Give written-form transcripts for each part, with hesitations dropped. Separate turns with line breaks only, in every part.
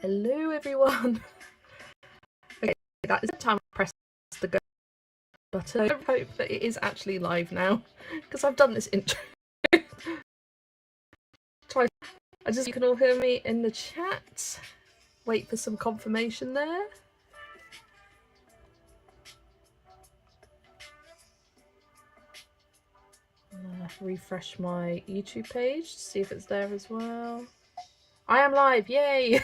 Hello everyone. Okay, that is the time I press the go button. I hope that it is actually live now because I've done this intro. You can all hear me in the chat. Wait for some confirmation there. Refresh my YouTube page to see if it's there as well. I am live, yay!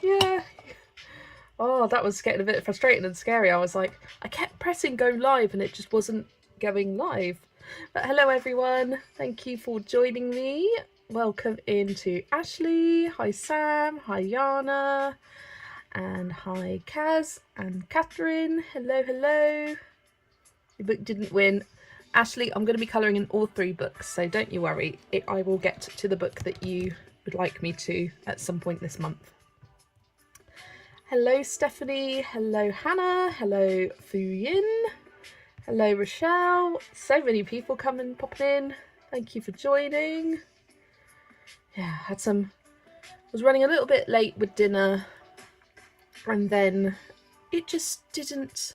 Yeah. Oh, that was getting a bit frustrating and scary. I was like, I kept pressing go live and it just wasn't going live. But hello everyone, thank you for joining me. Welcome into Ashley. Hi Sam, hi Yana, and hi Kaz and Catherine. Hello, hello. Your book didn't win. Ashley, I'm going to be colouring in all 3 books, so don't you worry. I will get to the book that you would like me to at some point this month. Hello Stephanie, hello Hannah, hello Fu Yin, hello Rochelle. So many people popping in. Thank you for joining. Yeah, was running a little bit late with dinner and then it just didn't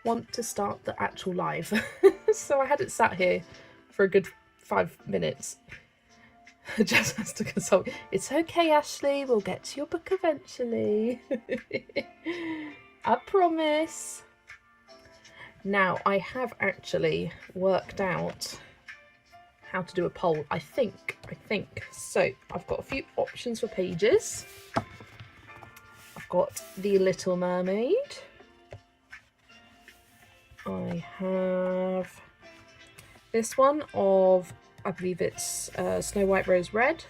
want to start the actual live. So I had it sat here for a good 5 minutes. Just has to consult. It's okay, Ashley, we'll get to your book eventually. I promise. Now, I have actually worked out how to do a poll, I think. So, I've got a few options for pages. I've got The Little Mermaid. I have this one of, I believe it's Snow White, Rose Red.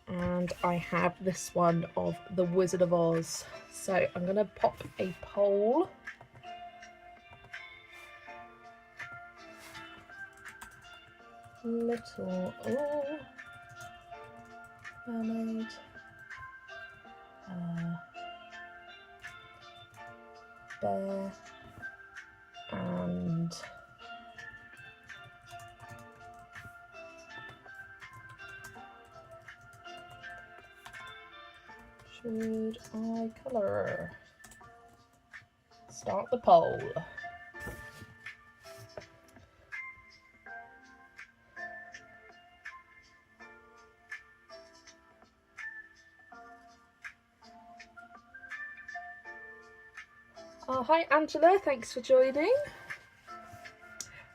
And I have this one of The Wizard of Oz. So I'm going to pop a poll. Little Mermaid. Bear. And should I colour? Start the poll. Hi Angela, thanks for joining.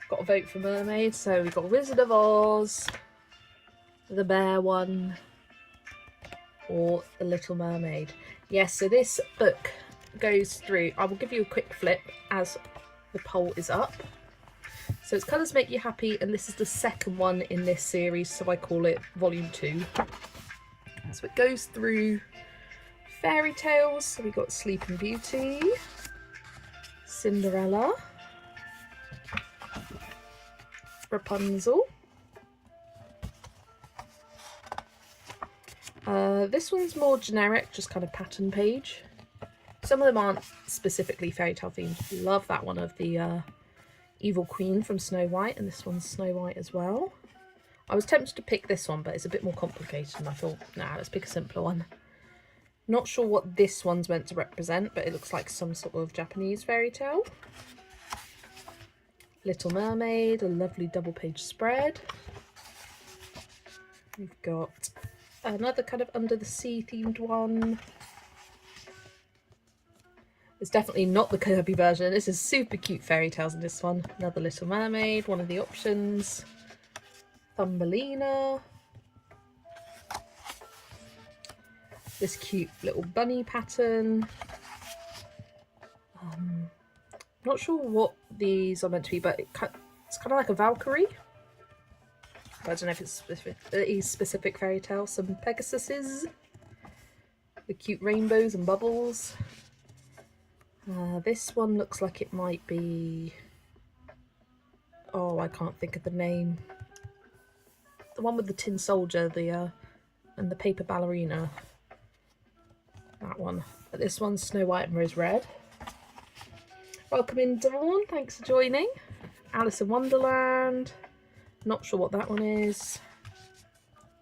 Got a vote for Mermaid, so we've got Wizard of Oz, the Bear one, or The Little Mermaid. Yes, so this book goes through, I will give you a quick flip as the poll is up. So it's Colours Make You Happy, and this is the second one in this series, so I call it Volume 2. So it goes through fairy tales, so we got Sleeping Beauty, Cinderella, Rapunzel. This one's more generic, just kind of pattern page. Some of them aren't specifically fairy tale themed. Love that one of the Evil Queen from Snow White, and this one's Snow White as well. I was tempted to pick this one, but it's a bit more complicated, and I thought, nah, let's pick a simpler one. Not sure what this one's meant to represent, but it looks like some sort of Japanese fairy tale. Little Mermaid, a lovely double page spread. We've got another kind of under the sea themed one. It's definitely not the Kirby version. This is super cute fairy tales in this one. Another Little Mermaid, one of the options. Thumbelina. This cute little bunny pattern. Not sure what these are meant to be, but it's kind of like a Valkyrie. I don't know if it's a specific fairy tale. Some Pegasuses. The cute rainbows and bubbles. This one looks like it might be... Oh, I can't think of the name. The one with the tin soldier, and the paper ballerina. That one. But this one's Snow White and Rose Red. Welcome in, Dawn. Thanks for joining. Alice in Wonderland. Not sure what that one is.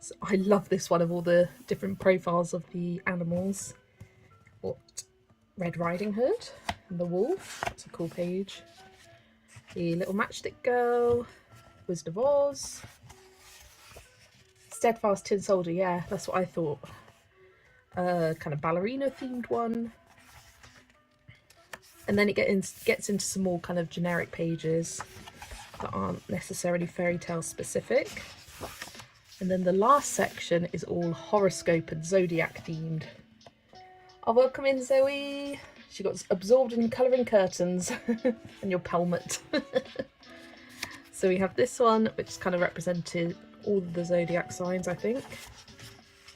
So I love this one of all the different profiles of the animals. What? Red Riding Hood and the wolf. That's a cool page. The little matchstick girl. Wizard of Oz. Steadfast Tin Soldier, yeah, that's what I thought. Kind of ballerina themed one. And then it gets into some more kind of generic pages that aren't necessarily fairy tale specific. And then the last section is all horoscope and zodiac themed. Oh, welcome in, Zoe. She got absorbed in colouring curtains and your pelmet. So we have this one, which is kind of represented all of the zodiac signs, I think.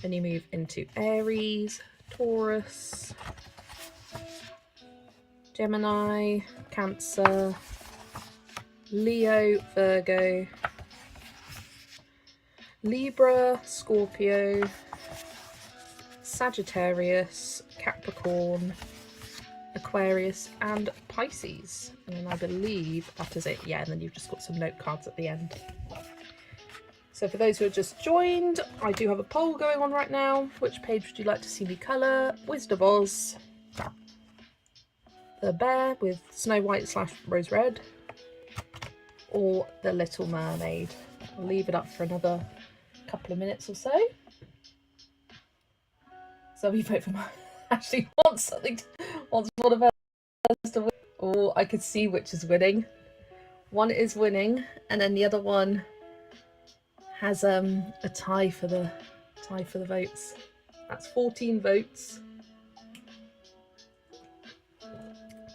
Then you move into Aries, Taurus, Gemini, Cancer, Leo, Virgo, Libra, Scorpio, Sagittarius, Capricorn, Aquarius and Pisces. And then I believe that is it. Yeah, and then you've just got some note cards at the end. So for those who have just joined, I do have a poll going on right now. Which page would you like to see me colour? Wizard of Oz, the bear with Snow White / Rose Red, or the Little Mermaid. I'll leave it up for another couple of minutes or so. So we vote for my actually wants one of us to win. Oh, I could see which is winning. One is winning, and then the other one has a tie for the votes. That's 14 votes.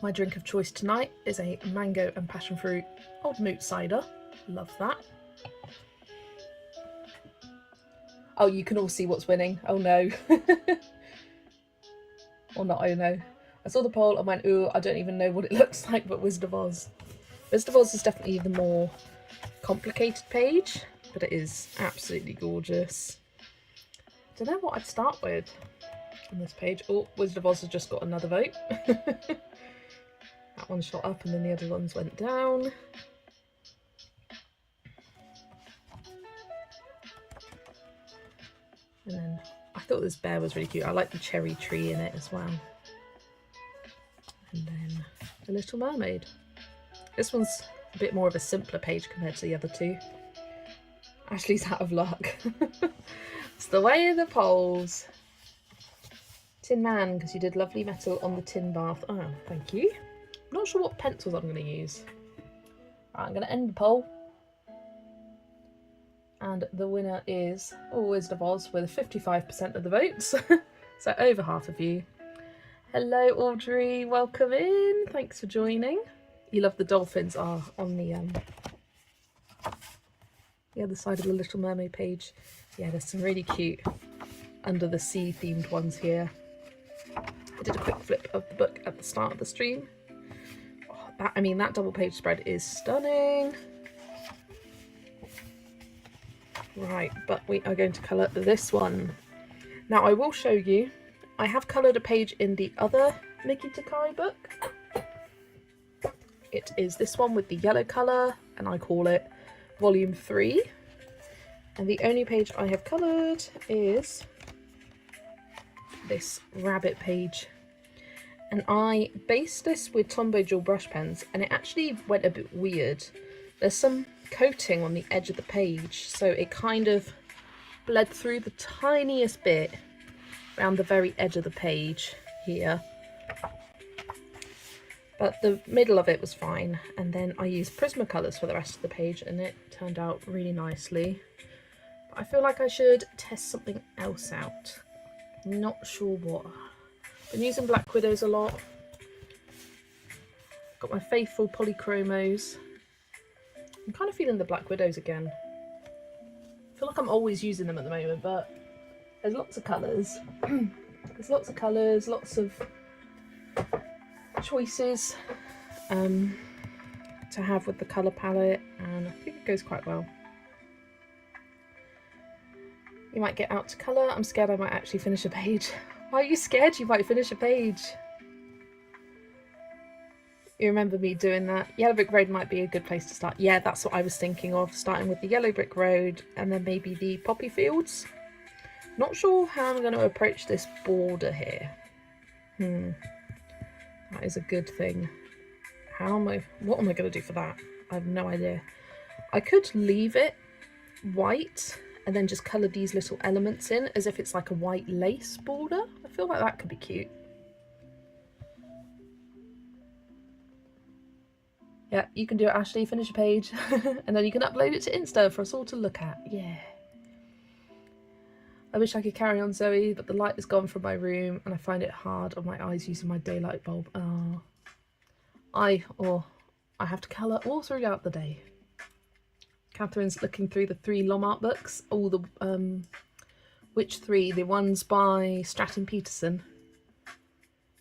My drink of choice tonight is a mango and passion fruit old moot cider. Love that. Oh, you can all see what's winning. Oh no. Or not, oh no. I saw the poll and went, ooh, I don't even know what it looks like, but Wizard of Oz. Wizard of Oz is definitely the more complicated page, but it is absolutely gorgeous. Don't know what I'd start with on this page. Oh, Wizard of Oz has just got another vote. That one shot up and then the other ones went down. And then I thought this bear was really cute. I like the cherry tree in it as well. And then the Little Mermaid. This one's a bit more of a simpler page compared to the other two. Ashley's out of luck. It's the way of the polls. Tin Man, because you did lovely metal on the tin bath. Oh, thank you. I'm not sure what pencils I'm going to use. Right, I'm going to end the poll. And the winner is Wizard of Oz with 55% of the votes. So over half of you. Hello Audrey, welcome in. Thanks for joining. You love the dolphins are on the other side of the Little Mermaid page. Yeah, there's some really cute under the sea themed ones here. I did a quick flip of the book at the start of the stream. Oh, that double page spread is stunning. Right, but we are going to colour this one. Now I will show you, I have coloured a page in the other Miki Takei book. It is this one with the yellow colour, and I call it Volume 3. And the only page I have coloured is this rabbit page. And I based this with Tombow Dual brush pens, and it actually went a bit weird. There's some coating on the edge of the page, so it kind of bled through the tiniest bit around the very edge of the page here, but the middle of it was fine. And then I used Prismacolors for the rest of the page and it turned out really nicely. But I feel like I should test something else out. Not sure what. Been using Black Widows a lot. Got my faithful polychromos. I'm kind of feeling the Black Widows again. I feel like I'm always using them at the moment, but there's lots of colours. There's lots of colours, lots of choices to have with the colour palette, and I think it goes quite well. You might get out to colour. I'm scared I might actually finish a page. Why are you scared you might finish a page? You remember me doing that? Yellow Brick Road might be a good place to start. Yeah, that's what I was thinking of, starting with the Yellow Brick Road and then maybe the poppy fields. Not sure how I'm going to approach this border here. That is a good thing. What am I going to do for that? I have no idea. I could leave it white and then just colour these little elements in as if it's like a white lace border. I feel like that could be cute. Yeah, you can do it, Ashley. Finish a page and then you can upload it to Insta for us all to look at. Yeah. I wish I could carry on, Zoe, but the light is gone from my room and I find it hard on my eyes using my daylight bulb. Oh. I have to colour all throughout the day. Catherine's looking through the 3 Lom art books. All the which 3? The ones by Stratton Peterson.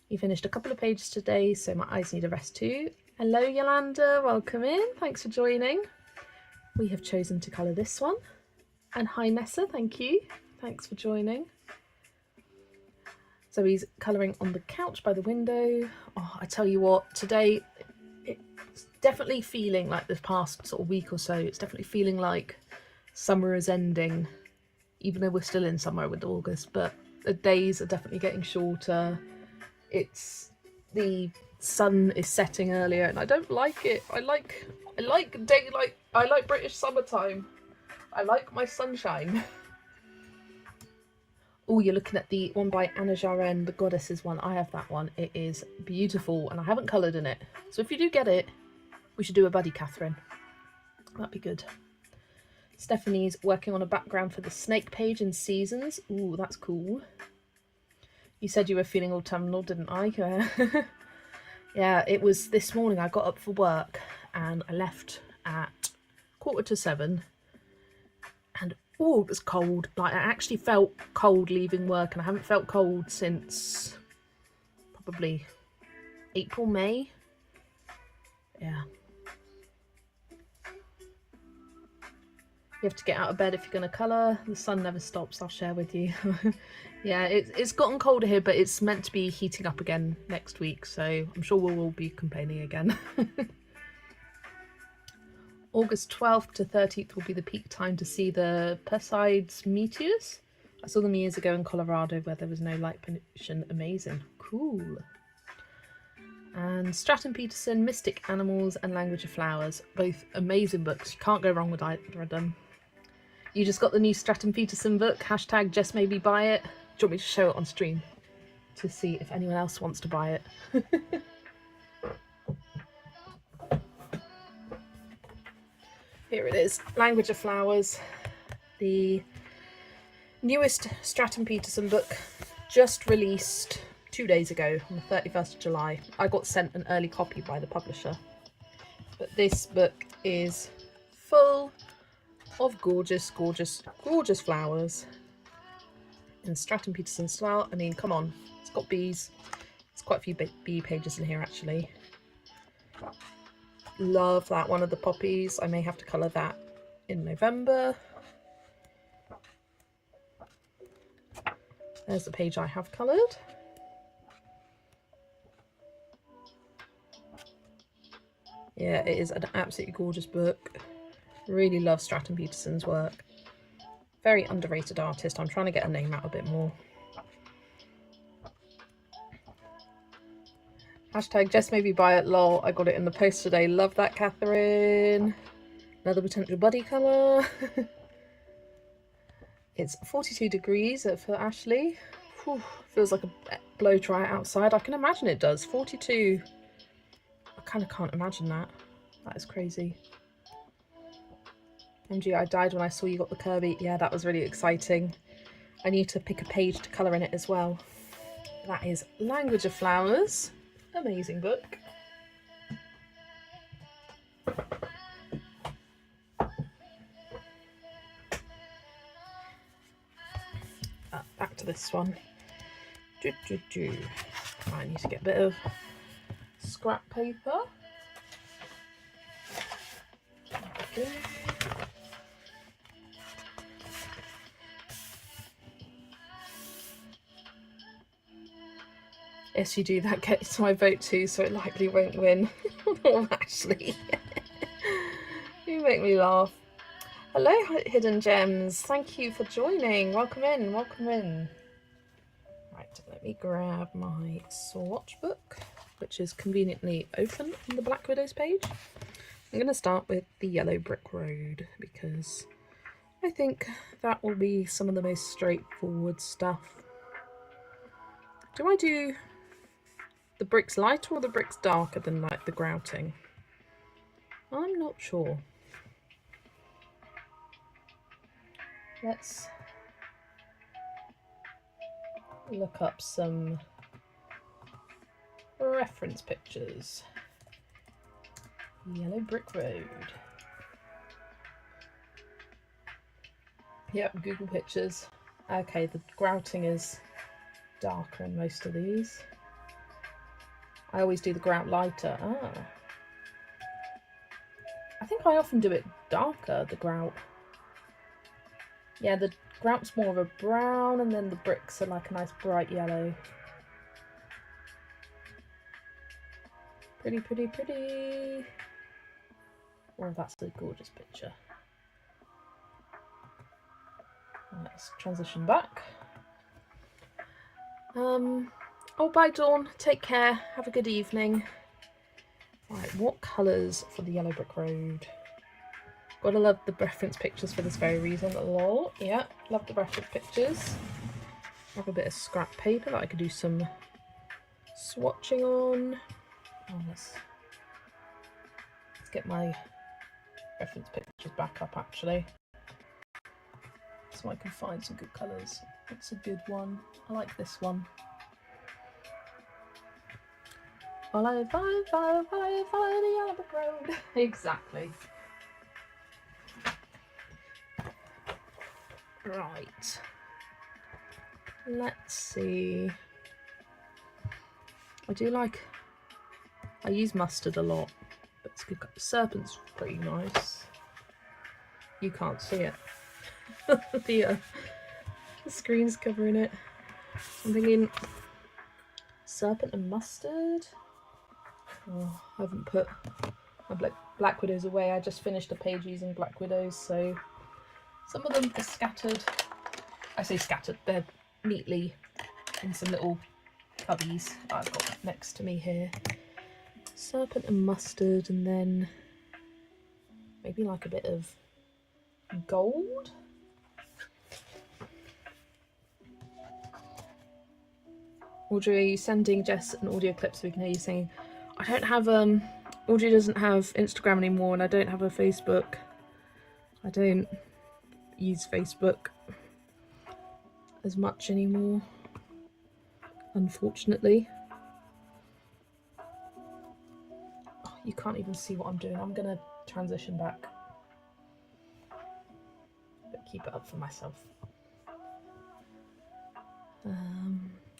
You finished a couple of pages today, so my eyes need a rest too. Hello, Yolanda. Welcome in. Thanks for joining. We have chosen to colour this one. And hi, Nessa. Thank you. Thanks for joining. Zoe's colouring on the couch by the window. Oh, I tell you what, today it's definitely feeling like the past sort of week or so, it's definitely feeling like summer is ending, even though we're still in summer with August, but the days are definitely getting shorter. The sun is setting earlier and I don't like it. I like daylight. I like British summertime. I like my sunshine. Oh, you're looking at the one by Anna Jaren, the Goddesses one. I have that one. It is beautiful and I haven't coloured in it. So if you do get it, we should do a buddy, Catherine. That'd be good. Stephanie's working on a background for the snake page in Seasons. Ooh, that's cool. You said you were feeling autumnal, didn't I? Yeah, it was this morning. I got up for work and I left at 7:15. And oh, it was cold. Like, I actually felt cold leaving work and I haven't felt cold since probably April, May. Yeah. You have to get out of bed if you're going to colour. The sun never stops, I'll share with you. Yeah, it's gotten colder here, but it's meant to be heating up again next week, so I'm sure we'll all be complaining again. August 12th to 13th will be the peak time to see the Perseids meteors. I saw them years ago in Colorado where there was no light pollution. Amazing. Cool. And Stratton Peterson, Mystic Animals and Language of Flowers. Both amazing books. You can't go wrong with either of them. You just got the new Stratton Peterson book. Hashtag just maybe buy it. Do you want me to show it on stream to see if anyone else wants to buy it? Here it is, Language of Flowers, the newest Stratton Peterson book, just released 2 days ago on the 31st of July. I got sent an early copy by the publisher, but this book is full of gorgeous, gorgeous, gorgeous flowers in Stratton Peterson style. I mean, come on, it's got bees. There's quite a few bee pages in here actually. Love that one of the poppies. I may have to colour that in November. There's the page I have coloured. Yeah, it is an absolutely gorgeous book. Really love Stratton Peterson's work. Very underrated artist. I'm trying to get her name out a bit more. Hashtag just maybe buy it, lol. I got it in the post today. Love that, Catherine. Another potential buddy colour. It's 42 degrees for Ashley. Whew, feels like a blow dry outside. I can imagine it does. 42. I kind of can't imagine that. That is crazy. MG, I died when I saw you got the Kirby. Yeah, that was really exciting. I need to pick a page to colour in it as well. That is Language of Flowers. Amazing book. Back to this one. I need to get a bit of scrap paper. Okay. Yes, you do. That gets my vote too, so it likely won't win. Oh, Ashley. You make me laugh. Hello, Hidden Gems. Thank you for joining. Welcome in, welcome in. Right, let me grab my swatch book, which is conveniently open on the Black Widows page. I'm going to start with the Yellow Brick Road because I think that will be some of the most straightforward stuff. Do I do the bricks lighter or the bricks darker than like the grouting? I'm not sure. Let's look up some reference pictures. Yellow Brick Road. Yep, Google Pictures. Okay, the grouting is darker in most of these. I always do the grout lighter. Ah. I think I often do it darker, the grout. Yeah, the grout's more of a brown and then the bricks are like a nice bright yellow. Pretty, pretty, pretty. Oh, that's a gorgeous picture. Let's transition back. Oh, bye Dawn. Take care. Have a good evening. Right, what colours for the Yellow Brick Road? Gotta love the reference pictures for this very reason. Lol. Yeah, love the reference pictures. I have a bit of scrap paper that I could do some swatching on. Oh, let's get my reference pictures back up actually, so I can find some good colours. What's a good one? I like this one. Follow the Yellow Brick Road. Exactly. Right. Let's see. I use mustard a lot, but it's good. Serpent's pretty nice. You can't see it. The screen's covering it. I'm thinking Serpent and mustard. Oh, I haven't put my Black Widows away. I just finished a page using Black Widows, so some of them are scattered. I say scattered, they're neatly in some little cubbies I've got next to me here. Serpent and mustard, and then maybe like a bit of gold. Audrey, are you sending Jess an audio clip so we can hear you saying, I don't have, Audrey doesn't have Instagram anymore and I don't have a Facebook. I don't use Facebook as much anymore, unfortunately. Oh, you can't even see what I'm doing. I'm gonna transition back, but keep it up for myself.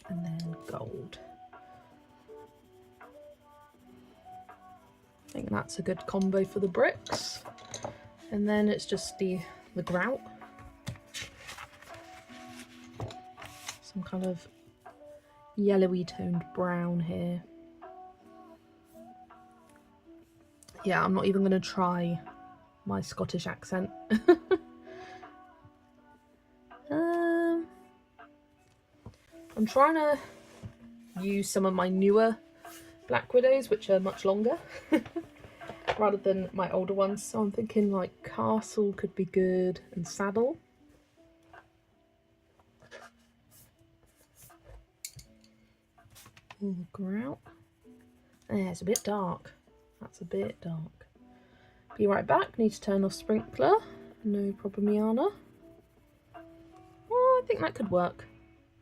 And then gold. I think that's a good combo for the bricks. And then it's just the grout. Some kind of yellowy toned brown here. Yeah, I'm not even going to try my Scottish accent. I'm trying to use some of my newer Black Widows, which are much longer, rather than my older ones. So I'm thinking like Castle could be good, and Saddle. Oh, grout. Yeah, it's a bit dark. That's a bit dark. Be right back. Need to turn off sprinkler. No problem, Iana. Oh, I think that could work.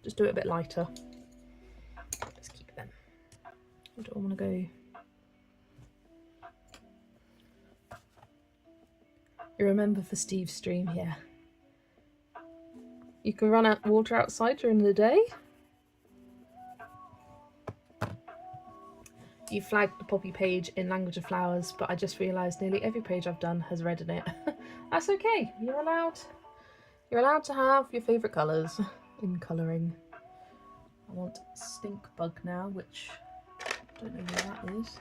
Just do it a bit lighter. Let's keep them. Where do I want to go? You remember for Steve's stream here. You can run out water outside during the day. You flagged the poppy page in Language of Flowers, but I just realised nearly every page I've done has red in it. That's okay. You're allowed to have your favourite colours in colouring. I want Stink Bug now, which I don't know where that is.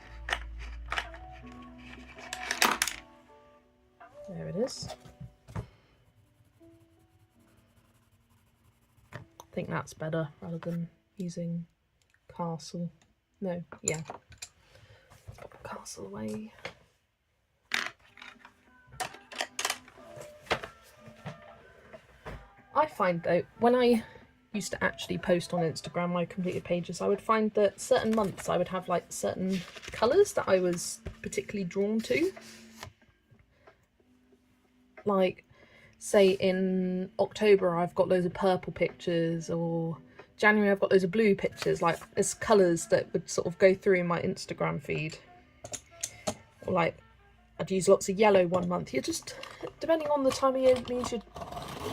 There it is. I think that's better rather than using castle. No, yeah. Let's put the castle away. I find though, when I used to actually post on Instagram my completed pages, I would find that certain months I would have like certain colours that I was particularly drawn to. Like, say in October I've got loads of purple pictures, or January I've got loads of blue pictures. Like, there's colours that would sort of go through my Instagram feed. Or like, I'd use lots of yellow one month. You're just, depending on the time of year, it means you're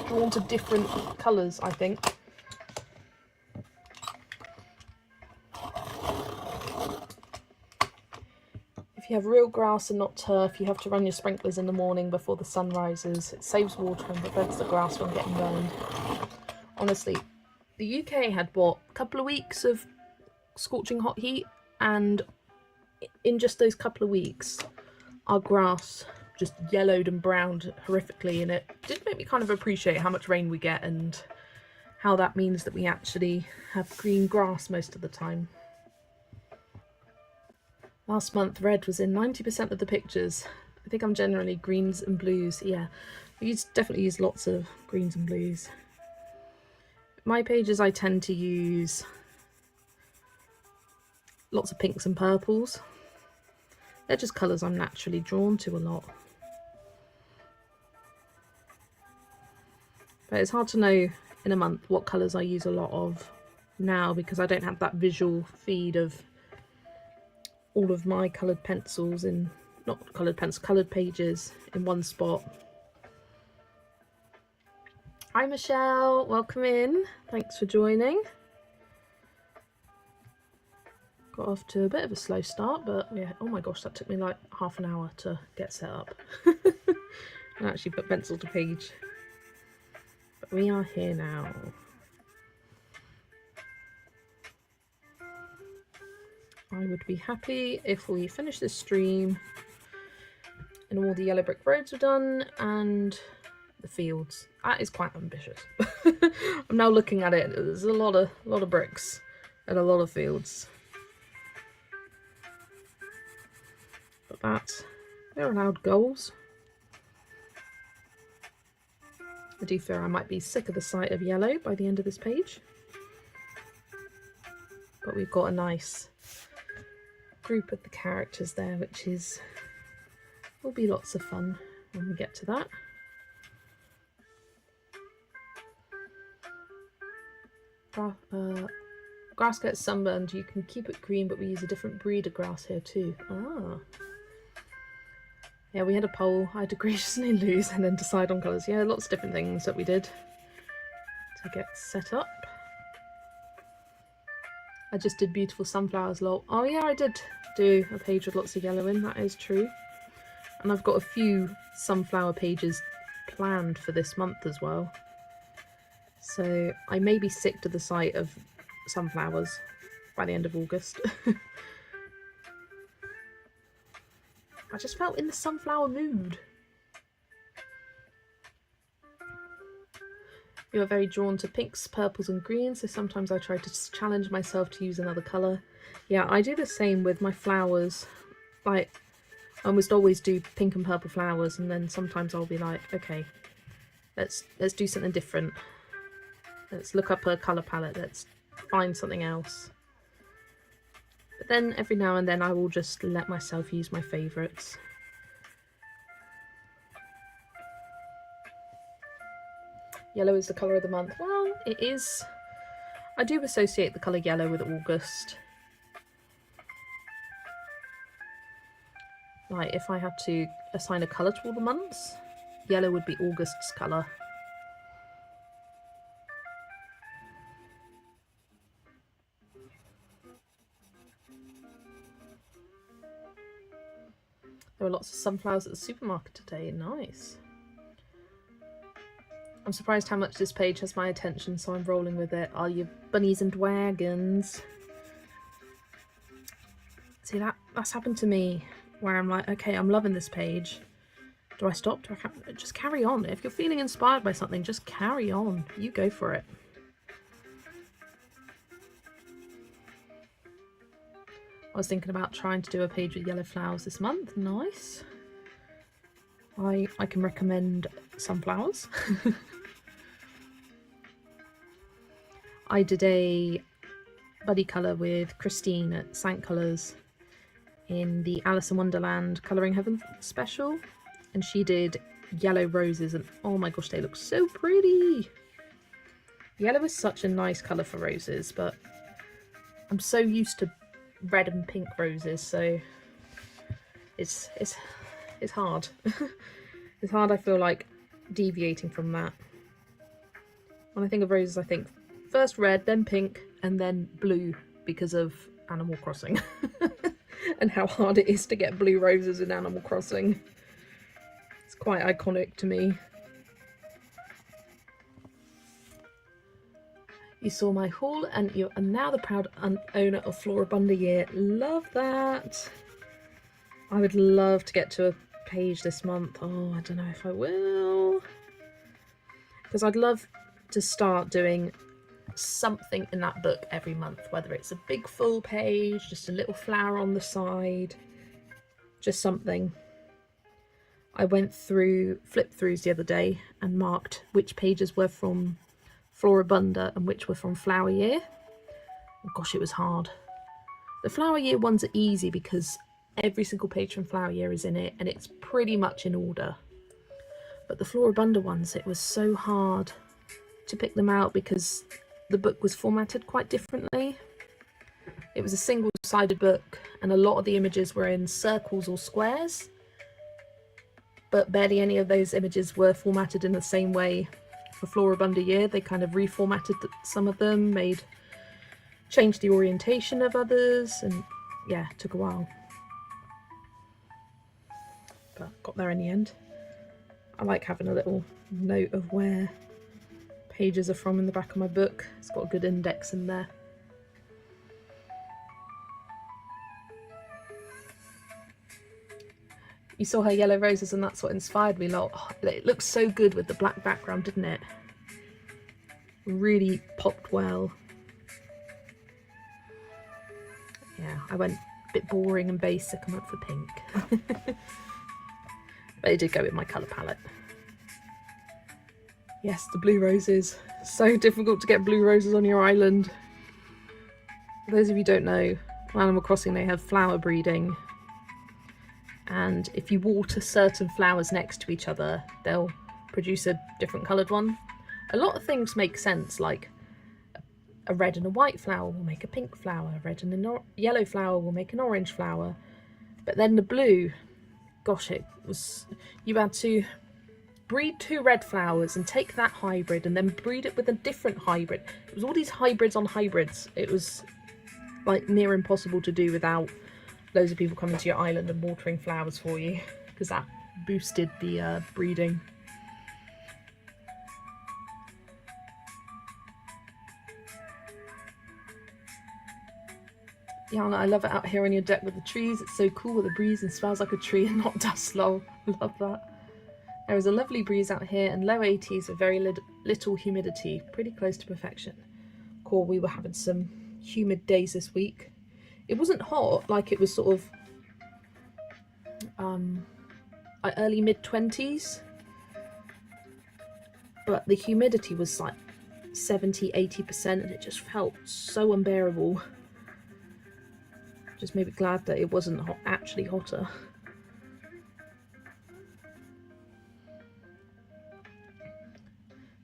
drawn to different colours, I think. If you have real grass and not turf, you have to run your sprinklers in the morning before the sun rises. It saves water and prevents the grass from getting burned. Honestly, the UK had, what, a couple of weeks of scorching hot heat, and in just those couple of weeks, our grass just yellowed and browned horrifically, and it did make me kind of appreciate how much rain we get and how that means that we actually have green grass most of the time. Last month, red was in 90% of the pictures. I think I'm generally greens and blues. Yeah, I definitely use lots of greens and blues. My pages, I tend to use lots of pinks and purples. They're just colours I'm naturally drawn to a lot. But it's hard to know in a month what colours I use a lot of now, because I don't have that visual feed of all of my coloured pencils in, not coloured pencils, coloured pages in one spot. Hi Michelle, welcome in. Thanks for joining. Got off to a bit of a slow start, but yeah, oh my gosh, that took me like half an hour to get set up and actually put pencil to page. But we are here now. I would be happy if we finish this stream and all the yellow brick roads are done and the fields. That is quite ambitious. I'm now looking at it. There's a lot of bricks and a lot of fields. But they're allowed goals. I do fear I might be sick of the sight of yellow by the end of this page. But we've got a nice group of the characters there, which will be lots of fun when we get to that. Grass gets sunburned. You can keep it green, but we use a different breed of grass here too. Ah. Yeah, we had a poll. I had to graciously lose and then decide on colours. Yeah, lots of different things that we did to get set up. I just did beautiful sunflowers, lol. Oh yeah, I did do a page with lots of yellow in, that is true. And I've got a few sunflower pages planned for this month as well. So I may be sick to the sight of sunflowers by the end of August. I just felt in the sunflower mood. You are very drawn to pinks, purples and greens, so sometimes I try to challenge myself to use another colour. Yeah, I do the same with my flowers. Like, I almost always do pink and purple flowers, and then sometimes I'll be like, okay, let's do something different. Let's look up a colour palette, let's find something else. But then every now and then I will just let myself use my favourites. Yellow is the colour of the month. Well, it is. I do associate the colour yellow with August. Like, if I had to assign a colour to all the months, yellow would be August's colour. There were lots of sunflowers at the supermarket today. Nice. I'm surprised how much this page has my attention, so I'm rolling with it. Are you bunnies and wagons? See, that's happened to me, where I'm like, okay, I'm loving this page, Do I stop? Just carry on. If you're feeling inspired by something, just carry on. You go for it. I was thinking about trying to do a page with yellow flowers this month. Nice. I can recommend sunflowers. I did a buddy colour with Christine at Saint Colours in the Alice in Wonderland Colouring Heaven special, and she did yellow roses, and oh my gosh, they look so pretty. Yellow is such a nice colour for roses, but I'm so used to red and pink roses, so it's hard. It's hard, I feel like, deviating from that. When I think of roses, I think first red, then pink, and then blue, because of Animal Crossing. And how hard it is to get blue roses in Animal Crossing. It's quite iconic to me. You saw my haul and you are now the proud owner of Floribunda Year. Love that. I would love to get to a page this month. Oh, I don't know if I will. Because I'd love to start doing something in that book every month, whether it's a big full page, just a little flower on the side, just something. I went through flip throughs the other day and marked which pages were from Floribunda and which were from Flower Year. Oh, gosh, it was hard. The Flower Year ones are easy because every single page from Flower Year is in it and it's pretty much in order. But the Floribunda ones, it was so hard to pick them out because the book was formatted quite differently. It was a single-sided book and a lot of the images were in circles or squares, but barely any of those images were formatted in the same way for Floribunda Year. They kind of reformatted some of them, changed the orientation of others, and yeah, it took a while. But got there in the end. I like having a little note of where pages are from in the back of my book. It's got a good index in there. You saw her yellow roses and that's what inspired me a lot. Oh, it looked so good with the black background, didn't it? Really popped well. Yeah, I went a bit boring and basic and went for pink. But it did go with my colour palette. Yes, the blue roses. So difficult to get blue roses on your island. For those of you who don't know, on Animal Crossing they have flower breeding. And if you water certain flowers next to each other, they'll produce a different coloured one. A lot of things make sense, like a red and a white flower will make a pink flower, a red and a yellow flower will make an orange flower. But then the blue, gosh, it was, you had to breed 2 red flowers and take that hybrid and then breed it with a different hybrid. It was all these hybrids on hybrids. It was like near impossible to do without loads of people coming to your island and watering flowers for you, because that boosted the breeding. Yana, I love it out here on your deck with the trees. It's so cool with the breeze and smells like a tree and not dust. Lol. Love that. There is a lovely breeze out here and low 80s with very little humidity, pretty close to perfection. Cool, we were having some humid days this week. It wasn't hot, like it was sort of like early mid-20s, but the humidity was like 70-80% and it just felt so unbearable. Just made me glad that it wasn't actually hotter.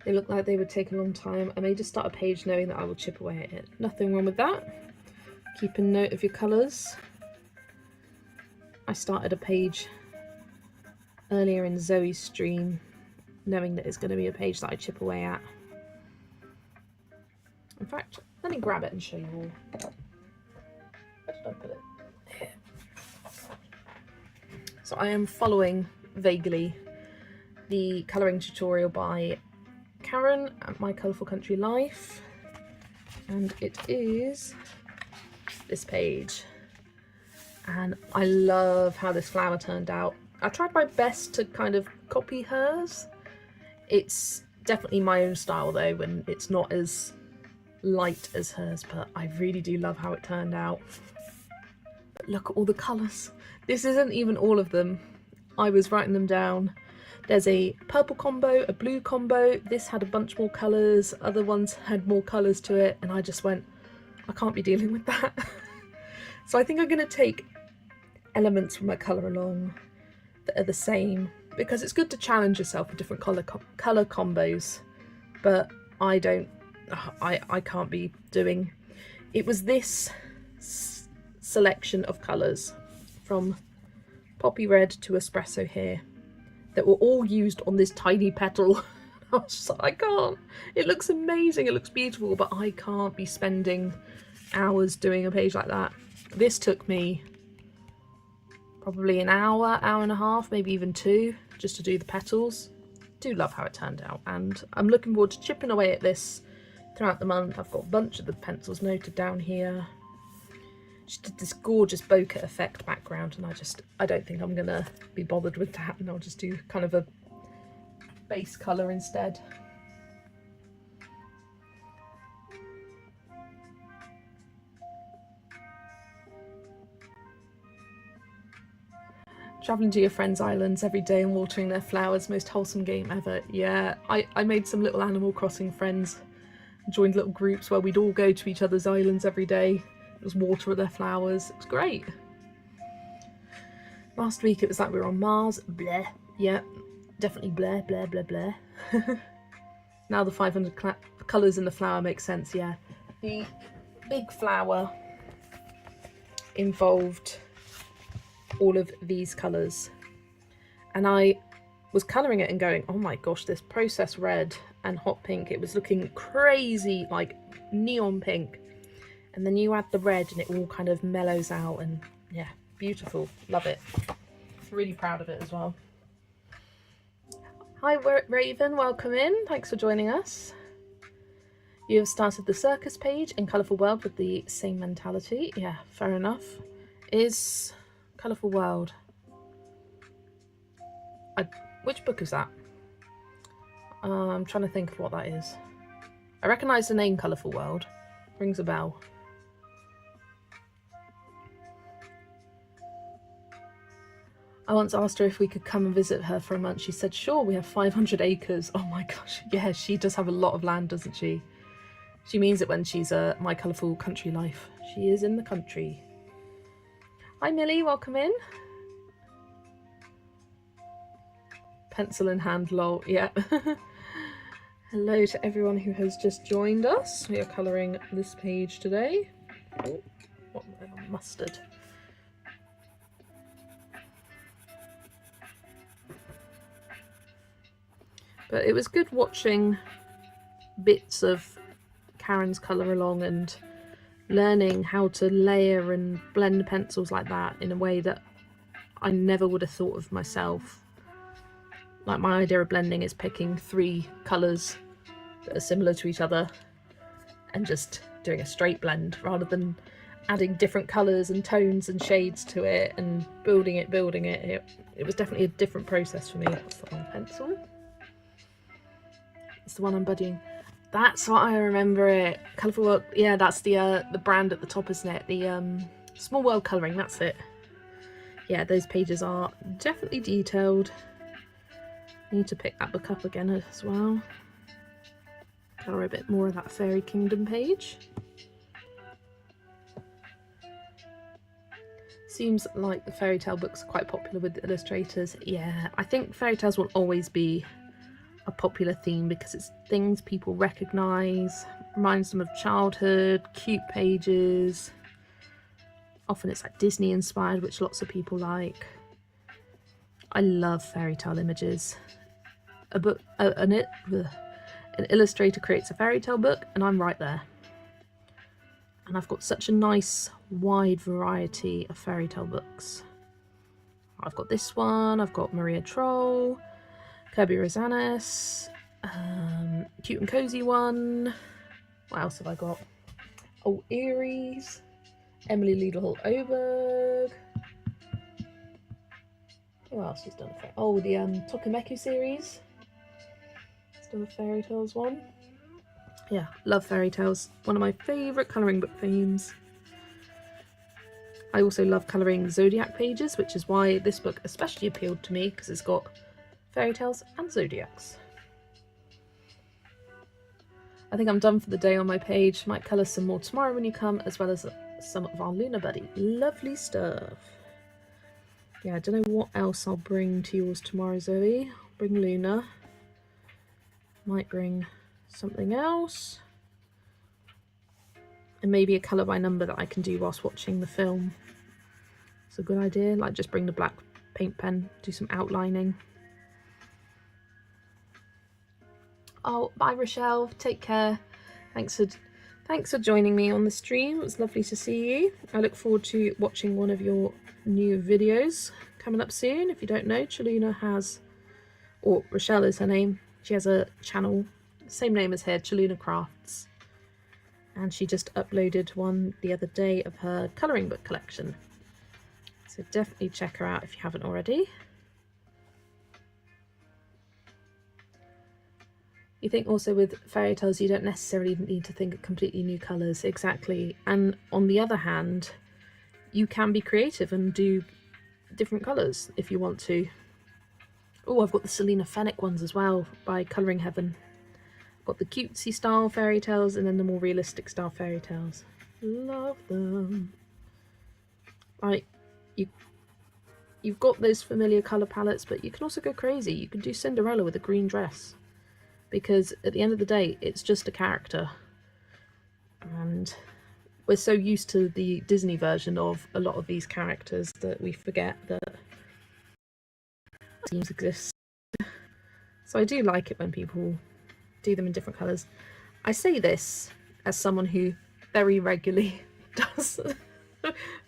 They look like they would take a long time. I may just start a page knowing that I will chip away at it. Nothing wrong with that. Keep a note of your colours. I started a page earlier in Zoe's stream, knowing that it's going to be a page that I chip away at. In fact, let me grab it and show you all. Where did I put it? Here. So I am following vaguely the colouring tutorial by Karen at My Colourful Country Life, and it is this page, and I love how this flower turned out. I tried my best to kind of copy hers. It's definitely my own style though, and it's not as light as hers, but I really do love how it turned out. But look at all the colours. This isn't even all of them. I was writing them down. There's a purple combo, a blue combo. This had a bunch more colours. Other ones had more colours to it, and I just went, I can't be dealing with that. So I think I'm going to take elements from my colour along that are the same, because it's good to challenge yourself with different colour combos, but I can't be doing. It was this selection of colours from poppy red to espresso here that were all used on this tiny petal. I was just like, I can't. It looks amazing, it looks beautiful, but I can't be spending hours doing a page like that. This took me probably an hour, hour and a half, maybe even 2, just to do the petals. Do love how it turned out, and I'm looking forward to chipping away at this throughout the month. I've got a bunch of the pencils noted down here. She did this gorgeous bokeh effect background, and I don't think I'm gonna be bothered with that, and I'll just do kind of a base colour instead. Travelling to your friends' islands every day and watering their flowers, most wholesome game ever. Yeah, I made some little Animal Crossing friends, joined little groups where we'd all go to each other's islands every day, just water their flowers. It was great. Last week it was like we were on Mars. Bleh. Yeah, definitely bleh, bleh, bleh, bleh. Now the 500 colours in the flower makes sense, yeah. The big flower involved all of these colours, and I was colouring it and going, oh my gosh, this process red and hot pink, it was looking crazy, like neon pink, and then you add the red and it all kind of mellows out, and yeah, beautiful. Love it. Really proud of it as well. Hi Raven, welcome in, thanks for joining us. You have started the circus page in Colourful World with the same mentality. Yeah, fair enough. Is Colourful World, which book is that? I'm trying to think of what that is. I recognise the name Colourful World, rings a bell. I once asked her if we could come and visit her for a month. She said, sure, we have 500 acres. Oh my gosh, yeah, she does have a lot of land, doesn't she? She means it when she's My Colourful Country Life. She is in the country. Hi Millie, welcome in. Pencil in hand, lol, yeah. Hello to everyone who has just joined us. We are colouring this page today. Oh, what mustard. But it was good watching bits of Karen's colour along and learning how to layer and blend pencils like that in a way that I never would have thought of myself. Like, my idea of blending is picking 3 colours that are similar to each other and just doing a straight blend rather than adding different colours and tones and shades to it and building it. It was definitely a different process for me. What's that on pencil? It's the one I'm buddying. That's what I remember it. Colourful World, yeah, that's the brand at the top, isn't it? The Small World Colouring, that's it. Yeah, those pages are definitely detailed. I need to pick that book up again as well. Colour a bit more of that Fairy Kingdom page. Seems like the fairy tale books are quite popular with illustrators. Yeah, I think fairy tales will always be a popular theme because it's things people recognise, reminds them of childhood, cute pages. Often it's like Disney inspired, which lots of people like. I love fairy tale images. An illustrator creates a fairy tale book and I'm right there. And I've got such a nice wide variety of fairy tale books. I've got this one, I've got Maria Troll, Kirby Rosanes, Cute and Cozy one. What else have I got? Oh, Aries, Emily Liedel Oberg. Who else has done a oh, the Tokameku series. It's done a fairy tales one. Yeah, love fairy tales. One of my favourite colouring book themes. I also love colouring zodiac pages, which is why this book especially appealed to me, because it's got fairy tales and zodiacs. I think I'm done for the day on my page. Might colour some more tomorrow when you come, as well as some of our Luna Buddy. Lovely stuff. Yeah, I don't know what else I'll bring to yours tomorrow, Zoe. I'll bring Luna. Might bring something else. And maybe a colour by number that I can do whilst watching the film. It's a good idea. Like, just bring the black paint pen, do some outlining. Oh, bye Rochelle, take care. Thanks for joining me on the stream. It was lovely to see you. I look forward to watching one of your new videos coming up soon. If you don't know, Chaluna has, or Rochelle is her name, she has a channel, same name as her, Chaluna Crafts. And she just uploaded one the other day of her colouring book collection. So definitely check her out if you haven't already. You think also with fairy tales you don't necessarily need to think of completely new colours, exactly. And on the other hand, you can be creative and do different colours if you want to. Oh, I've got the Selena Fenwick ones as well by Colouring Heaven. I've got the cutesy style fairy tales and then the more realistic style fairy tales. Love them. Like, you've got those familiar colour palettes, but you can also go crazy. You can do Cinderella with a green dress. Because at the end of the day, it's just a character. And we're so used to the Disney version of a lot of these characters that we forget that teams exist. So I do like it when people do them in different colours. I say this as someone who very regularly does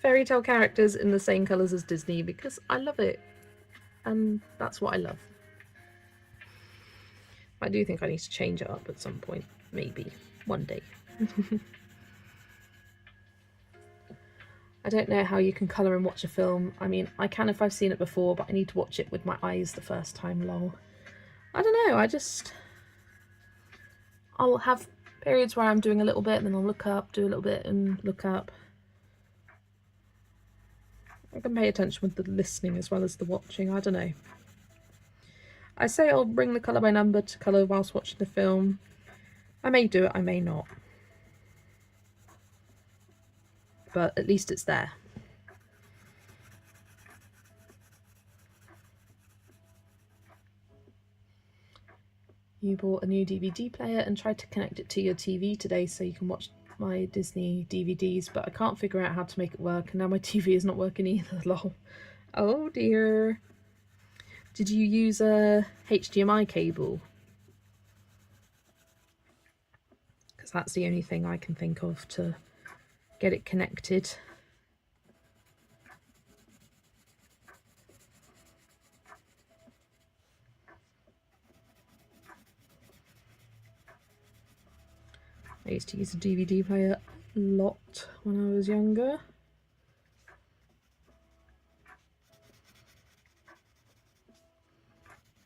fairy tale characters in the same colours as Disney, because I love it. And that's what I love. I do think I need to change it up at some point, maybe one day. I don't know how you can colour and watch a film. I mean, I can if I've seen it before, but I need to watch it with my eyes the first time, lol. I don't know, I'll have periods where I'm doing a little bit and then I'll look up, do a little bit and look up. I can pay attention with the listening as well as the watching, I don't know. I say I'll bring the colour by number to colour whilst watching the film. I may do it, I may not. But at least it's there. You bought a new DVD player and tried to connect it to your TV today so you can watch my Disney DVDs, but I can't figure out how to make it work, and now my TV is not working either, lol. Oh dear. Did you use a HDMI cable? Because that's the only thing I can think of to get it connected. I used to use a DVD player a lot when I was younger.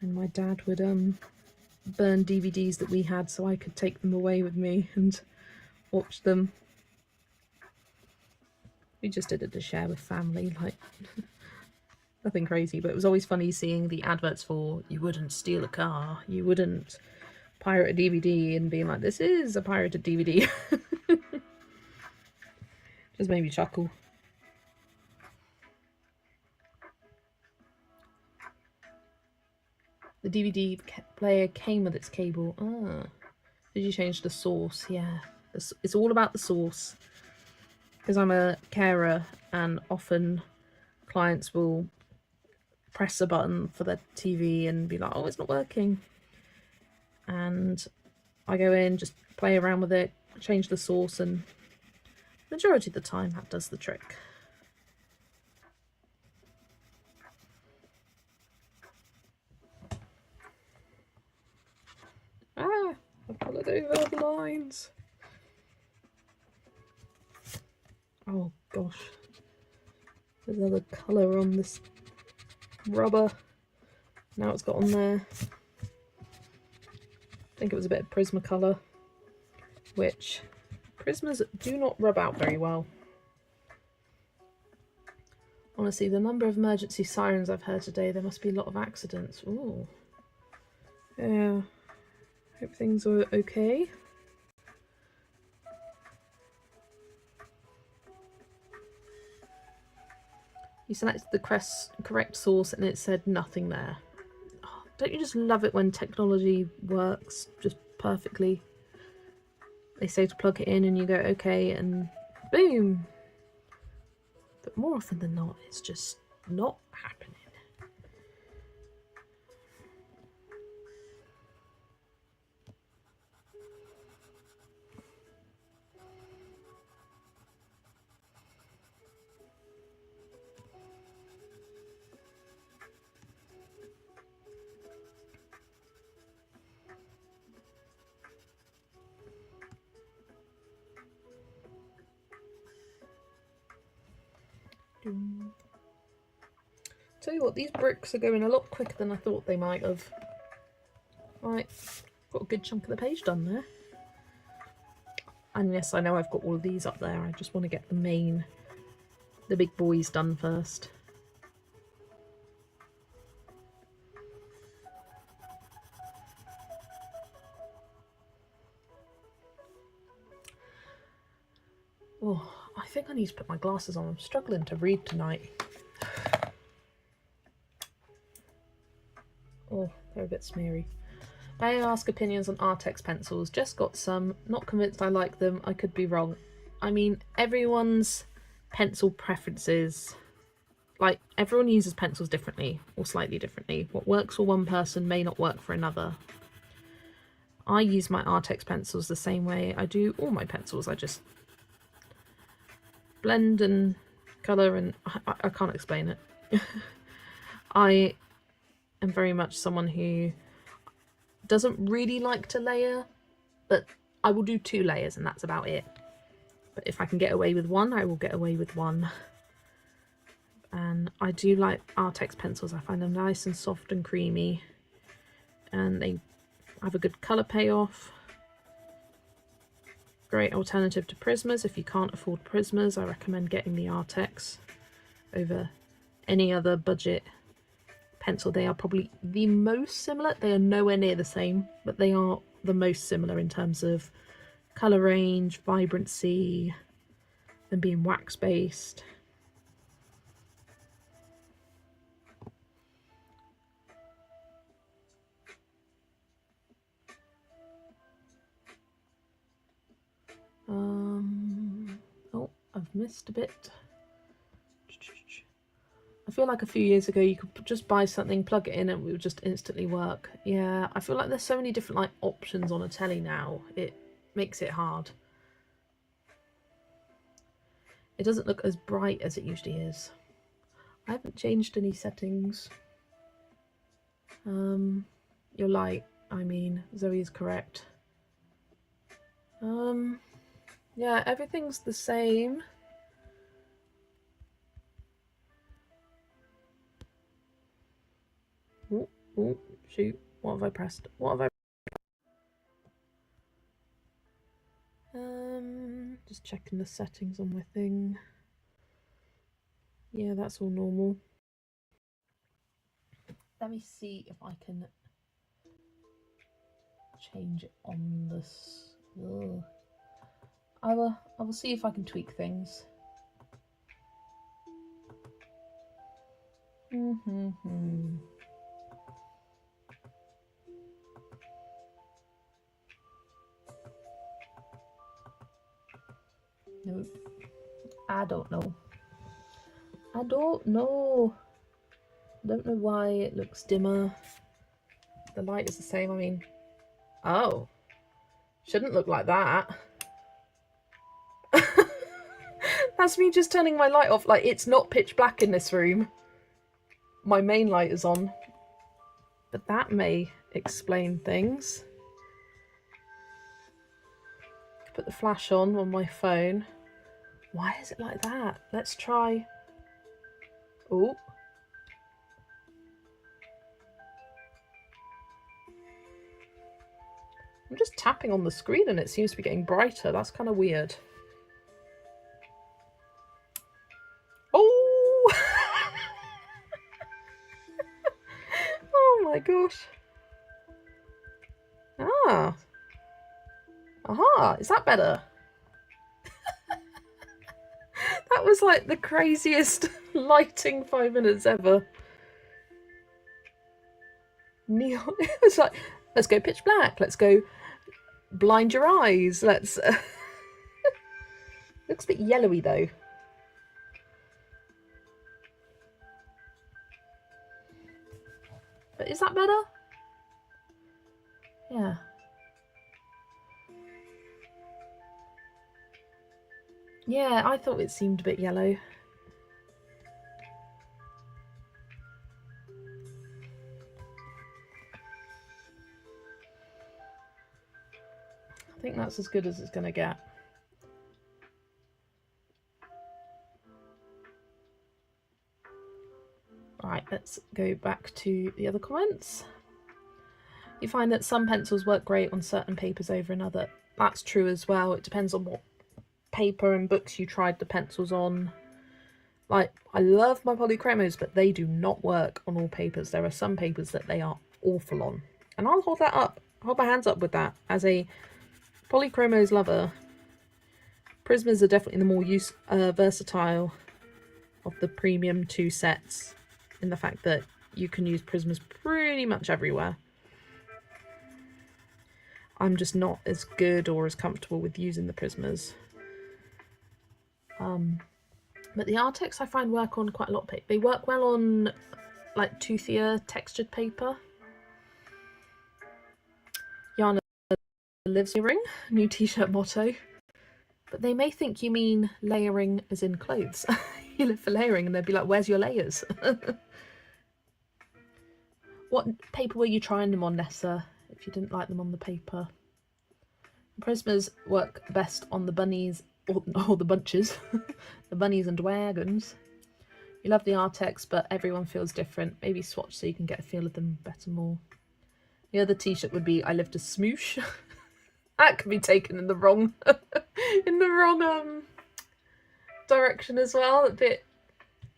And my dad would burn DVDs that we had so I could take them away with me and watch them. We just did it to share with family, like nothing crazy, but it was always funny seeing the adverts for you wouldn't steal a car, you wouldn't pirate a DVD, and being like, this is a pirated DVD. Just made me chuckle. The DVD player came with its cable. Ah, did you change the source? Yeah, it's all about the source. Because I'm a carer and often clients will press a button for their TV and be like, oh, it's not working. And I go in, just play around with it, change the source, and majority of the time that does the trick. Ah, I've coloured over the lines. Oh gosh, there's another colour on this rubber. Now it's got on there. I think it was a bit of Prismacolor, which Prismas do not rub out very well. Honestly, the number of emergency sirens I've heard today, there must be a lot of accidents. Ooh. Yeah. Hope things are okay. You selected the correct source and it said nothing there. Oh, don't you just love it when technology works just perfectly? They say to plug it in and you go, okay, and boom. But more often than not, it's just not happening. Tell you what, these bricks are going a lot quicker than I thought they might have. Right, got a good chunk of the page done there. And yes, I know I've got all of these up there. I just want to get the big boys done first. Oh, I think I need to put my glasses on. I'm struggling to read tonight. Oh, they're a bit smeary. May I ask opinions on Artex pencils? Just got some. Not convinced I like them. I could be wrong. I mean, everyone's pencil preferences, like everyone uses pencils differently or slightly differently. What works for one person may not work for another. I use my Artex pencils the same way I do all my pencils. I just blend and colour, and I can't explain it. I am very much someone who doesn't really like to layer, but I will do 2 layers and that's about it. But if I can get away with one, I will get away with one. And I do like Artex pencils. I find them nice and soft and creamy, and they have a good colour payoff. Great alternative to Prismas. If you can't afford Prismas, I recommend getting the Artex over any other budget pencil. They are probably the most similar. They are nowhere near the same, but they are the most similar in terms of colour range, vibrancy, and being wax based. Oh, I've missed a bit. I feel like a few years ago you could just buy something, plug it in, and it would just instantly work. Yeah, I feel like there's so many different options on a telly now. It makes it hard. It doesn't look as bright as it usually is. I haven't changed any settings. Your light, I mean, Zoe is correct. Yeah, everything's the same. Oh, shoot. What have I pressed? What have I... Just checking the settings on my thing. Yeah, that's all normal. Let me see if I can change it on this. Ugh. I will see if I can tweak things. Nope. I don't know. I don't know. I don't know why it looks dimmer. The light is the same. I mean, oh, shouldn't look like that. That's me just turning my light off. Like, it's not pitch black in this room. My main light is on. But that may explain things. Put the flash on my phone. Why is it like that? Let's try. Oh. I'm just tapping on the screen and it seems to be getting brighter. That's kind of weird. Oh! Oh my gosh. Ah. Aha, is that better? That was like the craziest lighting 5 minutes ever. Neon. It was like, let's go pitch black. Let's go blind your eyes. Let's... Looks a bit yellowy though. But is that better? Yeah. Yeah, I thought it seemed a bit yellow. I think that's as good as it's going to get. Right, let's go back to the other comments. You find that some pencils work great on certain papers over another. That's true as well. It depends on what paper and books you tried the pencils on. Like, I love my polychromos, but they do not work on all papers. There are some papers that they are awful on. And I'll hold that up, hold my hands up with that. As a polychromos lover, Prismas are definitely the more versatile of the premium 2 sets, in the fact that you can use Prismas pretty much everywhere. I'm just not as good or as comfortable with using the Prismas. But the Artex I find work on quite a lot of paper. They work well on like toothier textured paper. Yana lives layering, new t-shirt motto. But they may think you mean layering as in clothes. You live for layering and they'd be like, where's your layers? What paper were you trying them on, Nessa, if you didn't like them on the paper? Prismas work best on the bunnies, or the bunches, the bunnies and wagons. You love the Artex, but everyone feels different. Maybe swatch so you can get a feel of them better more. The other t-shirt would be I live to smoosh. That could be taken in the wrong direction as well. A bit,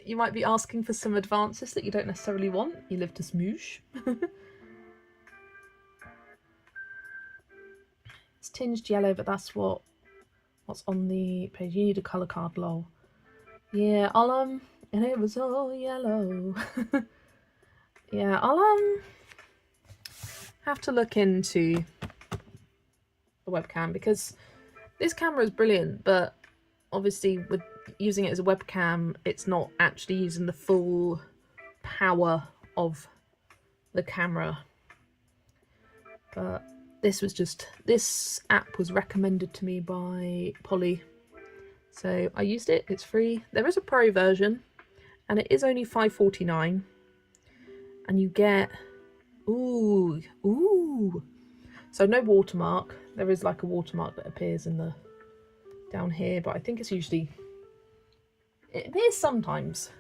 you might be asking for some advances that you don't necessarily want. You live to smoosh. It's tinged yellow, but that's what's on the page. You need a colour card, lol. Yeah, and it was all yellow. Yeah, I'll have to look into the webcam, because this camera is brilliant, but obviously with using it as a webcam, it's not actually using the full power of the camera. But this app was recommended to me by Polly, so I used it. It's free. There is a pro version and it is only $5.49, and you get ooh, so no watermark. There is like a watermark that appears in the down here, but I think it's usually, it appears sometimes.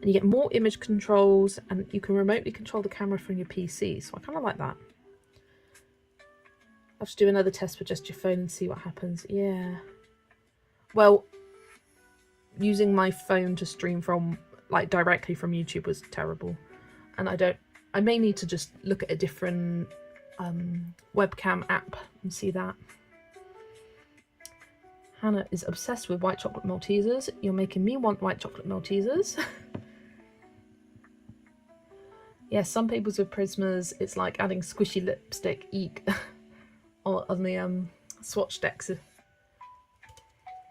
And you get more image controls, and you can remotely control the camera from your PC, so I kind of like that. I'll just do another test with just your phone and see what happens. Yeah. Well, using my phone to stream from, like, directly from YouTube was terrible. And I may need to just look at a different webcam app and see that. Hannah is obsessed with white chocolate Maltesers. You're making me want white chocolate Maltesers. Yeah, some papers with Prismas, it's like adding squishy lipstick, eek. On the swatch decks.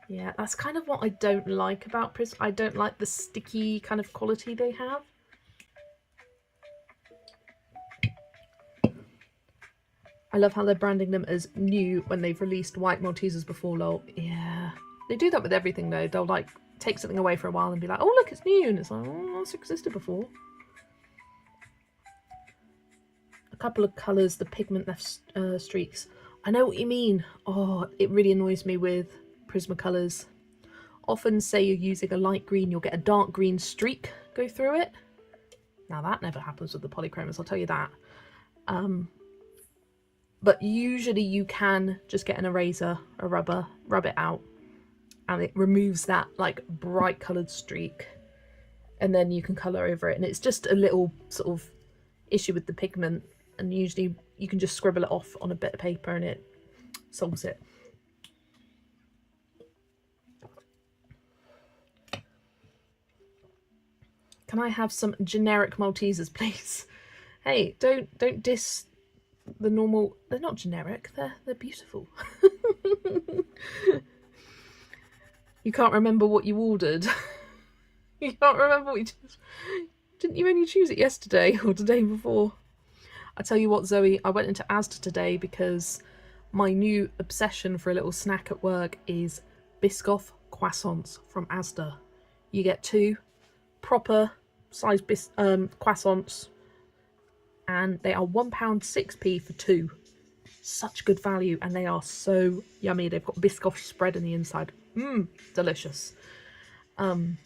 Yeah, that's kind of what I don't like about Prism. I don't like the sticky kind of quality they have. I love how they're branding them as new when they've released white Maltesers before, lol. Yeah, they do that with everything though. They'll like take something away for a while and be like, oh look, it's new, and it's like, oh, it's existed before. A couple of colours, the pigment left streaks. I know what you mean. Oh, it really annoys me with Prismacolors. Often say you're using a light green, you'll get a dark green streak go through it. Now that never happens with the polychromos, I'll tell you that. but usually you can just get an eraser, a rubber, rub it out, and it removes that like bright coloured streak, and then you can colour over it. And it's just a little sort of issue with the pigment, and usually you can just scribble it off on a bit of paper and it solves it. Can I have some generic Maltesers, please? Hey, don't diss the normal. They're not generic. They're beautiful. You can't remember what you ordered. You can't remember what you didn't you only choose it yesterday or the day before? I tell you what, Zoe, I went into Asda today because my new obsession for a little snack at work is Biscoff croissants from Asda. You get 2 proper size croissants, and they are £1.06 for 2. Such good value, and they are so yummy. They've got Biscoff spread in the inside. Delicious. And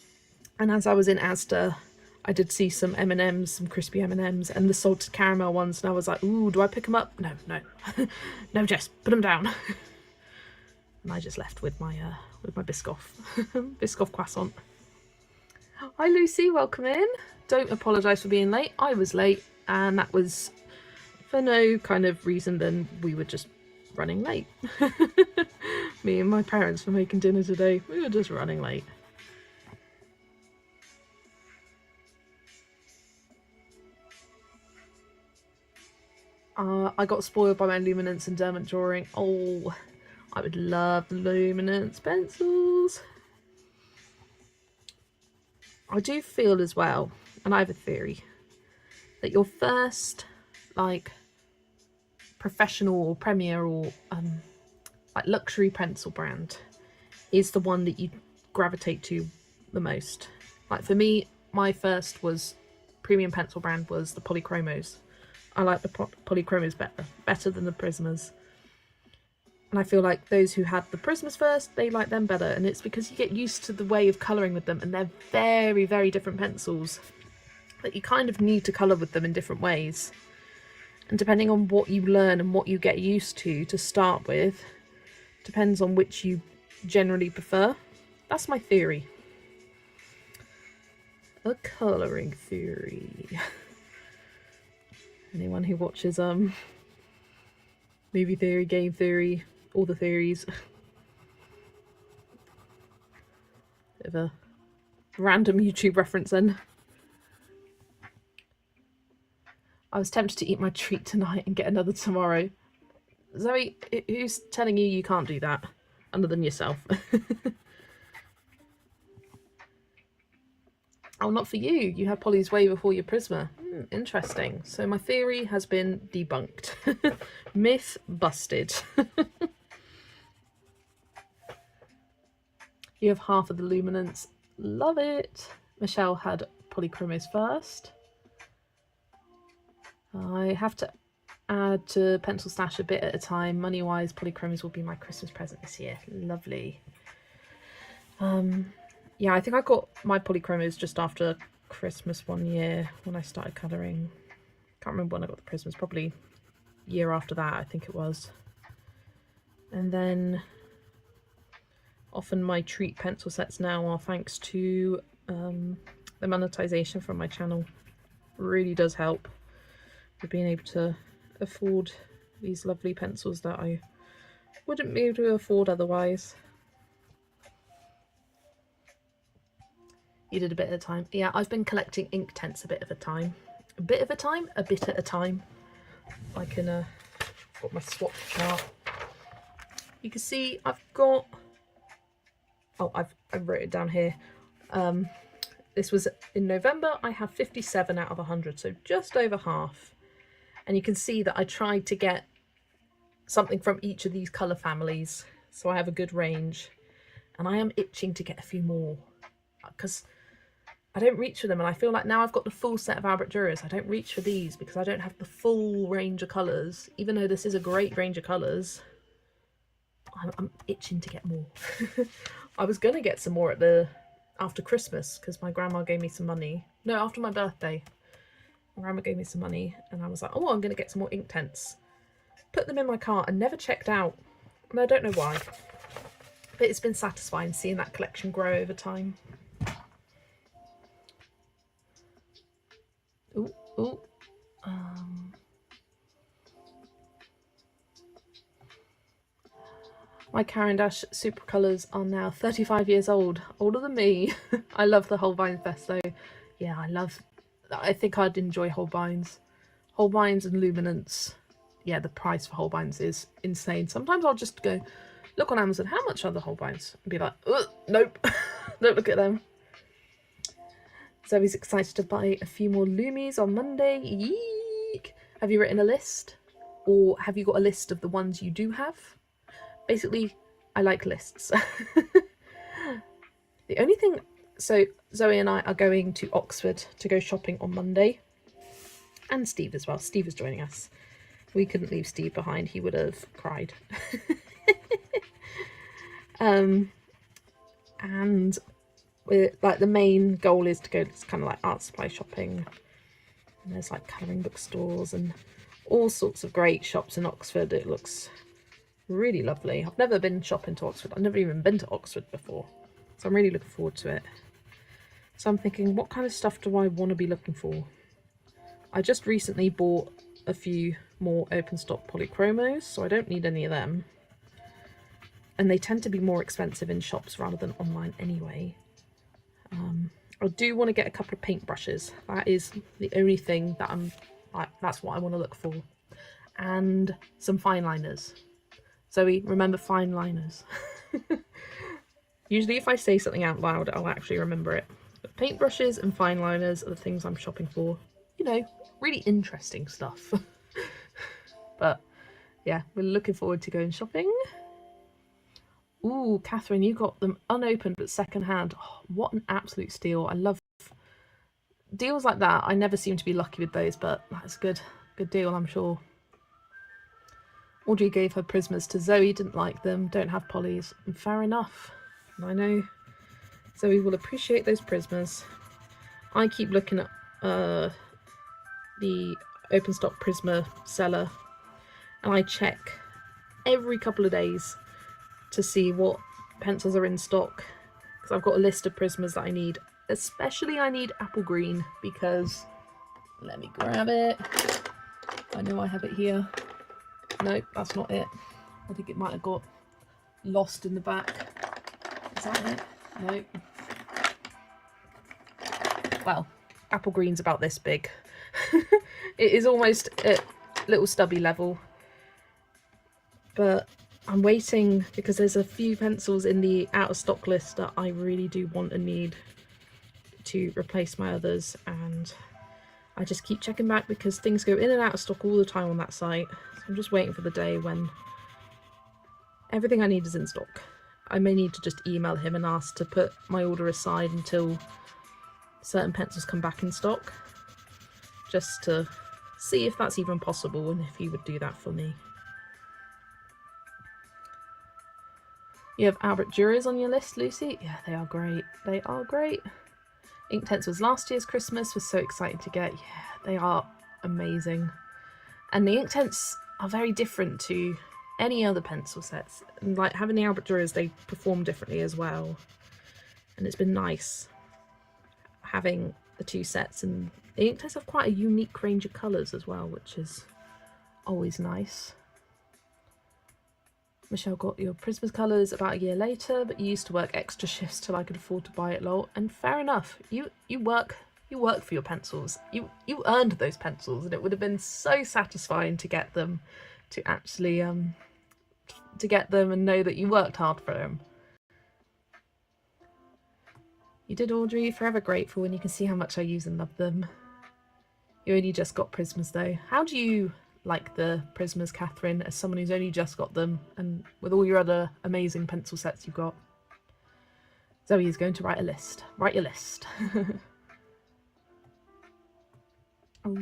as I was in Asda, I did see some M&Ms, some crispy M&Ms, and the salted caramel ones, and I was like, ooh, do I pick them up? No. No, Jess, put them down. And I just left with my Biscoff Biscoff croissant. Hi Lucy, welcome in. Don't apologise for being late. I was late, and that was for no kind of reason than we were just running late. Me and my parents were making dinner today. We were just running late. I got spoiled by my luminance and Dermot drawing. Oh, I would love the luminance pencils. I do feel as well, and I have a theory, that your first like professional or premier or like luxury pencil brand is the one that you gravitate to the most. Like for me, my first was premium pencil brand was the Polychromos. I like the Polychromos better than the Prismas. And I feel like those who had the Prismas first, they like them better. And it's because you get used to the way of colouring with them, and they're very, very different pencils that you kind of need to colour with them in different ways. And depending on what you learn and what you get used to start with, depends on which you generally prefer. That's my theory. A colouring theory. Anyone who watches movie theory, game theory, all the theories. Bit of a random YouTube reference then. I was tempted to eat my treat tonight and get another tomorrow. Zoe, who's telling you you can't do that? Other than yourself. Oh, not for you. You had Polly's way before your Prisma. Interesting. So my theory has been debunked. Myth busted. You have half of the luminance. Love it. Michelle had Polychromos first. I have to add to Pencil Stash a bit at a time. Money-wise, Polychromos will be my Christmas present this year. Lovely. Yeah, I think I got my Polychromos just after Christmas one year when I started colouring. Can't remember when I got the Prismas, probably year after that, I think it was. And then often my treat pencil sets now are thanks to the monetization from my channel. Really does help with being able to afford these lovely pencils that I wouldn't be able to afford otherwise. You did a bit at a time. Yeah, I've been collecting Inktense a bit at a time. A bit at a time? A bit at a time. I can, got my swatch chart. You can see I've got, oh, I wrote it down here. This was in November. I have 57 out of 100, so just over half. And you can see that I tried to get something from each of these colour families, so I have a good range. And I am itching to get a few more, because I don't reach for them, and I feel like now I've got the full set of Albert Duras, I don't reach for these because I don't have the full range of colours. Even though this is a great range of colours, I'm itching to get more. I was going to get some more at after Christmas because my grandma gave me some money. No, after my birthday. My grandma gave me some money and I was like, oh, I'm going to get some more Inktense. put them in my cart and never checked out. And I don't know why. But it's been satisfying seeing that collection grow over time. Ooh, ooh. My Caran d'Ache Super Colours are now 35 years old, older than me. I love the Holbein Fest though. Yeah, I think I'd enjoy Holbeins. Holbeins and Luminance. Yeah, the price for Holbeins is insane. Sometimes I'll just go look on Amazon, how much are the Holbeins? And be like, nope, don't look at them. Zoe's excited to buy a few more Lumies on Monday. Yeek! Have you written a list? Or have you got a list of the ones you do have? Basically, I like lists. The only thing, so Zoe and I are going to Oxford to go shopping on Monday. And Steve as well. Steve is joining us. We couldn't leave Steve behind. He would have cried. And we're, like, the main goal is to go to kind of like art supply shopping. And there's like colouring book stores and all sorts of great shops in Oxford. It looks really lovely. I've never been shopping to Oxford. I've never even been to Oxford before. So I'm really looking forward to it. So I'm thinking, what kind of stuff do I want to be looking for? I just recently bought a few more open stock polychromos, so I don't need any of them. And they tend to be more expensive in shops rather than online anyway. I do want to get a couple of paintbrushes. That is the only thing that that's what I want to look for. And some fine liners. Zoe, remember fine liners. Usually if I say something out loud, I'll actually remember it. But paintbrushes and fine liners are the things I'm shopping for. You know, really interesting stuff. But yeah, we're looking forward to going shopping. Ooh, Catherine, you got them unopened but secondhand. Oh, what an absolute steal. I love deals like that. I never seem to be lucky with those, but that's a good deal, I'm sure. Audrey gave her Prismas to Zoe, didn't like them, don't have polys. And fair enough. And I know Zoe will appreciate those Prismas. I keep looking at the open stock Prisma seller, and I check every couple of days to see what pencils are in stock, because I've got a list of Prismas that I need. Especially I need apple green, because let me grab it. I know I have it here. Nope, that's not it. I think it might have got lost in the back. Is that it? Nope. Well, apple green's about this big. It is almost at little stubby level. But I'm waiting because there's a few pencils in the out of stock list that I really do want and need to replace my others, and I just keep checking back because things go in and out of stock all the time on that site. So I'm just waiting for the day when everything I need is in stock. I may need to just email him and ask to put my order aside until certain pencils come back in stock, just to see if that's even possible and if he would do that for me. You have Albert Durers on your list, Lucy? Yeah, they are great. They are great. Inktense was last year's Christmas, was so exciting to get. Yeah, they are amazing. And the Inktense are very different to any other pencil sets. And like having the Albert Durers, they perform differently as well. And it's been nice having the two sets. And the Inktense have quite a unique range of colours as well, which is always nice. Michelle got your Prismas colours about a year later, but you used to work extra shifts till I could afford to buy it, lol. And fair enough, you work for your pencils. You earned those pencils, and it would have been so satisfying to get them, to actually to get them and know that you worked hard for them. You did, Audrey. Forever grateful, and you can see how much I use and love them. You only just got Prismas though. How do you like the Prismas, Catherine, as someone who's only just got them, and with all your other amazing pencil sets you've got? Zoe is going to write a list. Write your list. Oh,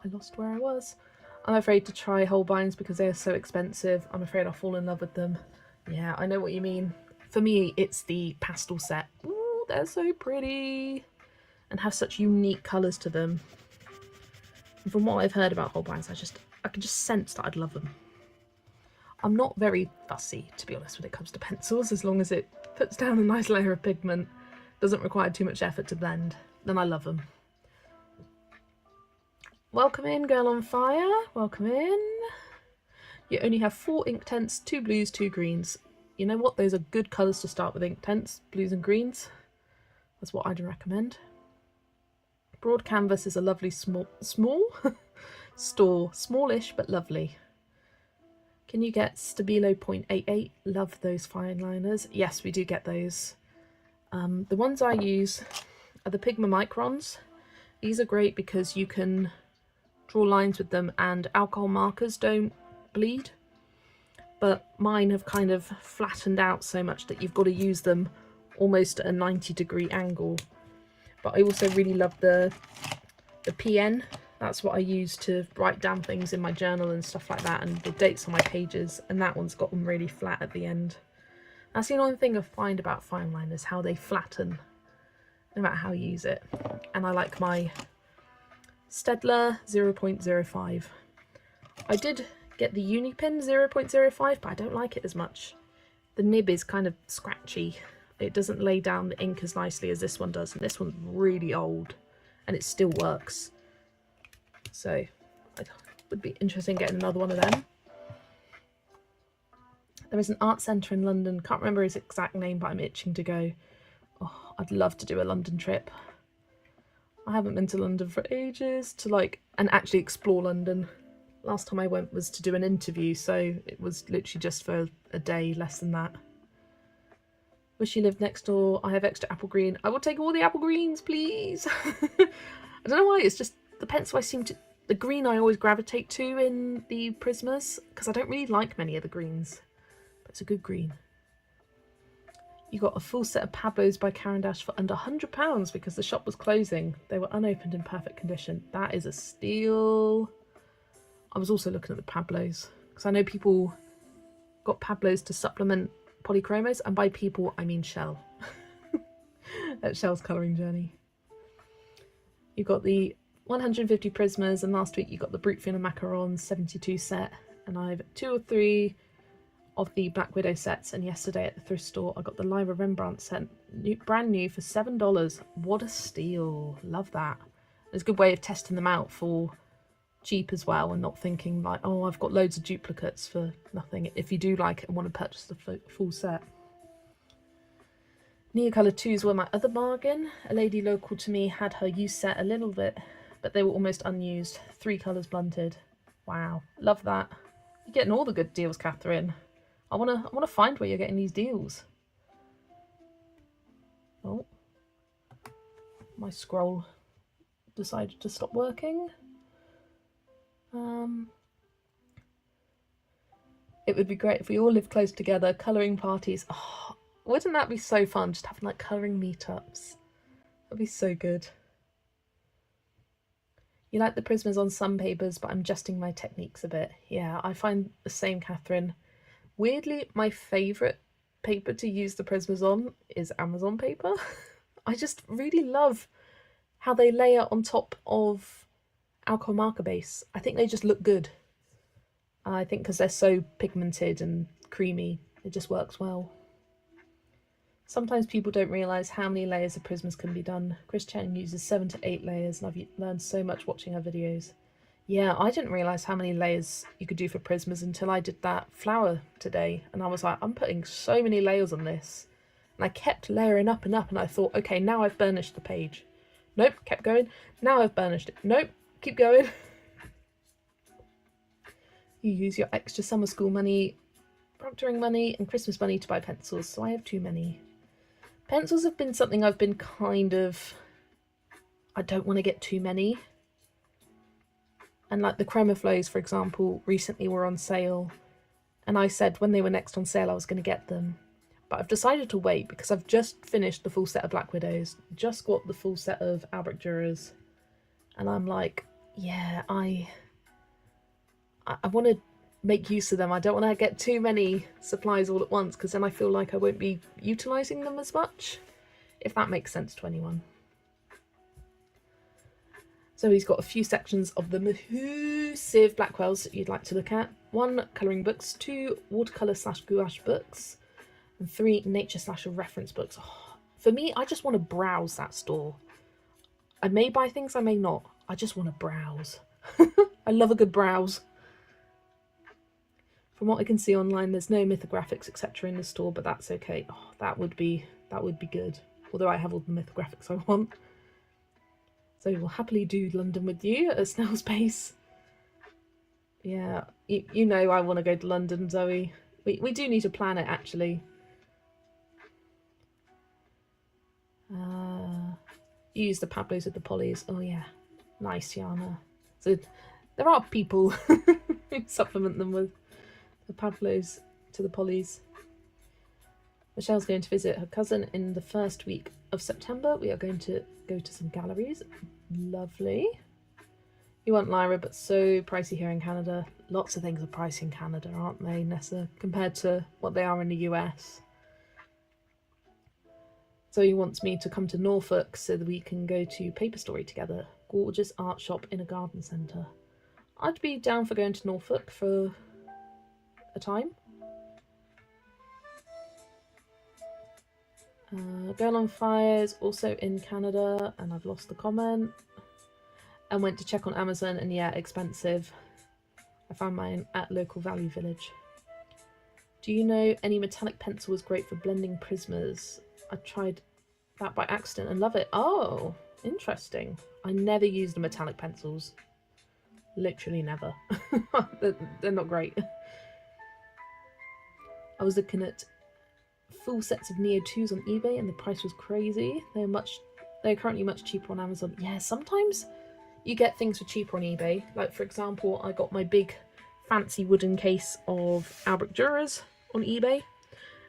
I lost where I was. I'm afraid to try Holbeins because they are so expensive. I'm afraid I'll fall in love with them. Yeah, I know what you mean. For me, it's the pastel set. Ooh, they're so pretty and have such unique colours to them. And from what I've heard about Holbeins, I can just sense that I'd love them. I'm not very fussy, to be honest, when it comes to pencils, as long as it puts down a nice layer of pigment, doesn't require too much effort to blend, then I love them. Welcome in, Girl on Fire, welcome in. You only have 4 Inktense, 2 blues, 2 greens. You know what, those are good colours to start with Inktense, blues and greens. That's what I'd recommend. Broad Canvas is a lovely small store, smallish but lovely. Can you get Stabilo 0.88? Love those fine liners. Yes, we do get those. The ones I use are the Pigma Microns. These are great because you can draw lines with them and alcohol markers don't bleed. But mine have kind of flattened out so much that you've got to use them almost at a 90-degree angle. But I also really love the PN. That's what I use to write down things in my journal and stuff like that, and the dates on my pages, and that one's got them really flat at the end. That's the only thing I find about fine liners, how they flatten no matter how you use it. And I like my Staedtler 0.05. I did get the Unipin 0.05, but I don't like it as much. The nib is kind of scratchy. It doesn't lay down the ink as nicely as this one does, and this one's really old and it still works. So it would be interesting getting another one of them. There is an art centre in London, can't remember his exact name, but I'm itching to go. Oh, I'd love to do a London trip. I haven't been to London for ages, and actually explore London. Last time I went was to do an interview, so it was literally just for a day, less than that. Wish you lived next door. I have extra apple green. I will take all the apple greens, please. I don't know why, it's just the pencil the green I always gravitate to in the Prismas, because I don't really like many of the greens, but it's a good green. You got a full set of Pablos by Caran d'Ache for under £100 because the shop was closing. They were unopened in perfect condition. That is a steal. I was also looking at the Pablos because I know people got Pablos to supplement polychromos, and by people I mean Shell. At Shell's colouring journey. You got the 150 Prismas, and last week you got the Brute Fina Macarons 72 set, and I've 2 or 3 of the Black Widow sets, and yesterday at the thrift store I got the Lyra Rembrandt set, brand new for $7. What a steal. Love that. It's a good way of testing them out for cheap as well, and not thinking like, oh, I've got loads of duplicates for nothing, if you do like it and want to purchase the full set. Neocolor 2s were my other bargain. A lady local to me had her used set a little bit, but they were almost unused. 3 colours blunted. Wow, love that. You're getting all the good deals, Catherine. I wanna find where you're getting these deals. Oh, my scroll decided to stop working. It would be great if we all lived close together. Colouring parties. Oh, wouldn't that be so fun? Just having like colouring meetups. That'd be so good. You like the Prismas on some papers, but I'm adjusting my techniques a bit. Yeah, I find the same, Catherine. Weirdly, my favourite paper to use the Prismas on is Amazon paper. I just really love how they layer on top of alcohol marker base. I think they just look good. I think because they're so pigmented and creamy, it just works well. Sometimes people don't realise how many layers of Prismas can be done. Chris Chen uses 7 to 8 layers, and I've learned so much watching her videos. Yeah, I didn't realise how many layers you could do for Prismas until I did that flower today, and I was like, I'm putting so many layers on this. And I kept layering up and up, and I thought, okay, now I've burnished the page. Nope, kept going. Now I've burnished it. Nope, keep going. You use your extra summer school money, proctoring money, and Christmas money to buy pencils, so I have too many. Pencils have been something I've been kind of... I don't want to get too many. And like the Chromaflows, for example, recently were on sale. And I said when they were next on sale I was going to get them. But I've decided to wait because I've just finished the full set of Black Widows. Just got the full set of Albrecht Dürers. And I'm like, yeah, I want to make use of them. I don't want to get too many supplies all at once because then I feel like I won't be utilising them as much, if that makes sense to anyone. Zoe's got a few sections of the massive black quills that you'd like to look at. 1 colouring books, 2 watercolour / gouache books, and 3 nature / reference books. Oh, for me, I just want to browse that store. I may buy things, I may not. I just want to browse. I love a good browse. From what I can see online, there's no mythographics etc. in the store, but that's okay. Oh, that would be good. Although I have all the mythographics I want. So we'll happily do London with you at a snail's pace. Yeah, you know I want to go to London, Zoe. We do need to plan it, actually. Use the Pablos with the Pollies. Oh yeah, nice, Yana. So there are people who supplement them with the Pablos to the Pollies. Michelle's going to visit her cousin in the first week of September. We are going to go to some galleries. Lovely. You want Lyra, but so pricey here in Canada. Lots of things are pricey in Canada, aren't they, Nessa, compared to what they are in the US. Zoe wants me to come to Norfolk so that we can go to Paper Story together. Gorgeous art shop in a garden centre. I'd be down for going to Norfolk for a time. Girl on Fire is also in Canada, and I've lost the comment. And went to check on Amazon, and yeah, expensive. I found mine at Local Value Village. Do you know any metallic pencil is great for blending prismas? I tried that by accident and love it. Oh, interesting. I never used the metallic pencils. Literally never. They're not great. I was looking at full sets of Neo 2s on eBay and the price was crazy. They're currently much cheaper on Amazon. Yeah, sometimes you get things for cheaper on eBay. Like, for example, I got my big fancy wooden case of Albrecht Dürers on eBay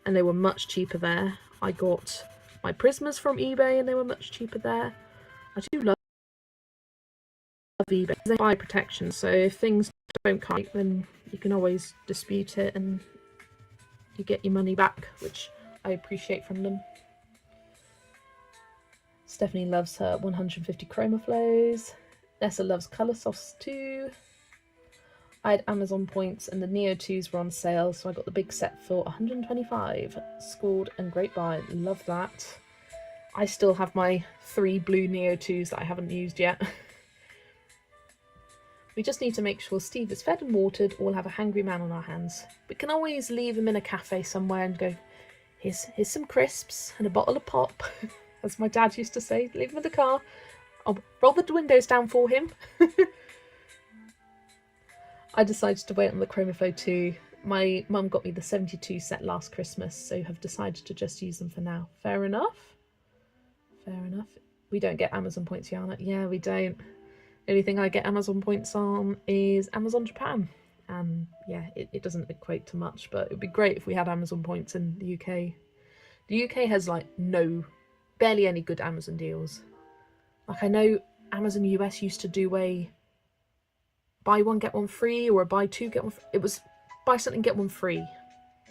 and they were much cheaper there. I got my Prismas from eBay and they were much cheaper there. I do love eBay. They buy protection, so if things don't come right, then you can always dispute it and you get your money back, which I appreciate from them. Stephanie loves her 150 chroma flows. Nessa loves colour softs too. I had Amazon points and the Neo 2s were on sale, so I got the big set for 125. Scored and great buy. Love that. I still have my 3 blue Neo 2s that I haven't used yet. We just need to make sure Steve is fed and watered or we'll have a hangry man on our hands. We can always leave him in a cafe somewhere and go, here's some crisps and a bottle of pop, as my dad used to say. Leave him in the car. I'll roll the windows down for him. I decided to wait on the Chromaflow too. My mum got me the 72 set last Christmas, so have decided to just use them for now. Fair enough. Fair enough. We don't get Amazon points, Yana. Yeah, we don't. The only thing I get Amazon points on is Amazon Japan. And yeah, it doesn't equate to much, but it would be great if we had Amazon points in the UK. The UK has like barely any good Amazon deals. Like I know Amazon US used to do a buy one get one free or a buy two get one free. It was buy something get one free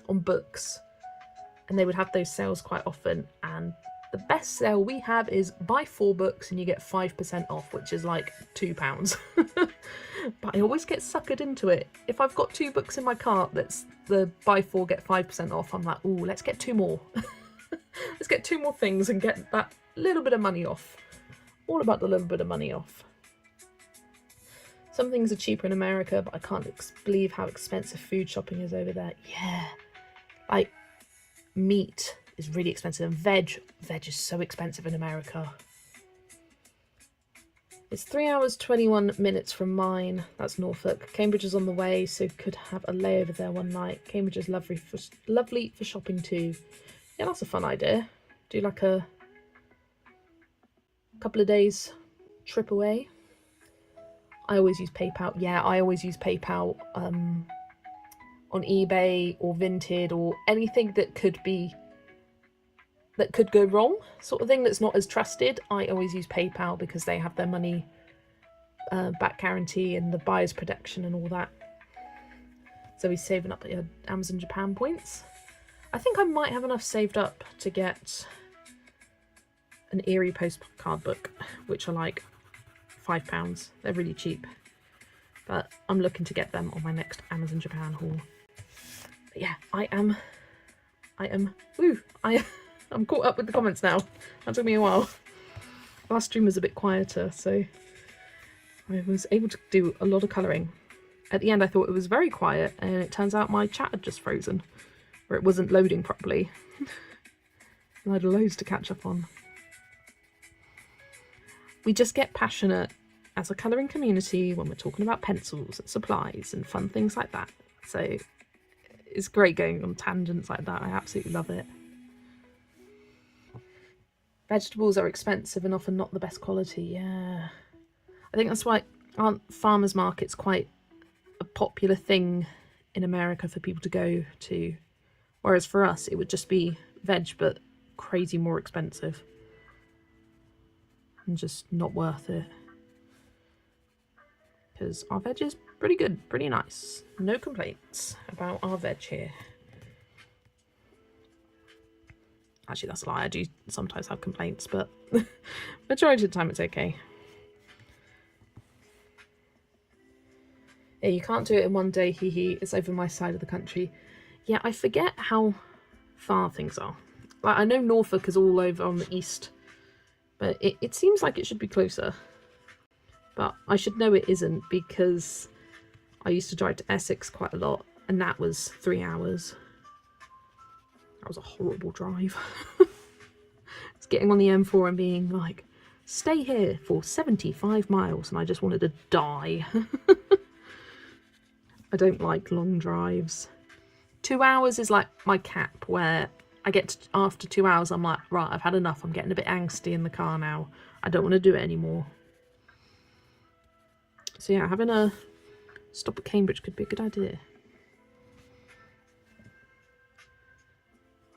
on books, and they would have those sales quite often. And the best sale we have is buy 4 books and you get 5% off, which is like £2. But I always get suckered into it. If I've got 2 books in my cart that's the buy 4 get 5% off, I'm like, ooh, let's get 2 more. Let's get 2 more things and get that little bit of money off. All about the little bit of money off. Some things are cheaper in America, but I can't believe how expensive food shopping is over there. Yeah, like meat is really expensive, and veg is so expensive in America. It's 3 hours 21 minutes from mine. That's Norfolk. Cambridge is on the way, so could have a layover there one night. Cambridge is lovely for shopping too. Yeah, that's a fun idea. Do like a couple of days trip away. I always use PayPal. Yeah, I always use PayPal on eBay or Vinted or anything that could go wrong, sort of thing that's not as trusted. I always use PayPal because they have their money back guarantee and the buyer's protection and all that. So he's saving up Amazon Japan points. I think I might have enough saved up to get an Eerie postcard book, which are like £5. They're really cheap, but I'm looking to get them on my next Amazon Japan haul. But yeah, I'm caught up with the comments now. That took me a while. Last stream was a bit quieter, so I was able to do a lot of colouring. At the end I thought it was very quiet, and it turns out my chat had just frozen, or it wasn't loading properly. And I had loads to catch up on. We just get passionate as a colouring community when we're talking about pencils and supplies and fun things like that. So it's great going on tangents like that. I absolutely love it. Vegetables are expensive and often not the best quality. Yeah, I think that's why aren't farmers markets quite a popular thing in America for people to go to, whereas for us it would just be veg but crazy more expensive and just not worth it, because our veg is pretty good, pretty nice. No complaints about our veg here. Actually, that's a lie. I do sometimes have complaints, but majority of the time it's okay. Yeah, you can't do it in one day, hee hee. It's over my side of the country. Yeah, I forget how far things are. Like, I know Norfolk is all over on the east, but it seems like it should be closer. But I should know it isn't, because I used to drive to Essex quite a lot, and that was 3 hours. That was a horrible drive. It's getting on the M4 and being like, stay here for 75 miles, and I just wanted to die. I don't like long drives. 2 hours is like my cap, where I get to, after 2 hours, I'm like, right, I've had enough. I'm getting a bit angsty in the car now. I don't want to do it anymore. So yeah, having a stop at Cambridge could be a good idea.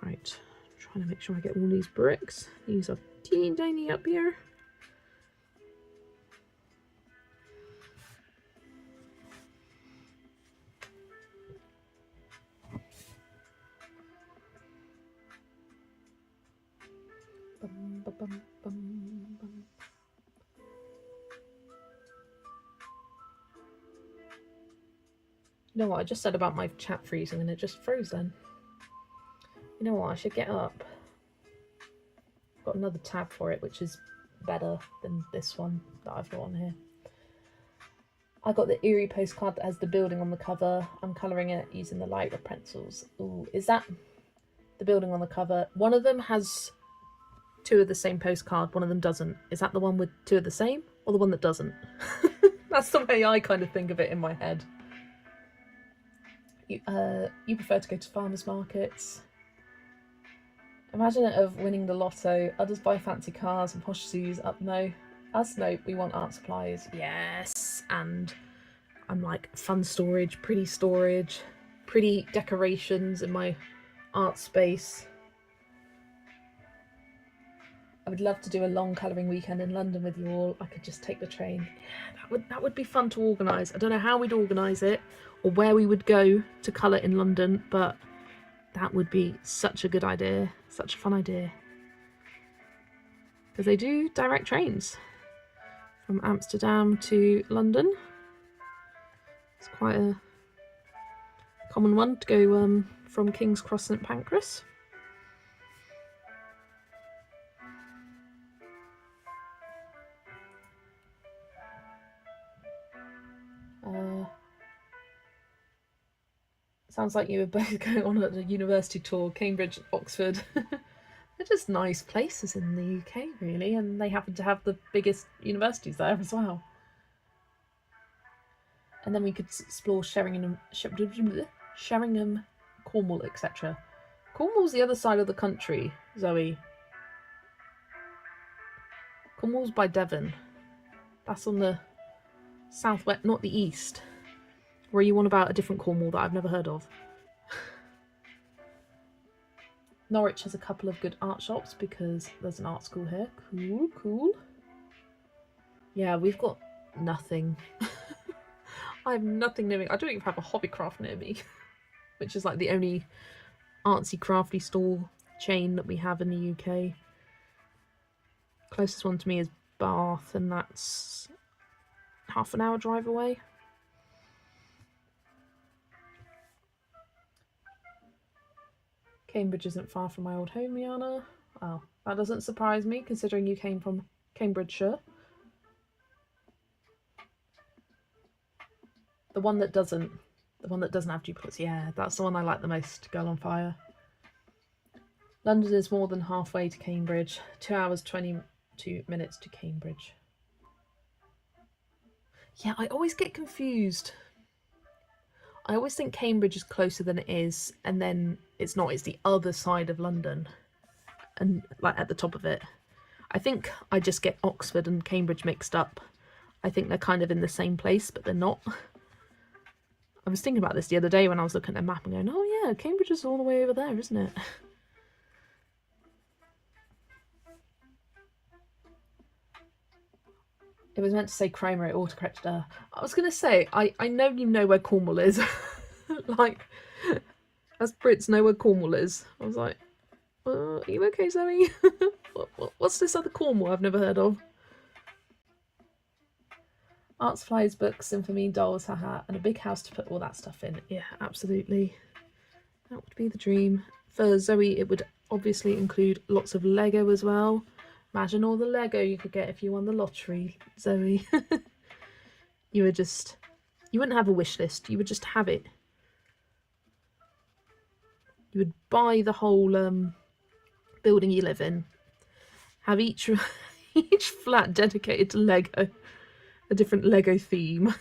Right, trying to make sure I get all these bricks. These are teeny tiny up here. Bum, ba, bum, bum, bum. You know what I just said about my chat freezing, and it just froze then. You know what, I should get up. I've got another tab for it, which is better than this one that I've got on here. I got the Erie postcard that has the building on the cover. I'm colouring it using the lighter pencils. Ooh, is that the building on the cover? One of them has 2 of the same postcard, one of them doesn't. Is that the one with 2 of the same, or the one that doesn't? That's the way I kind of think of it in my head. You prefer to go to farmers markets. Imagine it of winning the lotto. Others buy fancy cars and posh shoes. No. Us, no, we want art supplies. Yes. And I'm like, fun storage, pretty decorations in my art space. I would love to do a long colouring weekend in London with you all. I could just take the train. Yeah, that would be fun to organise. I don't know how we'd organise it or where we would go to colour in London, but that would be such a good idea, such a fun idea. Because they do direct trains from Amsterdam to London. It's quite a common one to go from King's Cross St Pancras. Sounds like you were both going on at a university tour, Cambridge, Oxford. They're just nice places in the UK, really, and they happen to have the biggest universities there as well. And then we could explore Sheringham, Cornwall, etc. Cornwall's the other side of the country, Zoe. Cornwall's by Devon. That's on the southwest, not the east. Or are you on about a different Cornwall that I've never heard of? Norwich has a couple of good art shops because there's an art school here. Cool, cool. Yeah, we've got nothing. I have nothing near me. I don't even have a Hobbycraft near me, which is like the only artsy crafty store chain that we have in the UK. Closest one to me is Bath, and that's half an hour drive away. Cambridge isn't far from my old home, Rihanna. Well, that doesn't surprise me, considering you came from Cambridgeshire. The one that doesn't have duplicates. Yeah, that's the one I like the most, Girl on Fire. London is more than halfway to Cambridge. 2 hours, 22 minutes to Cambridge. Yeah, I always get confused. I always think Cambridge is closer than it is, and then it's not. It's the other side of London, and like at the top of it. I think I just get Oxford and Cambridge mixed up. I think they're kind of in the same place, but they're not. I was thinking about this the other day when I was looking at a map and going, oh yeah, Cambridge is all the way over there, isn't it? It was meant to say Cromer, it autocorrected her. I was going to say, I know you know where Cornwall is. Like, as Brits know where Cornwall is. I was like, are you okay, Zoe? What's this other Cornwall I've never heard of? Arts, flies, books, symphony, dolls, haha, and a big house to put all that stuff in. Yeah, absolutely. That would be the dream. For Zoe, it would obviously include lots of Lego as well. Imagine all the Lego you could get if you won the lottery, Zoe. You wouldn't have a wish list, you would just have it. You would buy the whole building you live in, have each flat dedicated to Lego, a different Lego theme.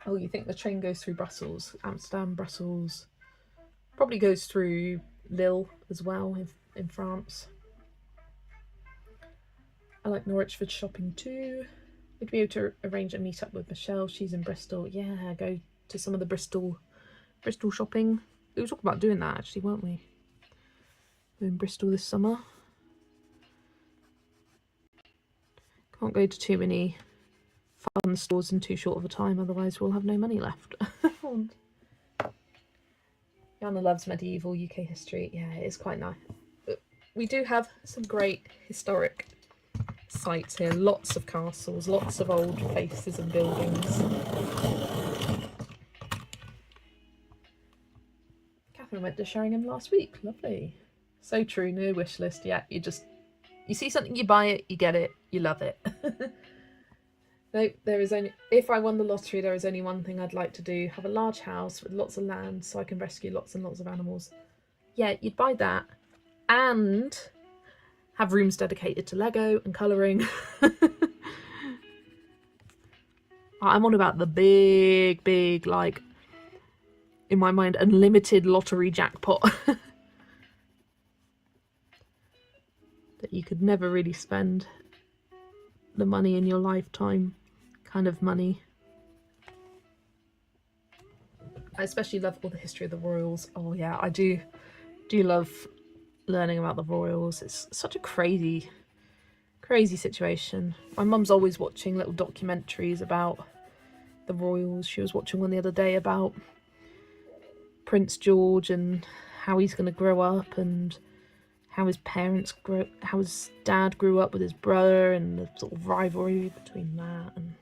Oh, you think the train goes through Brussels? Amsterdam, Brussels. Probably goes through Lille as well in France. I like Norwich for shopping too. We'd be able to arrange a meet-up with Michelle. She's in Bristol. Yeah, go to some of the Bristol shopping. We were talking about doing that actually, weren't we? We're in Bristol this summer. Can't go to too many fun stores in too short of a time, otherwise we'll have no money left. Yana loves medieval UK history. Yeah, it is quite nice. We do have some great historic sites here. Lots of castles, lots of old places and buildings. Catherine went to Sheringham last week. Lovely. So true. No wish list. Yeah, you see something, you buy it, you get it, you love it. No, there is only, if I won the lottery, there is only one thing I'd like to do. Have a large house with lots of land so I can rescue lots and lots of animals. Yeah, you'd buy that and have rooms dedicated to Lego and colouring. I'm on about the big, like, in my mind, unlimited lottery jackpot. That you could never really spend the money in your lifetime kind of money. I especially love all the history of the royals. Oh yeah, I do love learning about the royals. It's such a crazy situation. My mum's always watching little documentaries about the royals. She was watching one the other day about Prince George and how he's going to grow up and how his dad grew up with his brother and the sort of rivalry between that. And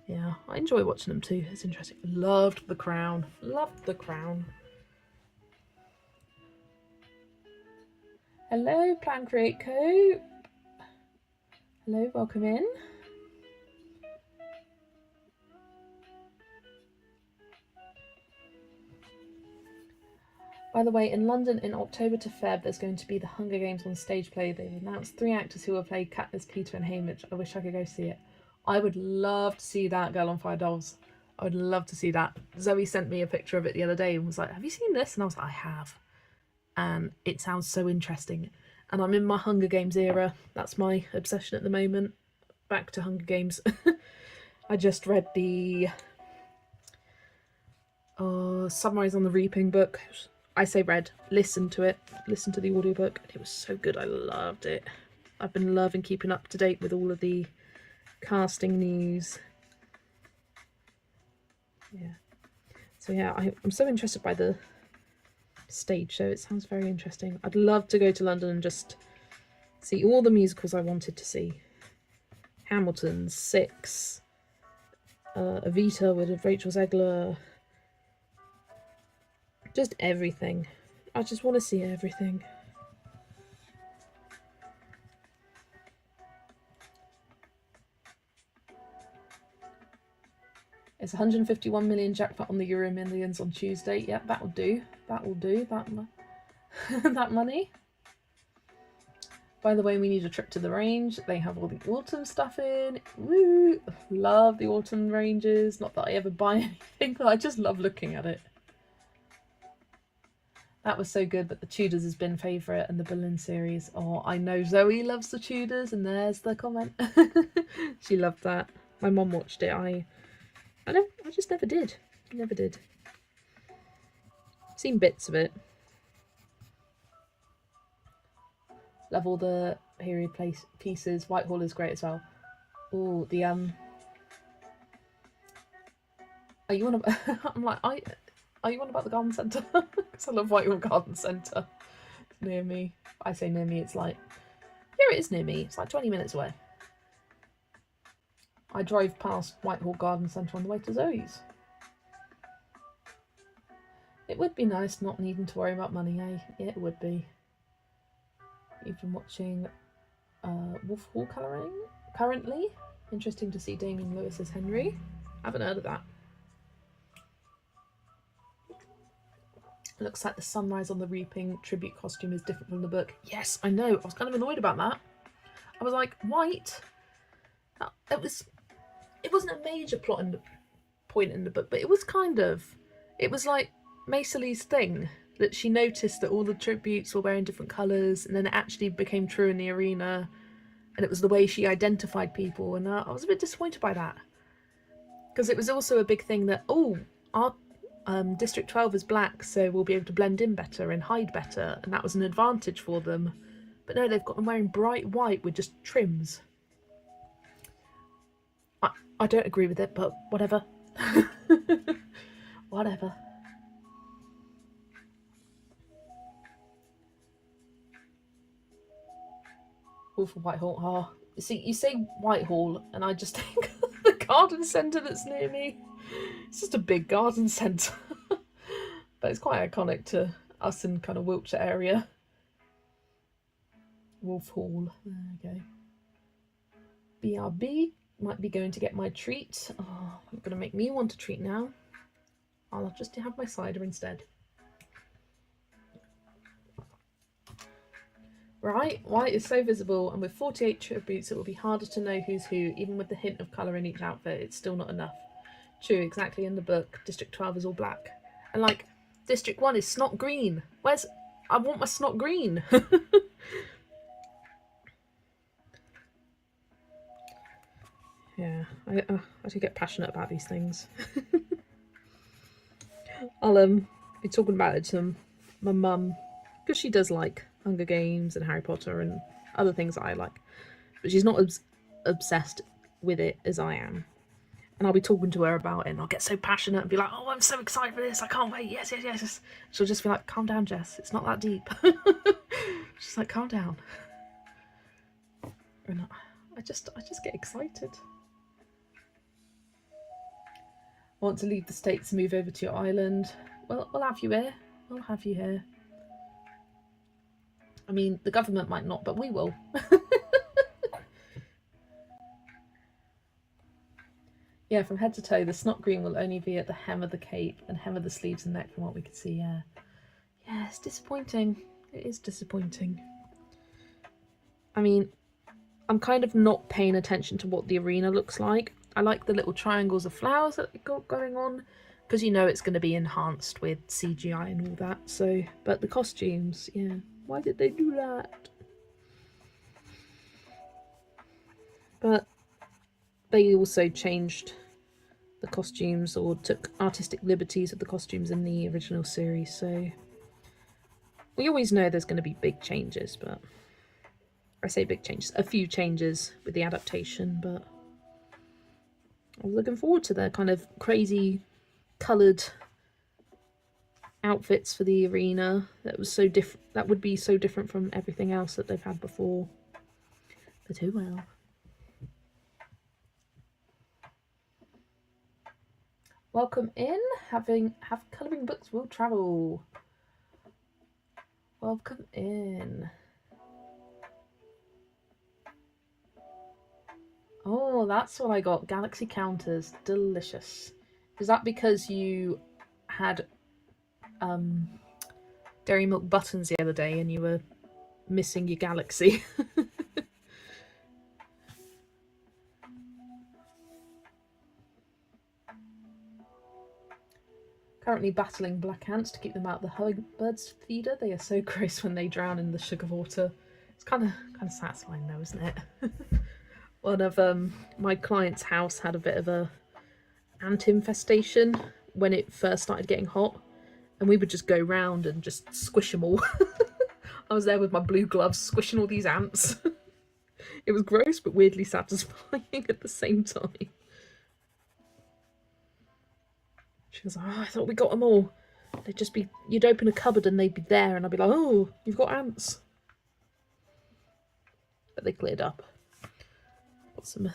yeah, I enjoy watching them too. It's interesting. Loved The Crown. Loved The Crown. Hello, Plan Create Cope. Hello, welcome in. By the way, in London in October to Feb, there's going to be the Hunger Games on stage play. They've announced 3 actors who will play Katniss, Peter and Haymitch. I wish I could go see it. I would love to see that, Girl on Fire Dolls. I would love to see that. Zoe sent me a picture of it the other day and was like, have you seen this? And I was like, I have. And it sounds so interesting. And I'm in my Hunger Games era. That's my obsession at the moment. Back to Hunger Games. I just read the Sunrise on the Reaping book. I say read, listen to it, listen to the audiobook, and it was so good. I loved it. I've been loving keeping up to date with all of the casting news. Yeah. So yeah, I'm so interested by the stage show. It sounds very interesting. I'd love to go to London and just see all the musicals I wanted to see. Hamilton, Six, Evita with Rachel Zegler, just everything. I just want to see everything. It's 151 million jackpot on the Euro Millions on Tuesday. Yep, that'll do. That will do. That money. By the way, we need a trip to the range. They have all the autumn stuff in. Woo! Love the autumn ranges. Not that I ever buy anything, but I just love looking at it. That was so good, but the Tudors has been favourite and the Boleyn series. Oh, I know Zoe loves the Tudors, and there's the comment. She loved that. My mum watched it. I just never did. Never did. Seen bits of it. Love all the period pieces. Whitehall is great as well. Oh, the Are you on about? I'm like, are you on about the garden centre? Because I love Whitehall Garden Centre. It's near me. I say near me. It's like, here it is near me. It's like 20 minutes away. I drove past Whitehall Garden Centre on the way to Zoe's. It would be nice not needing to worry about money, eh? Yeah, it would be. You've been watching Wolf Hall colouring currently. Interesting to see Damien Lewis as Henry. I haven't heard of that. It looks like the sunrise on the Reaping tribute costume is different from the book. Yes, I know. I was kind of annoyed about that. I was like, white? It wasn't a major point in the book, but it was kind of. It was like Maisa Lee's thing, that she noticed that all the tributes were wearing different colours, and then it actually became true in the arena, and it was the way she identified people, and I was a bit disappointed by that. Because it was also a big thing that, oh, our District 12 is black, so we'll be able to blend in better and hide better, and that was an advantage for them. But no, they've got them wearing bright white with just trims. I don't agree with it, but whatever. Whatever. All for Whitehall. Oh, see, you say Whitehall, and I just think of the garden centre that's near me. It's just a big garden centre. But it's quite iconic to us in kind of Wiltshire area. Wolf Hall. There we go. BRB. Might be going to get my treat. Oh, you're going to make me want a treat now. I'll just have my cider instead. Right, white is so visible, and with 48 tributes it will be harder to know who's who, even with the hint of colour in each outfit. It's still not enough. True, exactly. In the book, District 12 is all black. And like, District 1 is snot green. I want my snot green. Yeah, I do get passionate about these things. I'll be talking about it to my mum, because she does like Hunger Games and Harry Potter and other things that I like, but she's not obsessed with it as I am. And I'll be talking to her about it, and I'll get so passionate and be like, oh, I'm so excited for this, I can't wait, yes, yes, yes. She'll just be like, calm down, Jess, it's not that deep. She's like, calm down. And I just get excited. Want to leave the States and move over to your island? Well, we'll have you here. We'll have you here. I mean, the government might not, but we will. Yeah, from head to toe, the snot green will only be at the hem of the cape and hem of the sleeves and neck from what we could see, yeah. Yeah, it's disappointing. It is disappointing. I mean, I'm kind of not paying attention to what the arena looks like. I like the little triangles of flowers that they've got going on, because you know it's going to be enhanced with CGI and all that. So, but the costumes, yeah, why did they do that? But they also changed the costumes, or took artistic liberties with the costumes in the original series, so we always know there's going to be big changes, but I say big changes, a few changes with the adaptation, but I was looking forward to the kind of crazy coloured outfits for the arena that was so different, that would be so different from everything else that they've had before. But oh well. Welcome in. Have colouring books will travel. Welcome in. Oh, that's what I got. Galaxy counters. Delicious. Is that because you had dairy milk buttons the other day and you were missing your galaxy? Currently battling black ants to keep them out of the hummingbirds feeder. They are so gross when they drown in the sugar water. It's kind of satisfying though, isn't it? One of my client's house had a bit of a ant infestation when it first started getting hot, and we would just go round and just squish them all. I was there with my blue gloves squishing all these ants. It was gross but weirdly satisfying at the same time. She was like, oh, I thought we got them all. They'd just be, you'd open a cupboard and they'd be there, and I'd be like, oh, you've got ants. But they cleared up. Got some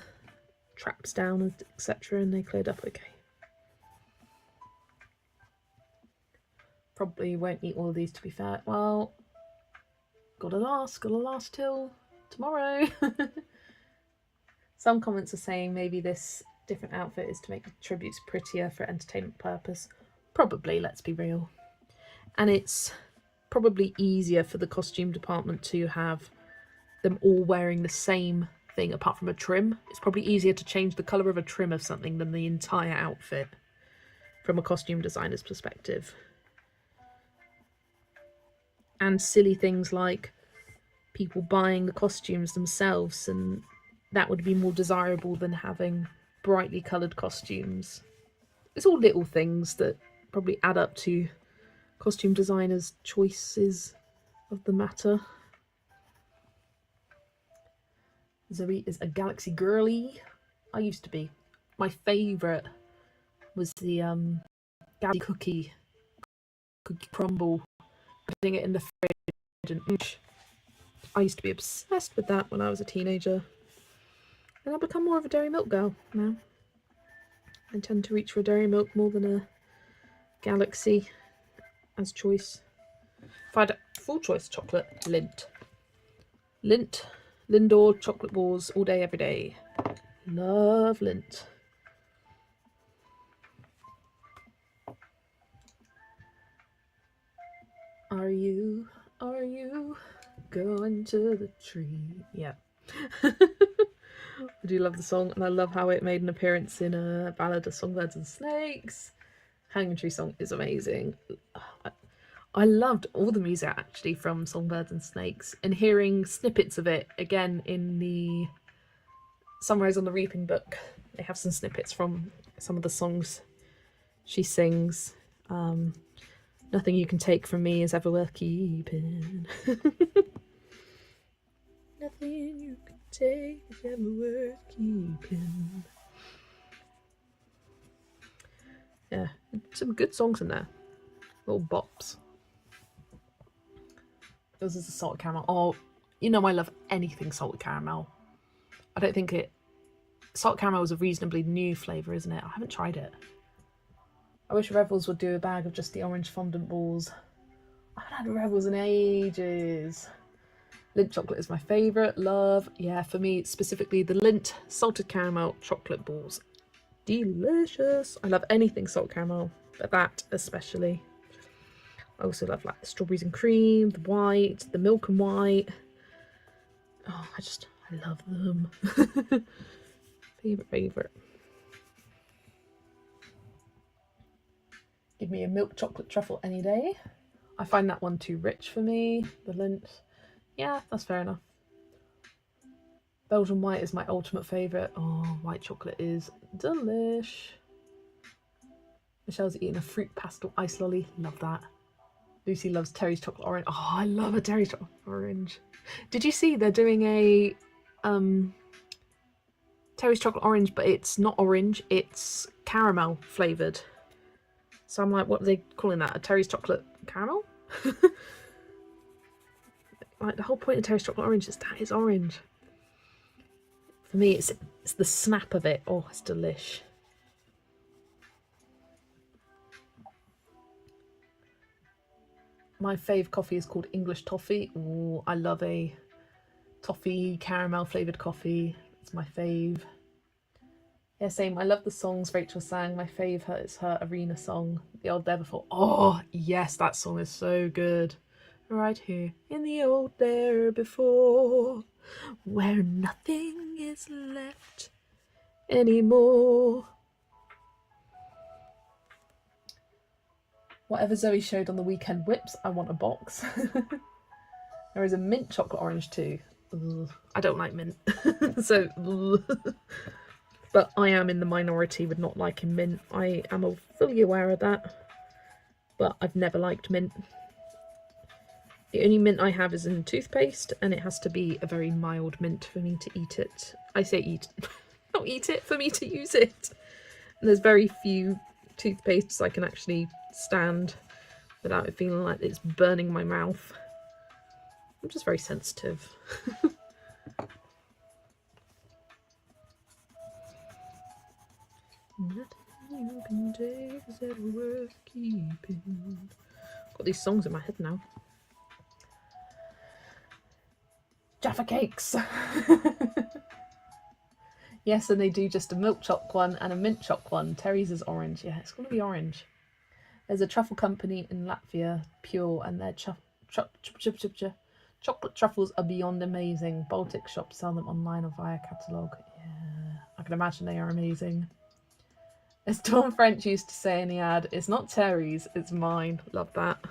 traps down, etc., and they cleared up okay. Probably won't eat all of these, to be fair. Well, gotta last till tomorrow. Some comments are saying maybe this different outfit is to make the tributes prettier for entertainment purpose. Probably, let's be real. And it's probably easier for the costume department to have them all wearing the same thing apart from a trim. It's probably easier to change the colour of a trim of something than the entire outfit from a costume designer's perspective. And silly things like people buying the costumes themselves, and that would be more desirable than having brightly coloured costumes. It's all little things that probably add up to costume designers' choices of the matter. Zoe is a galaxy girly. I used to be. My favourite was the galaxy cookie crumble, putting it in the fridge and I used to be obsessed with that when I was a teenager. And I've become more of a dairy milk girl now. I tend to reach for dairy milk more than a galaxy as choice. If I had a full choice chocolate, Lindt, Lindor chocolate balls all day, every day. Love Lindt. Are you going to the tree? Yeah. I do love the song, and I love how it made an appearance in a Ballad of Songbirds and Snakes. Hanging Tree song is amazing. I loved all the music actually from Songbirds and Snakes, and hearing snippets of it again in the Sunrise on the Reaping book. They have some snippets from some of the songs she sings. Nothing you can take from me is ever worth keeping. Nothing you can take is ever worth keeping. Yeah, some good songs in there. Little bops. This is a salted caramel. Oh, you know I love anything salted caramel. I don't think salted caramel is a reasonably new flavour, isn't it? I haven't tried it. I wish Revels would do a bag of just the orange fondant balls. I haven't had Revels in ages. Lindt chocolate is my favourite. Love. Yeah, for me, specifically the Lindt salted caramel chocolate balls. Delicious. I love anything salted caramel, but that especially. I also love like the strawberries and cream, the white, the milk and white. Oh, I love them. Favourite. Give me a milk chocolate truffle any day. I find that one too rich for me. The Lindt. Yeah, that's fair enough. Belgian white is my ultimate favourite. Oh, white chocolate is delish. Michelle's eating a fruit pastel ice lolly. Love that. Lucy loves Terry's chocolate orange. Oh, I love a Terry's chocolate orange. Did you see they're doing a Terry's chocolate orange, but it's not orange, it's caramel flavoured. So I'm like, what are they calling that? A Terry's chocolate caramel? Like, the whole point of Terry's chocolate orange is that it's orange. For me, it's the snap of it. Oh, it's delish. My fave coffee is called English toffee. Ooh, I love a toffee caramel flavoured coffee. It's my fave. Yeah, same. I love the songs Rachel sang. My fave is her arena song, The Old There Before. Oh, yes, that song is so good. Right here in the old there before, where nothing is left anymore. Whatever Zoe showed on the weekend whips, I want a box. There is a mint chocolate orange too. Ugh, I don't like mint. So, but I am in the minority with not liking mint. I am fully aware of that, but I've never liked mint. The only mint I have is in toothpaste, and it has to be a very mild mint for me to eat it. I say eat, not eat it, for me to use it. And there's very few toothpastes I can actually stand without it feeling like it's burning my mouth. I'm just very sensitive. Nothing you can take is ever worth keeping. Got these songs in my head now. Jaffa cakes. Yes, and they do just a milk choc one and a mint choc one. Terry's is orange. Yeah, it's going to be orange. There's a truffle company in Latvia, Pure, and their chocolate truffles are beyond amazing. Baltic shops sell them online or via catalogue. Yeah, I can imagine they are amazing. As Dawn French used to say in the ad, it's not Terry's, it's mine. Love that.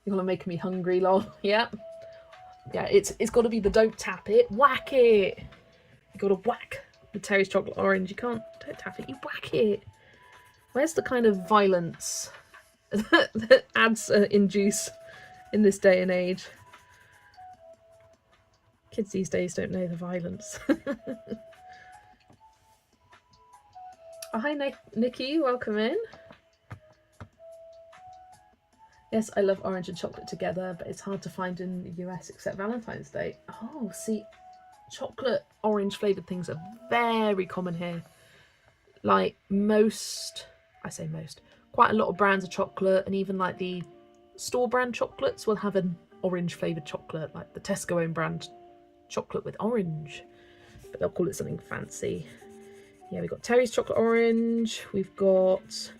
You're gonna make me hungry, lol. Yep. Yeah, it's got to be the don't tap it, whack it. You got to whack the Terry's chocolate orange. You don't tap it, you whack it. Where's the kind of violence that ads induce in this day and age? Kids these days don't know the violence. Oh, hi, Nikki. Welcome in. Yes, I love orange and chocolate together, but it's hard to find in the US except Valentine's Day. Oh, see, chocolate orange flavoured things are very common here. Like most, I say most, quite a lot of brands of chocolate, and even like the store brand chocolates will have an orange flavoured chocolate, like the Tesco own brand chocolate with orange, but they'll call it something fancy. Yeah, we've got Terry's chocolate orange, we've got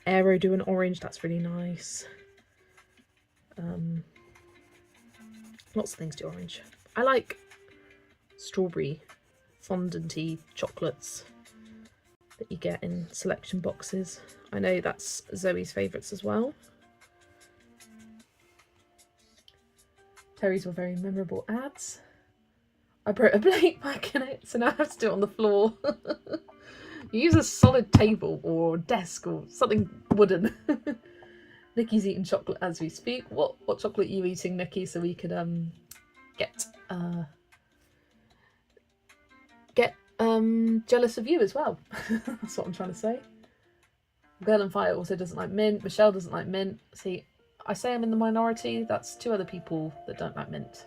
Aero doing orange, that's really nice. Lots of things do orange. I like strawberry fondant-y chocolates that you get in selection boxes. I know that's Zoe's favourites as well. Terry's were very memorable ads. I broke a plate back in it, so now I have to do it on the floor. You use a solid table or desk or something wooden. Nikki's eating chocolate as we speak. What chocolate are you eating, Nikki, so we could get jealous of you as well. That's what I'm trying to say. Girl on Fire also doesn't like mint. Michelle doesn't like mint. See, I say I'm in the minority. That's two other people that don't like mint.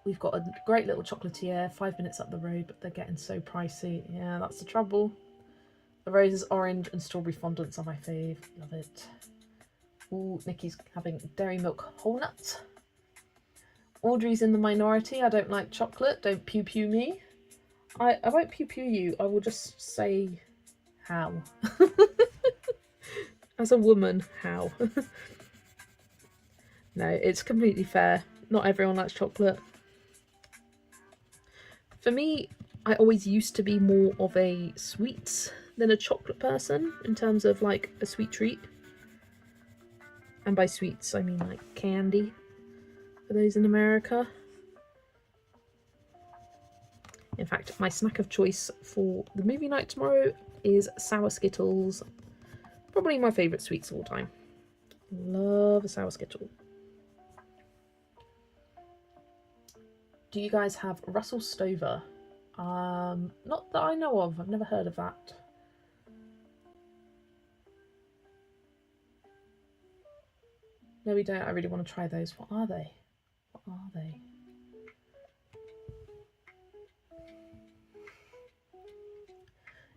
We've got a great little chocolatier 5 minutes up the road, but they're getting so pricey. Yeah, that's the trouble. The roses, orange and strawberry fondants are my fave. Love it. Ooh, Nikki's having dairy milk whole nut. Audrey's in the minority. I don't like chocolate. Don't pew pew me. I won't pew pew you. I will just say how. As a woman, how. No, it's completely fair. Not everyone likes chocolate. For me, I always used to be more of a sweets than a chocolate person in terms of like a sweet treat. And by sweets, I mean like candy for those in America. In fact, my snack of choice for the movie night tomorrow is sour Skittles. Probably my favourite sweets of all time. Love a sour Skittle. Do you guys have Russell Stover? Not that I know of. I've never heard of that. No, we don't. I really want to try those. What are they? What are they?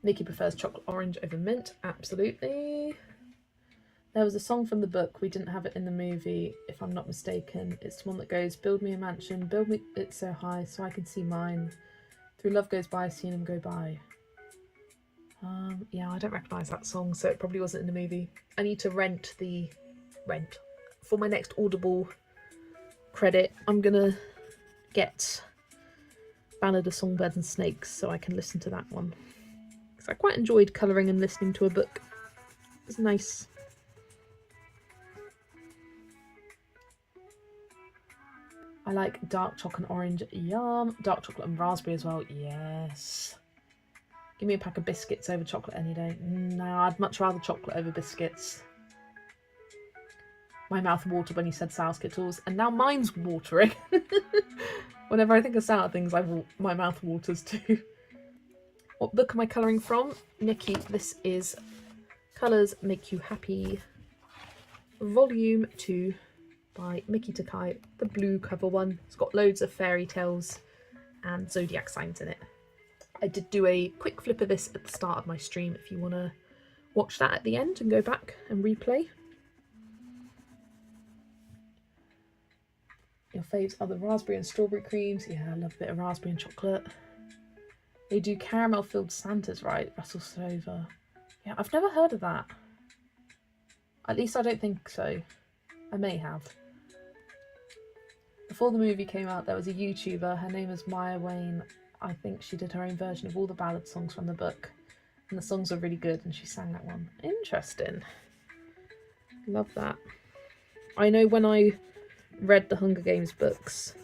Nikki prefers chocolate orange over mint. Absolutely. There was a song from the book. We didn't have it in the movie, if I'm not mistaken. It's the one that goes, build me a mansion, build me it so high so I can see mine. Through love goes by, seen him go by. Yeah, I don't recognise that song, so it probably wasn't in the movie. I need to rent for my next Audible credit. I'm gonna get Ballad of Songbirds and Snakes so I can listen to that one, because I quite enjoyed colouring and listening to a book. It was nice. I like dark chocolate and orange. Yum. Dark chocolate and raspberry as well. Yes. Give me a pack of biscuits over chocolate any day. No, I'd much rather chocolate over biscuits. My mouth watered when you said sour Skittles, and now mine's watering. Whenever I think of sour things, my mouth waters too. What book am I colouring from? Nikki, this is Colours Make You Happy, Volume 2 by Miki Takei, the blue cover one. It's got loads of fairy tales and zodiac signs in it. I did do a quick flip of this at the start of my stream if you want to watch that at the end and go back and replay. Your faves are the raspberry and strawberry creams. Yeah, I love a bit of raspberry and chocolate. They do caramel filled Santas, right? Russell Stover. Yeah, I've never heard of that. At least I don't think so. I may have. Before the movie came out, there was a YouTuber. Her name is Maya Wayne. I think she did her own version of all the ballad songs from the book. And the songs are really good, and she sang that one. Interesting. Love that. I know when I read the Hunger Games books,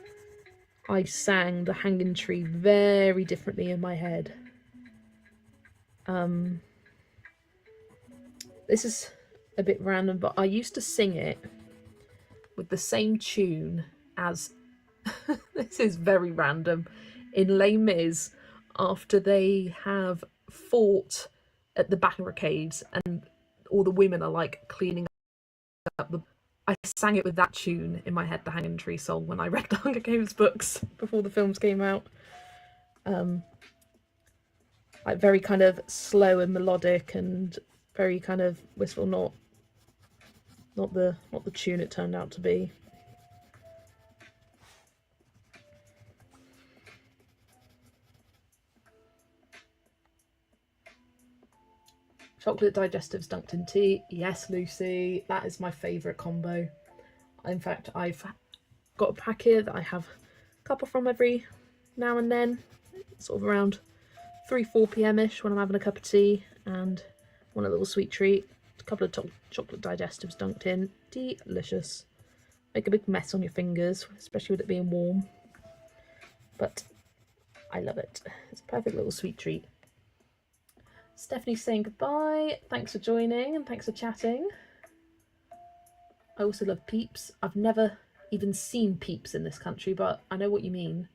I sang The Hanging Tree very differently in my head. This is a bit random, but I used to sing it with the same tune as this is very random, in Les Mis, after they have fought at the barricades and all the women are like cleaning up the... I sang it with that tune in my head, the Hanging Tree song, when I read the Hunger Games books before the films came out. Like very kind of slow and melodic and very kind of wistful, not the tune it turned out to be. Chocolate digestives dunked in tea. Yes, Lucy, that is my favourite combo. In fact, I've got a pack here that I have a couple from every now and then, sort of around 3-4 p.m-ish when I'm having a cup of tea and want a little sweet treat. A couple of chocolate digestives dunked in. Delicious. Make a big mess on your fingers, especially with it being warm. But I love it. It's a perfect little sweet treat. Stephanie's saying goodbye. Thanks for joining and thanks for chatting. I also love Peeps. I've never even seen Peeps in this country, but I know what you mean.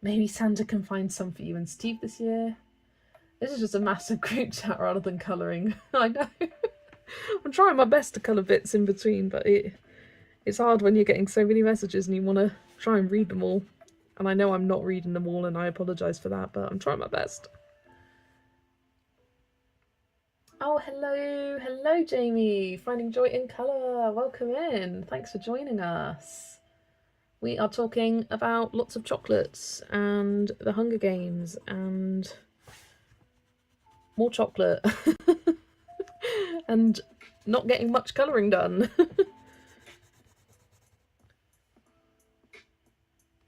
Maybe Santa can find some for you and Steve this year. This is just a massive group chat rather than colouring. I know. I'm trying my best to colour bits in between, but it's hard when you're getting so many messages and you want to try and read them all. And I know I'm not reading them all and I apologise for that, but I'm trying my best. Oh, hello. Hello, Jamie. Finding joy in colour. Welcome in. Thanks for joining us. We are talking about lots of chocolates and the Hunger Games and more chocolate and not getting much colouring done.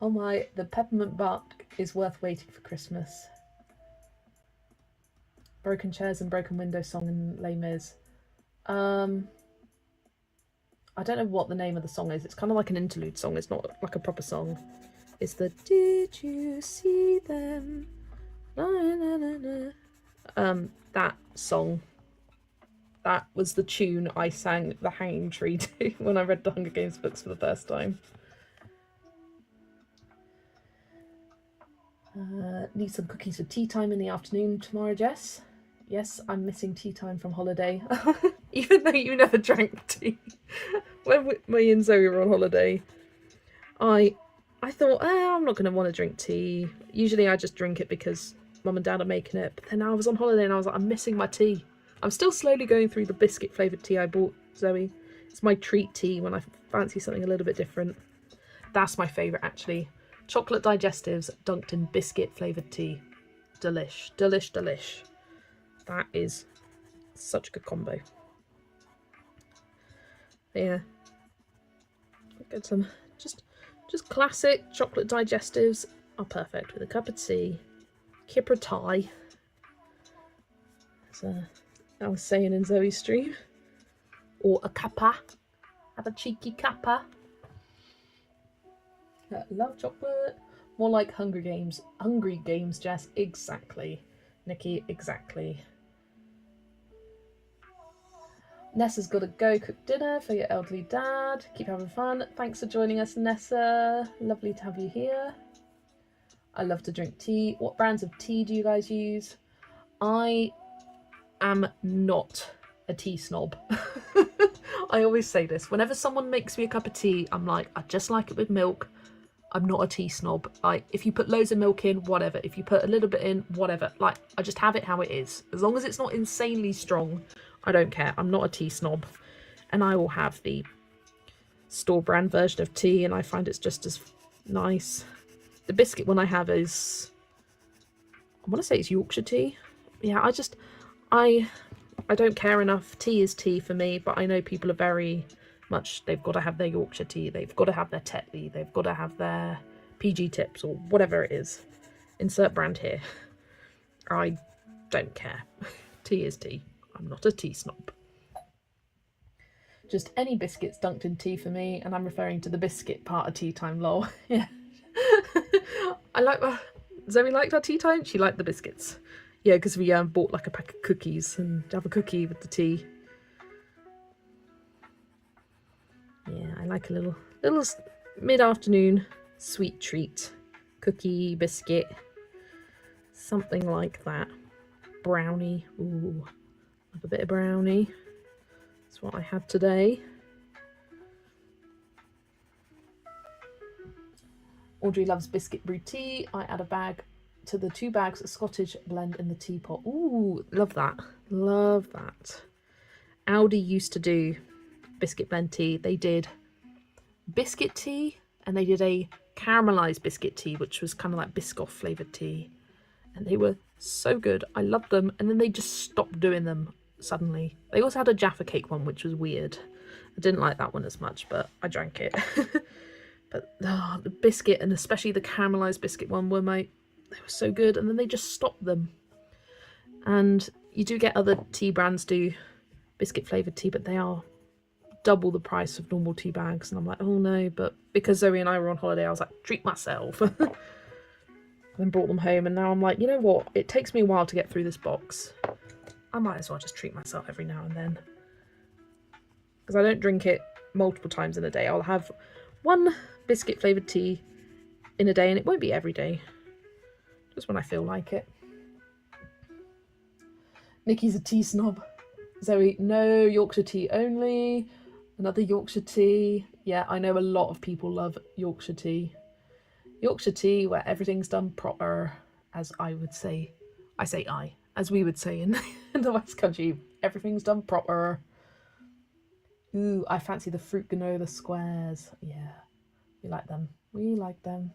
Oh my, the peppermint bark is worth waiting for Christmas. Broken Chairs and Broken Windows song in Les Mis. I don't know what the name of the song is. It's kind of like an interlude song. It's not like a proper song. It's the Did You See Them? Na, na, na, na. That song. That was the tune I sang The Hanging Tree to when I read the Hunger Games books for the first time. Need some cookies for tea time in the afternoon tomorrow, Jess. Yes, I'm missing tea time from holiday. Even though you never drank tea. When me and Zoe were on holiday, I thought, I'm not going to want to drink tea. Usually I just drink it because Mum and Dad are making it. But then I was on holiday and I was like, I'm missing my tea. I'm still slowly going through the biscuit flavoured tea I bought Zoe. It's my treat tea when I fancy something a little bit different. That's my favourite, actually. Chocolate digestives dunked in biscuit flavoured tea. Delish, delish, delish. That is such a good combo. Yeah. Get some just classic chocolate digestives are perfect with a cup of tea, kipper tie. As I was saying in Zoe's stream, or a cuppa. Have a cheeky cuppa. Love chocolate. More like Hungry Games. Hungry Games, Jess. Exactly. Nikki, exactly. Nessa's got to go cook dinner for your elderly dad. Keep having fun. Thanks for joining us, Nessa. Lovely to have you here. I love to drink tea. What brands of tea do you guys use? I am not a tea snob. I always say this. Whenever someone makes me a cup of tea, I'm like, I just like it with milk. I'm not a tea snob. Like, if you put loads of milk in, whatever. If you put a little bit in, whatever. Like, I just have it how it is. As long as it's not insanely strong, I don't care. I'm not a tea snob. And I will have the store brand version of tea, and I find it's just as nice. The biscuit one I have is, I want to say it's Yorkshire tea. Yeah, I don't care enough. Tea is tea for me, but I know people are very much, they've got to have their Yorkshire tea, they've got to have their Tetley, they've got to have their PG tips or whatever it is. Insert brand here. I don't care. Tea is tea. I'm not a tea snob. Just any biscuits dunked in tea for me, and I'm referring to the biscuit part of tea time, lol. Yeah. I like Zoe liked our tea time. She liked the biscuits. Yeah, because we bought like a pack of cookies and have a cookie with the tea. Yeah, I like a little mid-afternoon sweet treat. Cookie, biscuit, something like that. Brownie. Ooh, love a bit of brownie. That's what I had today. Audrey loves biscuit brew tea. I add a bag to the 2 bags of Scottish blend in the teapot. Ooh, love that. Love that. Aldi used to do biscuit blend tea. They did biscuit tea and they did a caramelized biscuit tea, which was kind of like Biscoff flavored tea. And they were so good. I loved them. And then they just stopped doing them suddenly. They also had a Jaffa cake one, which was weird. I didn't like that one as much, but I drank it. But the biscuit, and especially the caramelized biscuit one, they were so good. And then they just stopped them. And you do get other tea brands do biscuit flavoured tea, but they are double the price of normal tea bags. And I'm like, oh no. But because Zoe and I were on holiday, I was like, treat myself. Then brought them home, and now I'm like, you know what? It takes me a while to get through this box. I might as well just treat myself every now and then. Because I don't drink it multiple times in a day. I'll have one biscuit flavoured tea in a day, and it won't be every day. Just when I feel like it. Nikki's a tea snob. Zoe, no, Yorkshire tea only. Another Yorkshire tea. Yeah, I know a lot of people love Yorkshire tea. Yorkshire tea where everything's done proper, as I would say. As we would say in the West Country. Everything's done proper. Ooh, I fancy the fruit granola squares. Yeah, we like them. We like them.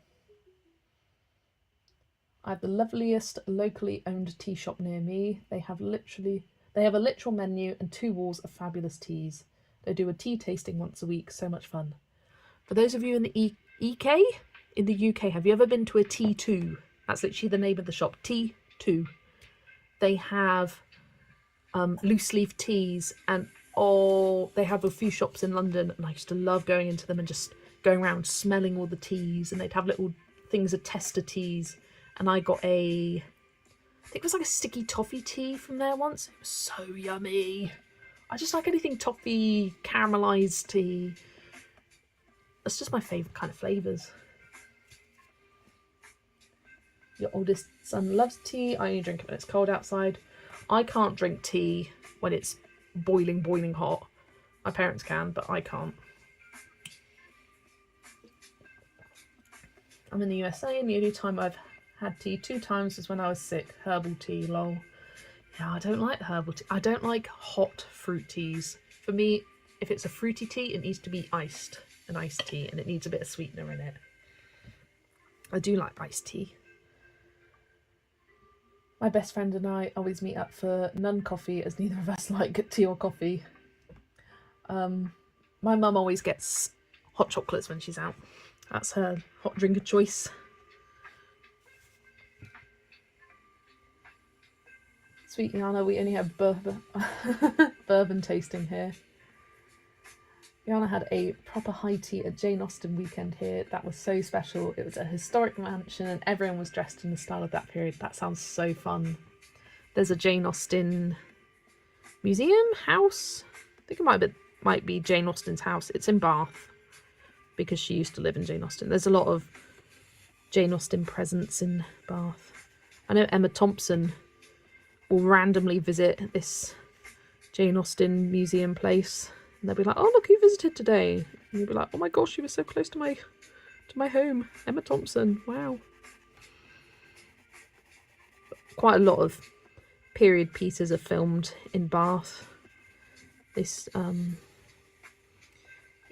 I have the loveliest locally owned tea shop near me. They have a literal menu and 2 walls of fabulous teas. They do a tea tasting once a week. So much fun. For those of you in the EK, in the UK, have you ever been to a T2? That's literally the name of the shop. T2. They have loose leaf teas, and they have a few shops in London, and I used to love going into them and just going around smelling all the teas, and they'd have little things of tester teas. And I got I think it was like a sticky toffee tea from there once. It was so yummy. I just like anything toffee, caramelised tea. That's just my favourite kind of flavours. Your oldest son loves tea. I only drink it when it's cold outside. I can't drink tea when it's boiling hot. My parents can, but I can't. I'm in the USA, and the only time I've had tea 2 times was when I was sick. Herbal tea, lol. Yeah, I don't like herbal tea. I don't like hot fruit teas. For me, if it's a fruity tea, it needs to be iced. An iced tea, and it needs a bit of sweetener in it. I do like iced tea. My best friend and I always meet up for none coffee, as neither of us like tea or coffee. My mum always gets hot chocolates when she's out. That's her hot drink of choice. Sweet Yana, we only have bourbon tasting here. Yana had a proper high tea at Jane Austen weekend here. That was so special. It was a historic mansion and everyone was dressed in the style of that period. That sounds so fun. There's a Jane Austen museum house. I think it might be Jane Austen's house. It's in Bath because she used to live in Jane Austen. There's a lot of Jane Austen presence in Bath. I know Emma Thompson will randomly visit this Jane Austen museum place. And they'll be like, oh, look who visited today. And you'll be like, oh my gosh, she was so close to my home. Emma Thompson, wow. Quite a lot of period pieces are filmed in Bath. This,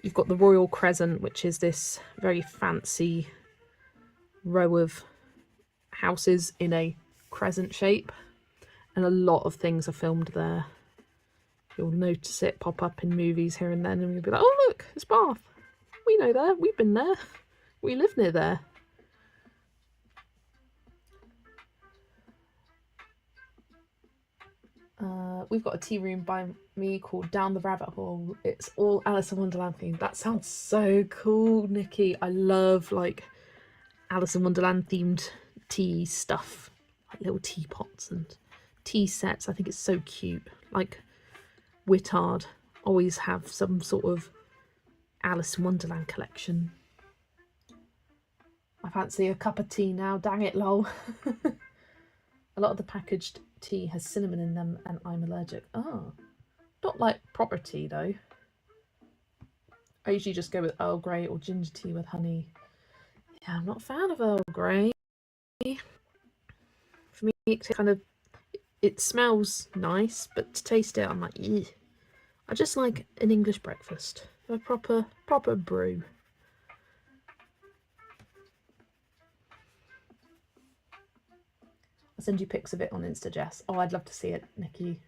you've got the Royal Crescent, which is this very fancy row of houses in a crescent shape. And a lot of things are filmed there. You'll notice it pop up in movies here and then, and you'll be like, oh look, it's Bath. We know there, we've been there. We live near there. We've got a tea room by me called Down the Rabbit Hole. It's all Alice in Wonderland themed. That sounds so cool, Nikki. I love like Alice in Wonderland themed tea stuff. Like little teapots and tea sets. I think it's so cute. Like Wittard always have some sort of Alice in Wonderland collection. I fancy a cup of tea now, dang it, lol. A lot of the packaged tea has cinnamon in them and I'm allergic. Oh, not like proper tea though. I usually just go with Earl Grey or ginger tea with honey. Yeah, I'm not a fan of Earl Grey. For me, it smells nice, but to taste it, I'm like, ew. I just like an English breakfast, a proper brew. I'll send you pics of it on Insta, Jess. Oh, I'd love to see it, Nikki.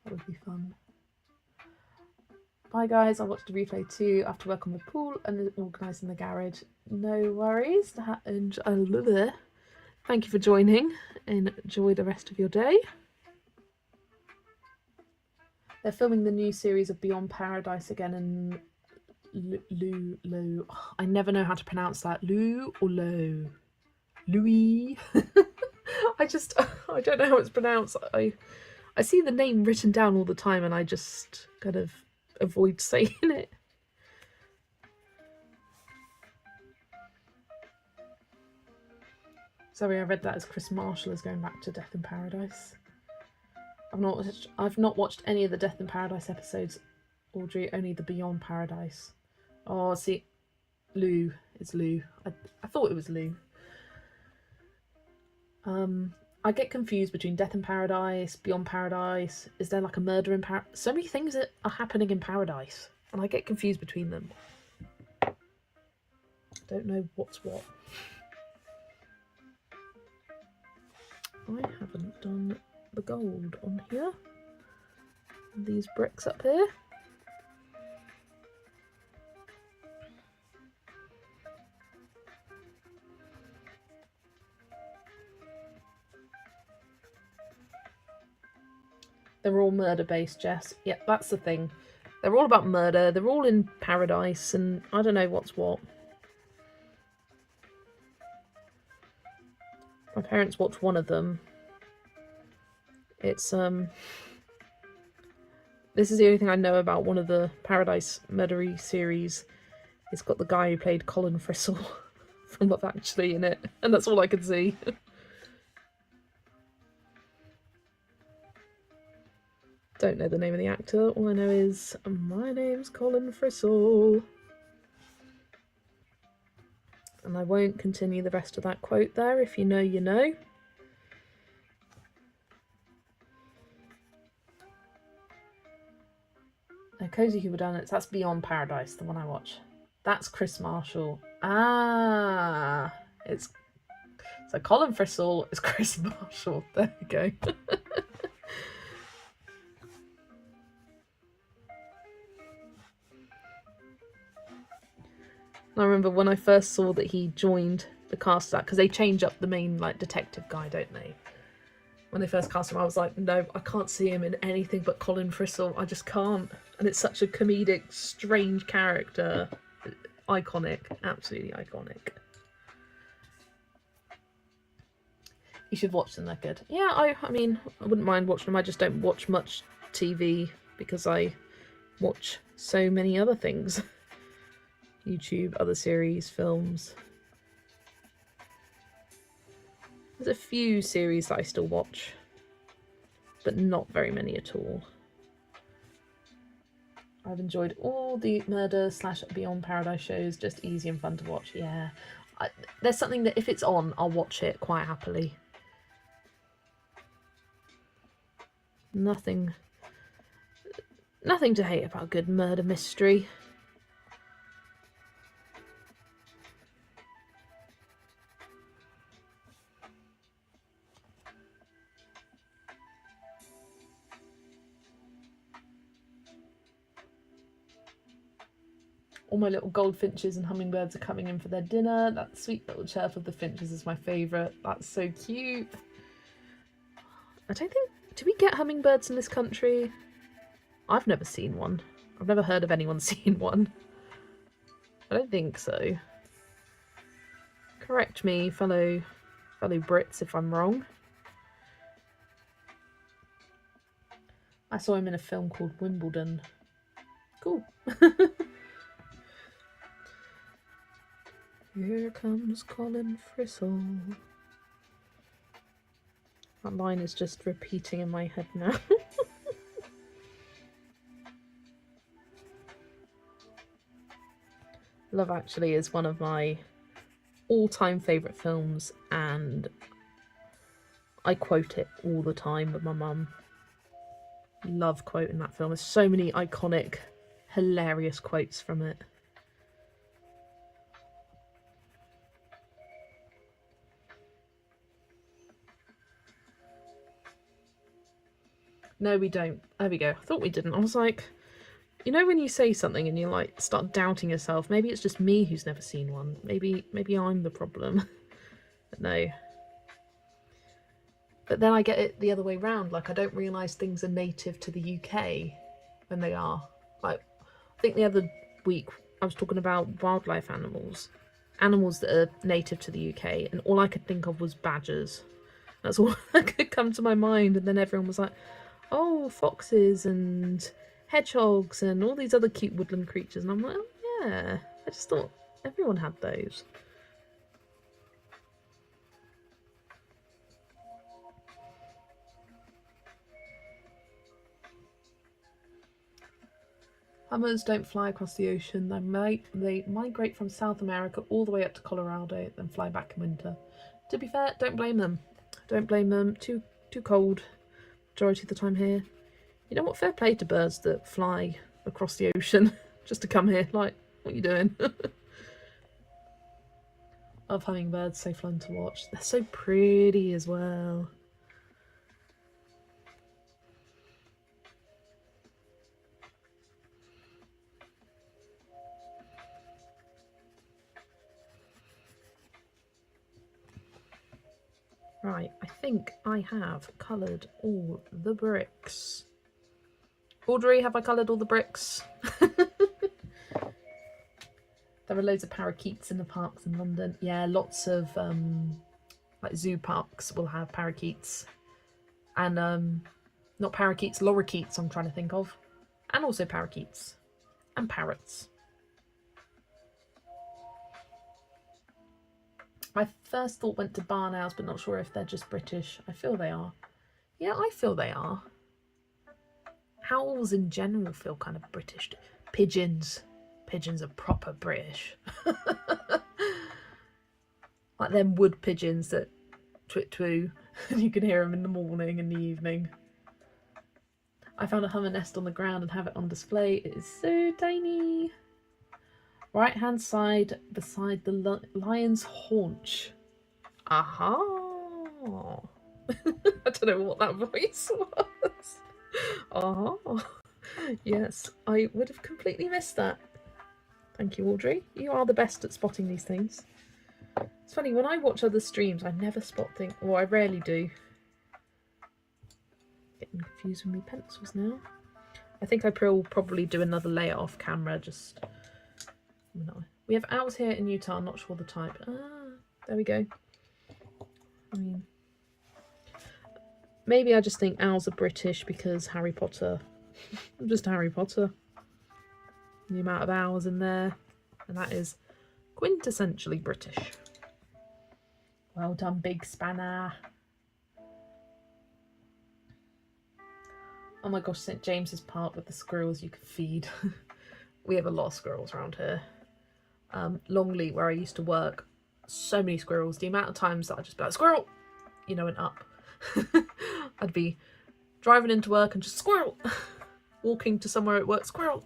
That would be fun. Bye guys, I'll watch the replay too after work on the pool and organising the garage. No worries. And I love it. Thank you for joining. Enjoy the rest of your day. They're filming the new series of Beyond Paradise again in Lou. I never know how to pronounce that. Lou or Low? Louis. I don't know how it's pronounced. I see the name written down all the time and I just kind of avoid saying it. Sorry, I read that as Chris Marshall is going back to Death in Paradise. I've not watched any of the Death in Paradise episodes, Audrey, only the Beyond Paradise. Oh, see, Lou. It's Lou. I thought it was Lou. I get confused between Death in Paradise, Beyond Paradise. Is there like a murder in Paradise? So many things that are happening in Paradise, and I get confused between them. I don't know what's what. I haven't done the gold on here. These bricks up here. They're all murder based, Jess. Yeah, that's the thing. They're all about murder. They're all in paradise, and I don't know what's what. My parents watched one of them. It's this is the only thing I know about one of the Paradise Murdery series. It's got the guy who played Colin Frissell from Love Actually in it, and that's all I could see. Don't know the name of the actor. All I know is my name's Colin Frissell. And I won't continue the rest of that quote there. If you know, you know. No, Cozy Whodunits, that's Beyond Paradise, the one I watch. That's Chris Marshall. Ah, so Colin Frissell is Chris Marshall. There we go. I remember when I first saw that he joined the cast of that, because they change up the main like detective guy, don't they? When they first cast him, I was like, no, I can't see him in anything but Colin Frissell. I just can't. And it's such a comedic, strange character. Iconic. Absolutely iconic. You should watch them, they're good. Yeah, I mean, I wouldn't mind watching them. I just don't watch much TV because I watch so many other things. YouTube, other series, films. There's a few series that I still watch, but not very many at all. I've enjoyed all the murder / Beyond Paradise shows, just easy and fun to watch. Yeah, there's something that if it's on, I'll watch it quite happily. Nothing to hate about a good murder mystery. All my little goldfinches and hummingbirds are coming in for their dinner. That sweet little chirp of the finches is my favourite. That's so cute. I don't think... Do we get hummingbirds in this country? I've never seen one. I've never heard of anyone seeing one. I don't think so. Correct me, fellow Brits, if I'm wrong. I saw him in a film called Wimbledon. Cool. Here comes Colin Frissell. That line is just repeating in my head now. Love Actually is one of my all-time favourite films, and I quote it all the time with my mum. Love quoting that film. There's so many iconic, hilarious quotes from it. No, we don't. There we go. I thought we didn't. I was like, you know when you say something and you like start doubting yourself, maybe it's just me who's never seen one. Maybe I'm the problem. But no. But then I get it the other way round. Like, I don't realise things are native to the UK when they are. Like, I think the other week I was talking about wildlife animals. Animals that are native to the UK, and all I could think of was badgers. That's all that could come to my mind. And then everyone was like, oh, foxes and hedgehogs and all these other cute woodland creatures. And I'm like, oh, yeah. I just thought everyone had those. Hummers don't fly across the ocean. They migrate from South America all the way up to Colorado, then fly back in winter. To be fair, don't blame them. Don't blame them. Too cold majority of the time here. You know what? Fair play to birds that fly across the ocean just to come here. Like, what are you doing? Love hummingbirds. So fun to watch. They're so pretty as well. Right, I think I have coloured all the bricks. Audrey, have I coloured all the bricks? There are loads of parakeets in the parks in London. Yeah, lots of like zoo parks will have parakeets. And not parakeets, lorikeets I'm trying to think of. And also parakeets. And parrots. My first thought went to barn owls, but not sure if they're just British. I feel they are. Yeah, I feel they are. Owls in general feel kind of British. Pigeons. Pigeons are proper British. Like them wood pigeons that twit twoo, and you can hear them in the morning and the evening. I found a hummer nest on the ground and have it on display. It is so tiny. Right hand side beside the lion's haunch. Aha! I don't know what that voice was. Aha! Yes, I would have completely missed that. Thank you, Audrey. You are the best at spotting these things. It's funny, when I watch other streams, I never spot things. Well, I rarely do. Getting confused with my pencils now. I think I will probably do another layer off camera, just... No. We have owls here in Utah, I'm not sure the type. Ah, there we go. I mean... Maybe I just think owls are British because Harry Potter. Just Harry Potter. The amount of owls in there. And that is quintessentially British. Well done, Big Spanner. Oh my gosh, St. James's Park with the squirrels you can feed. We have a lot of squirrels around here. Longley, where I used to work, so many squirrels. The amount of times that I'd just be like, squirrel! You know, and up. I'd be driving into work and just squirrel! Walking to somewhere at work, squirrel!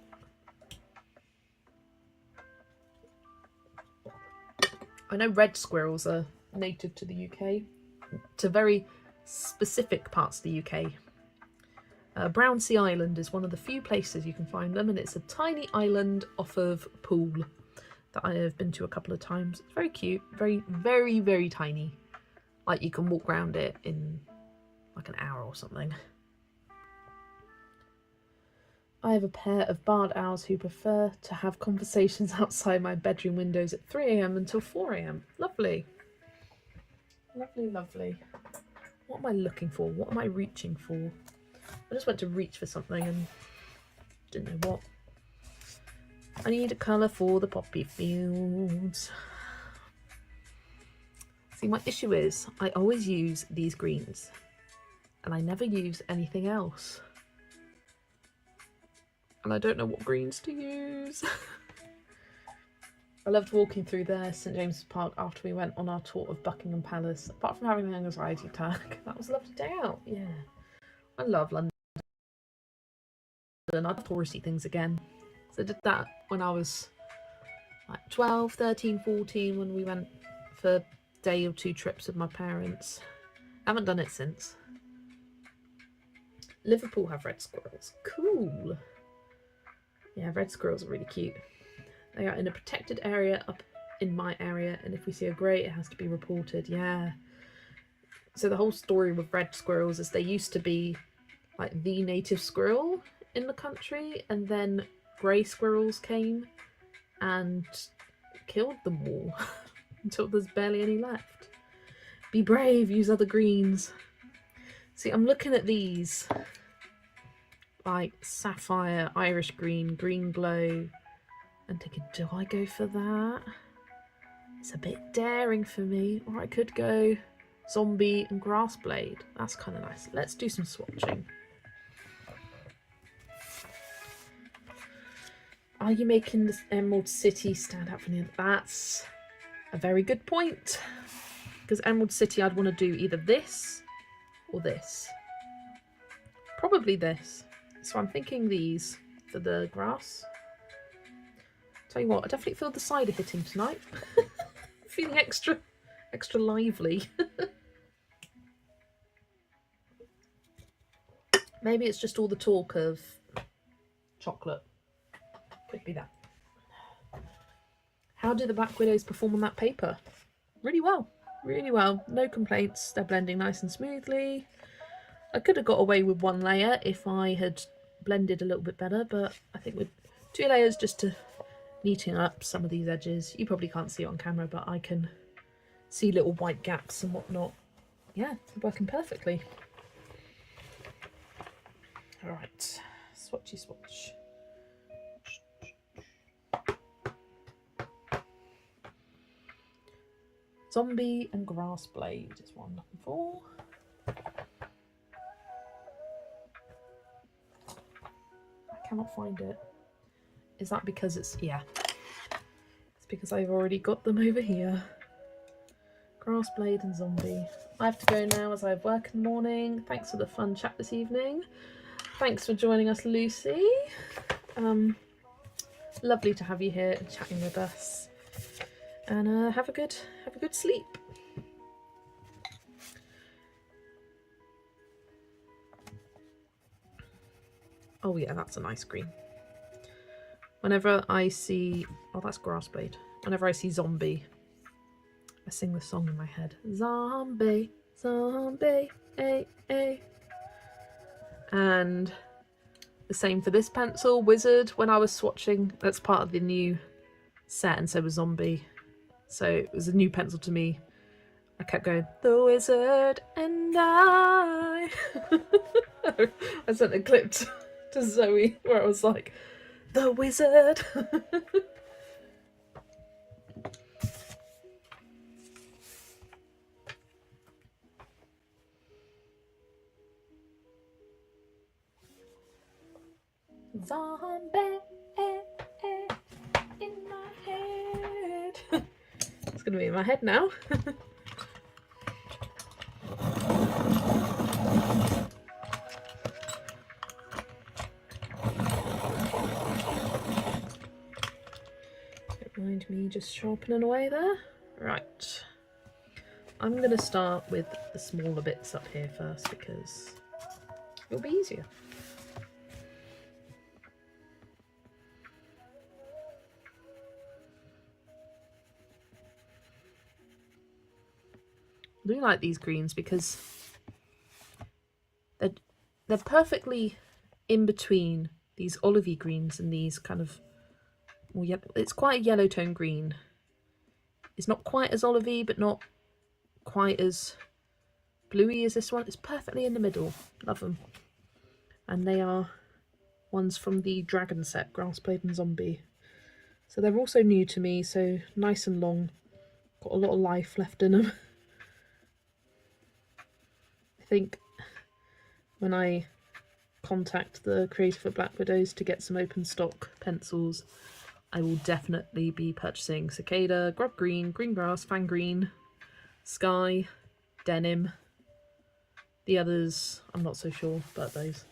I know red squirrels are native to the UK, to very specific parts of the UK. Brownsea Island is one of the few places you can find them, and it's a tiny island off of Poole that I have been to a couple of times. It's very cute, very, very, very tiny. Like you can walk around it in like an hour or something. I have a pair of barred owls who prefer to have conversations outside my bedroom windows at 3 AM until 4 AM. Lovely. Lovely, lovely. What am I looking for? What am I reaching for? I just went to reach for something and didn't know what. I need a colour for the poppy fields. See, my issue is I always use these greens and I never use anything else. And I don't know what greens to use. I loved walking through there, St. James's Park, after we went on our tour of Buckingham Palace. Apart from having an anxiety attack, that was a lovely day out. Yeah, I love London. I'd touristy things again. So I did that when I was like 12, 13, 14, when we went for a day or two trips with my parents. I haven't done it since. Liverpool have red squirrels. Cool. Yeah, red squirrels are really cute. They are in a protected area up in my area, and if we see a grey, it has to be reported. Yeah. So the whole story with red squirrels is they used to be like the native squirrel in the country, and then grey squirrels came and killed them all until there's barely any left. Be brave, use other greens. See, I'm looking at these like sapphire, Irish green, green glow, and thinking, do I go for that? It's a bit daring for me. Or I could go zombie and grass blade. That's kind of nice. Let's do some swatching. Are you making this Emerald City stand out from the other? That's a very good point. Because Emerald City, I'd want to do either this or this. Probably this. So I'm thinking these for the grass. Tell you what, I definitely feel the cider hitting tonight. Feeling extra lively. Maybe it's just all the talk of chocolate. Could be that. How do the Black Widows perform on that paper? Really well. Really well. No complaints. They're blending nice and smoothly. I could have got away with one layer if I had blended a little bit better, but I think with 2 layers just to neaten up some of these edges. You probably can't see it on camera, but I can see little white gaps and whatnot. Yeah, it's working perfectly. All right, swatchy swatch. Zombie and Grass Blade is what I'm looking for. I cannot find it. Is that because it's, yeah. It's because I've already got them over here. Grass Blade and Zombie. I have to go now as I have work in the morning. Thanks for the fun chat this evening. Thanks for joining us, Lucy. Lovely to have you here and chatting with us. And have a good sleep. Oh yeah, that's a nice green. Whenever I see, oh that's Grass Blade. Whenever I see Zombie, I sing the song in my head. Zombie, zombie, eh, eh. And the same for this pencil, Wizard. When I was swatching, that's part of the new set, and so was Zombie. So it was a new pencil to me. I kept going, the Wizard and I. I sent a clip to Zoe where I was like, the Wizard. Zombie in my head. It's going to be in my head now. Don't mind me just sharpening away there. Right. I'm going to start with the smaller bits up here first because it'll be easier. I do like these greens because they're perfectly in between these olivey greens and these kind of more yellow. It's quite a yellow tone green. It's not quite as olivey, but not quite as bluey as this one. It's perfectly in the middle. Love them. And they are ones from the Dragon set, Grass Blade and Zombie. So they're also new to me, so nice and long. Got a lot of life left in them. I think when I contact the creator for Black Widows to get some open stock pencils, I will definitely be purchasing Cicada, Grub Green, Green Grass, Fang Green, Sky, Denim. The others, I'm not so sure about those.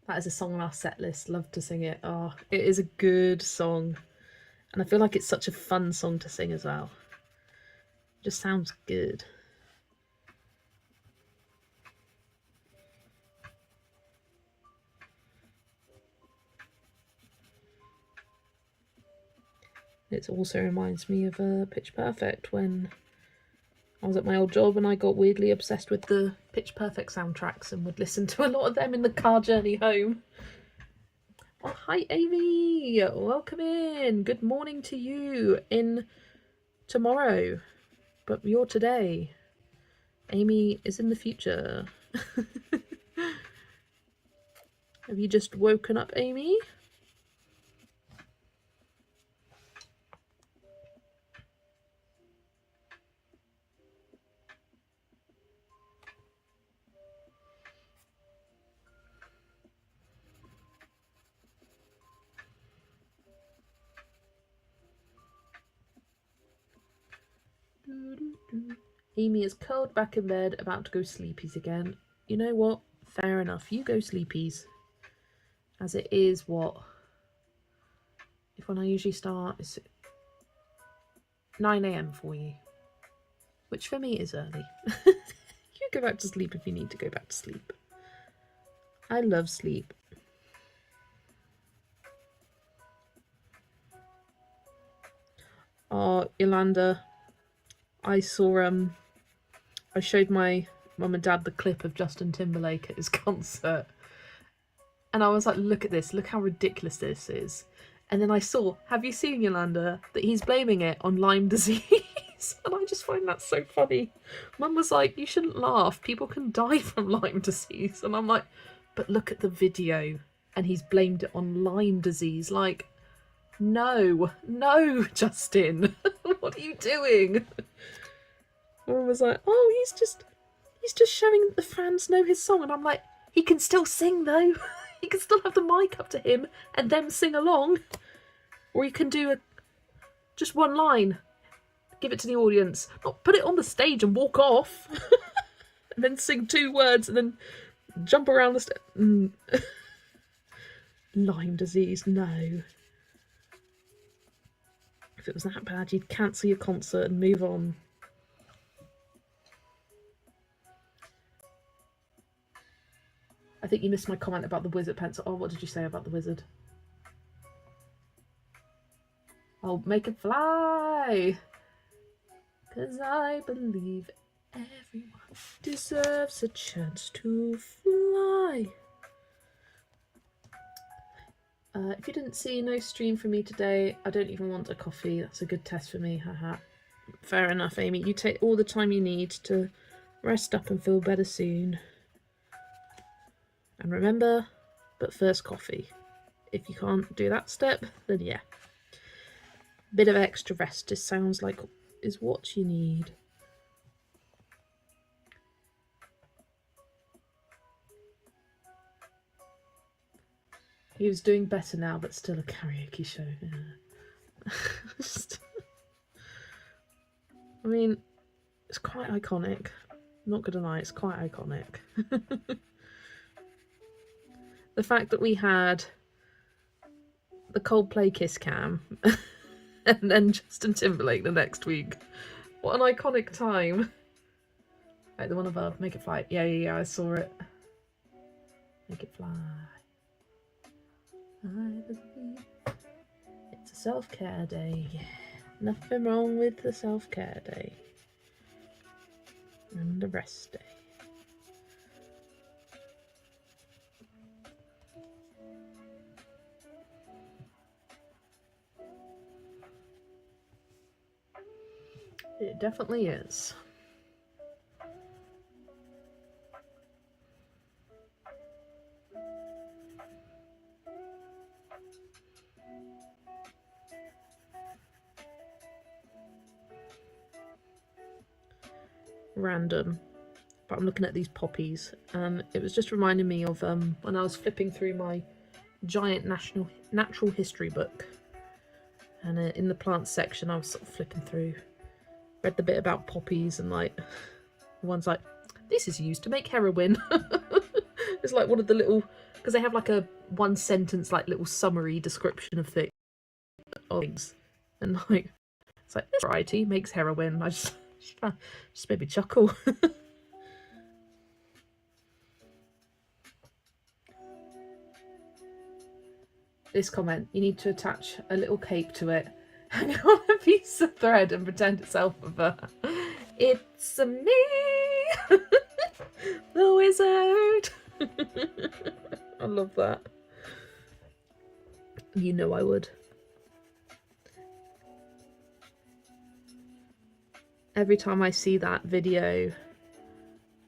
That is a song on our set list. Love to sing it. Oh, it is a good song. And I feel like it's such a fun song to sing as well. It just sounds good. It also reminds me of Pitch Perfect when I was at my old job and I got weirdly obsessed with the Pitch Perfect soundtracks and would listen to a lot of them in the car journey home. Oh, hi Amy! Welcome in! Good morning to you in tomorrow, but you're today. Amy is in the future. Have you just woken up, Amy? Amy is curled back in bed, about to go sleepies again. You know what? Fair enough. You go sleepies. As it is what? If when I usually start, it's 9 AM for you. Which for me is early. You go back to sleep if you need to go back to sleep. I love sleep. Oh, Yolanda. I saw I showed my mum and dad the clip of Justin Timberlake at his concert, and I was like, look at this, look how ridiculous this is. And then I saw, have you seen, Yolanda, that he's blaming it on Lyme disease? And I just find that so funny. Mum was like, you shouldn't laugh, people can die from Lyme disease. And I'm like, but look at the video, and he's blamed it on Lyme disease. Like, No, no, Justin. What are you doing? Mum was like, oh, he's just showing that the fans know his song. And I'm like, he can still sing though. He can still have the mic up to him and them sing along. Or you can do just one line. Give it to the audience. Not put it on the stage and walk off. And then sing 2 words and then jump around the stage. Lyme disease, no. If it was that bad, you'd cancel your concert and move on. I think you missed my comment about the wizard pencil. Oh, what did you say about the wizard? Oh, make it fly. 'Cause I believe everyone deserves a chance to fly. If you didn't see no stream for me today, I don't even want a coffee. That's a good test for me, haha. Fair enough, Amy. You take all the time you need to rest up and feel better soon. And remember, but first coffee. If you can't do that step, then yeah. Bit of extra rest just sounds like is what you need. He was doing better now, but still a karaoke show. Yeah. I mean, it's quite iconic. I'm not gonna lie, it's quite iconic. The fact that we had the Coldplay kiss cam and then Justin Timberlake the next week. What an iconic time. Right, the one above, make it fly. Yeah, I saw it. Make it fly. I believe it's a self-care day. Yeah, nothing wrong with the self-care day. And a rest day. It definitely is. Random, but I'm looking at these poppies and it was just reminding me of when I was flipping through my giant natural history book, and in the plants section I was sort of flipping through, read the bit about poppies, and like one's like, this is used to make heroin. It's like one of the little, because they have like a 1 sentence like little summary description of things, and like it's like this variety makes heroin. I just made me chuckle. This comment, you need to attach a little cape to it, hang on a piece of thread and pretend it's alphabet. It's me, the wizard. I love that. You know I would. Every time I see that video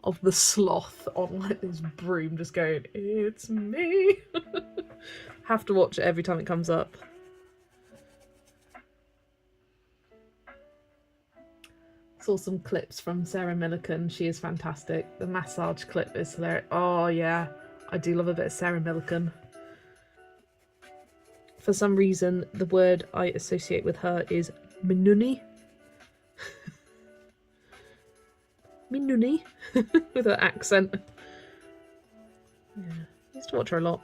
of the sloth on like this broom just going, it's me. Have to watch it every time it comes up. Saw some clips from Sarah Millican. She is fantastic. The massage clip is hilarious. Oh yeah, I do love a bit of Sarah Millican. For some reason, the word I associate with her is minuni. Minuni. With her accent. Yeah, I used to watch her a lot.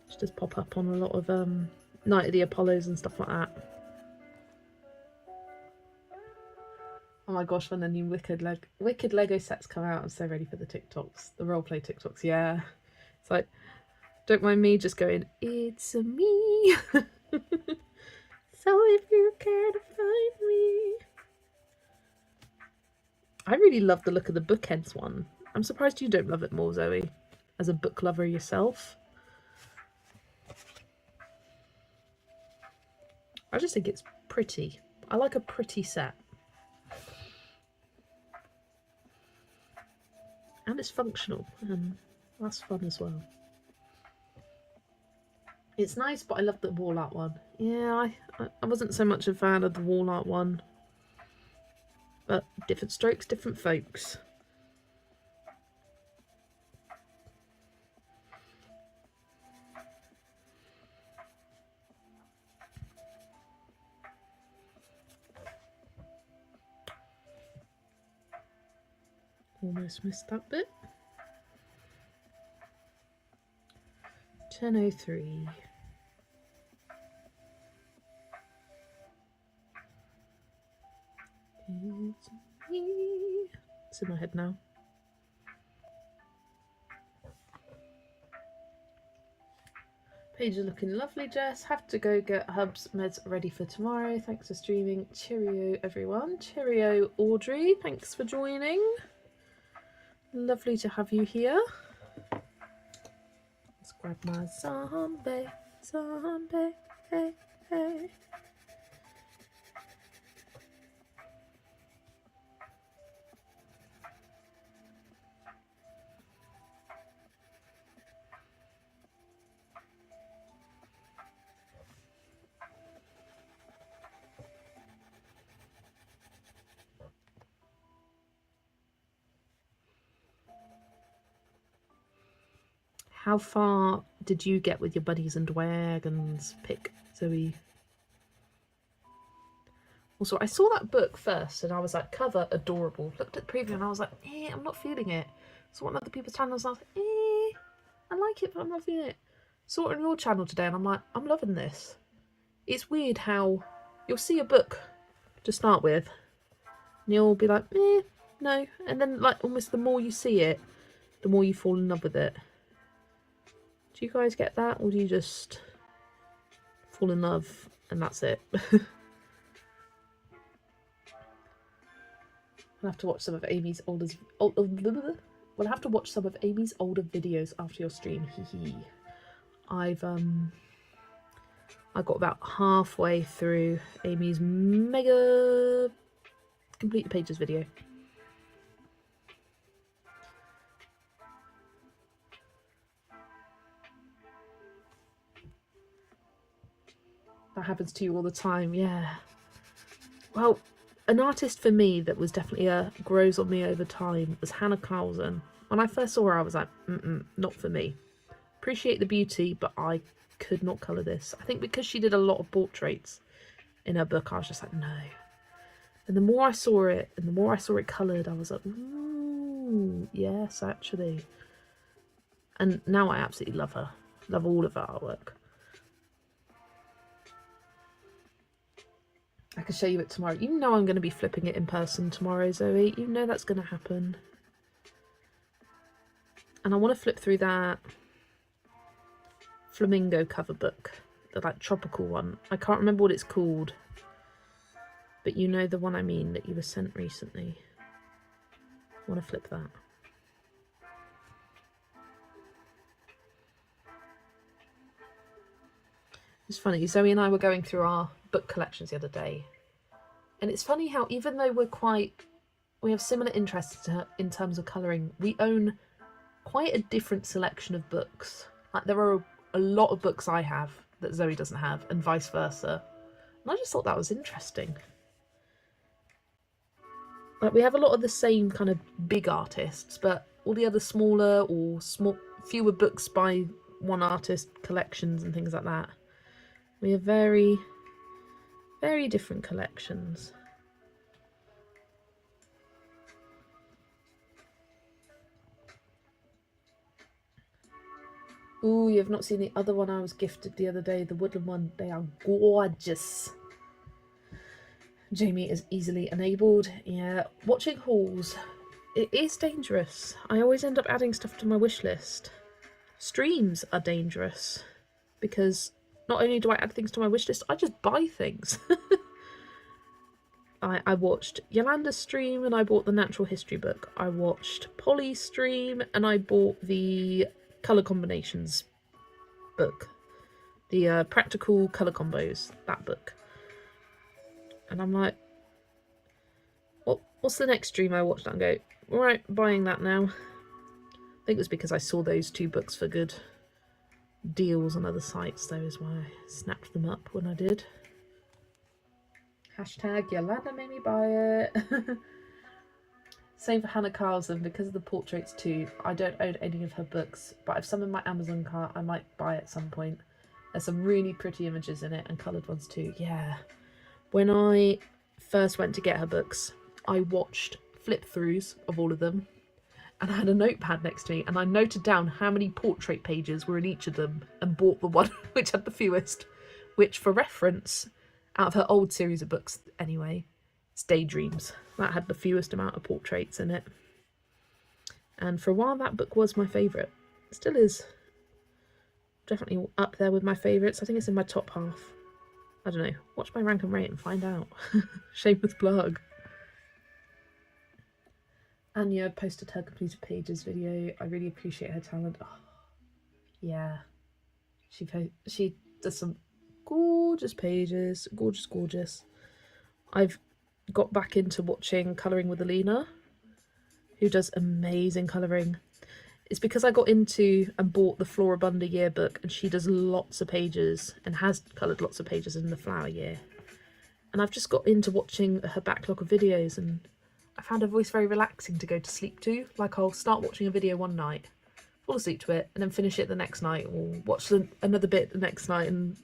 She does pop up on a lot of Night of the Apollos and stuff like that. Oh my gosh, when the new Wicked Lego sets come out, I'm so ready for the TikToks. The roleplay TikToks, yeah. It's like, don't mind me just going, it's a me. So if you care to find me. I really love the look of the bookends one. I'm surprised you don't love it more, Zoe, as a book lover yourself. I just think it's pretty. I like a pretty set. And it's functional, and that's fun as well. It's nice, but I love the wall art one. Yeah, I wasn't so much a fan of the wall art one. But different strokes, different folks. Almost missed that bit. 10:03. It's me. It's in my head now. Page is looking lovely, Jess. Have to go get Hub's meds ready for tomorrow. Thanks for streaming. Cheerio, everyone. Cheerio, Audrey. Thanks for joining. Lovely to have you here. Let's grab my zombie. Zombie. Hey, hey. How far did you get with your Buddies and Dragons pick, Zoe? Also, I saw that book first and I was like, cover adorable. Looked at the preview and I was like, I'm not feeling it. Saw it on other people's channels and I was like, I like it, but I'm not feeling it. Saw it on your channel today and I'm like, I'm loving this. It's weird how you'll see a book to start with and you'll be like, no. And then like almost the more you see it, the more you fall in love with it. Do you guys get that, or do you just fall in love and that's it? We'll have to watch some of Amy's older. We'll have to watch some of Amy's older videos after your stream. Hee. I got about halfway through Amy's mega complete pages video. That happens to you all the time, yeah. Well, an artist for me that was definitely grows on me over time was Hannah Carlson. When I first saw her, I was like, not for me. Appreciate the beauty, but I could not colour this. I think because she did a lot of portraits in her book, I was just like, no. And the more I saw it, and the more I saw it coloured, I was like, ooh, yes, actually. And now I absolutely love her. Love all of her artwork. I can show you it tomorrow. You know I'm going to be flipping it in person tomorrow, Zoe. You know that's going to happen. And I want to flip through that flamingo cover book, the like tropical one. I can't remember what it's called, but you know the one I mean that you were sent recently. I want to flip that. It's funny, Zoe and I were going through our book collections the other day, and it's funny how even though we have similar interests in terms of colouring, we own quite a different selection of books. Like there are a lot of books I have that Zoe doesn't have, and vice versa. And I just thought that was interesting. Like we have a lot of the same kind of big artists, but all the other smaller or fewer books by one artist collections and things like that. We have very, very different collections. Ooh, you have not seen the other one I was gifted the other day, the woodland one. They are gorgeous. Jamie is easily enabled. Yeah, watching hauls, it is dangerous. I always end up adding stuff to my wish list. Streams are dangerous because not only do I add things to my wish list, I just buy things. I watched Yolanda's stream and I bought the natural history book. I watched Polly's stream and I bought the colour combinations book. The practical colour combos, that book. And I'm like, what's the next stream I watched that and go, alright, buying that now. I think it was because I saw those two books for good. deals on other sites though, is why I snapped them up when I did. Hashtag Yolanda made me buy it. Same for Hannah Carlson, because of the portraits too. I don't own any of her books, but I've some in my Amazon cart I might buy at some point. There's some really pretty images in it, and coloured ones too. Yeah. When I first went to get her books, I watched flip-throughs of all of them, and I had a notepad next to me, and I noted down how many portrait pages were in each of them, and bought the one which had the fewest, which, for reference, out of her old series of books anyway, it's Daydreams. That had the fewest amount of portraits in it. And for a while that book was my favourite. It still is. Definitely up there with my favourites. I think it's in my top half. I don't know. Watch my rank and rate and find out. Shameless plug. Anya posted her completed pages video. I really appreciate her talent. Oh, yeah. She does some gorgeous pages. Gorgeous, gorgeous. I've got back into watching Colouring with Alina, who does amazing colouring. It's because I got into and bought the Floribunda yearbook, and she does lots of pages and has coloured lots of pages in the flower year. And I've just got into watching her backlog of videos, and I found her voice very relaxing to go to sleep to. Like, I'll start watching a video one night, fall asleep to it, and then finish it the next night, or watch another bit the next night. And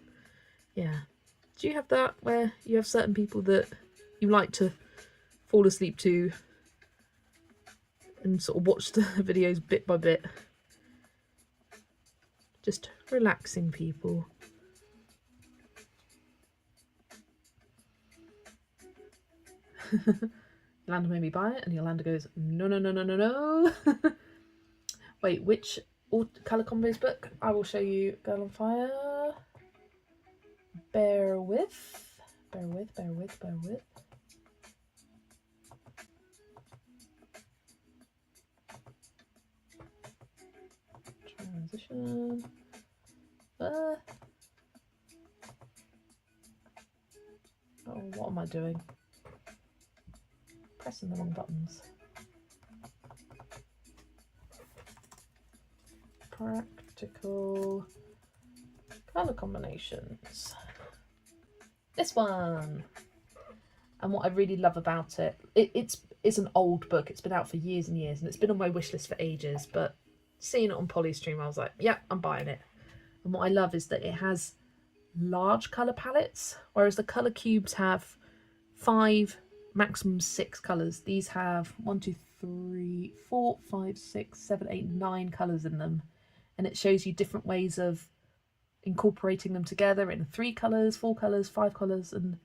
yeah. Do you have that, where you have certain people that you like to fall asleep to and sort of watch the videos bit by bit? Just relaxing people. Yolanda made me buy it, and Yolanda goes, no, no, no, no, no, no. Wait, which colour combos book? I will show you. Girl on Fire. Bear with. Bear with, bear with, bear with. Transition. Oh, what am I doing? Pressing the wrong buttons. Practical colour combinations. This one. And what I really love about it, it's an old book. It's been out for years and years, and it's been on my wish list for ages, but seeing it on Polystream, I was like, yeah, I'm buying it. And what I love is that it has large colour palettes, whereas the colour cubes have 5, maximum 6 colours. These have 1, 2, 3, 4, 5, 6, 7, 8, 9 colours in them. And it shows you different ways of incorporating them together in 3 colours, 4 colours, 5 colours, and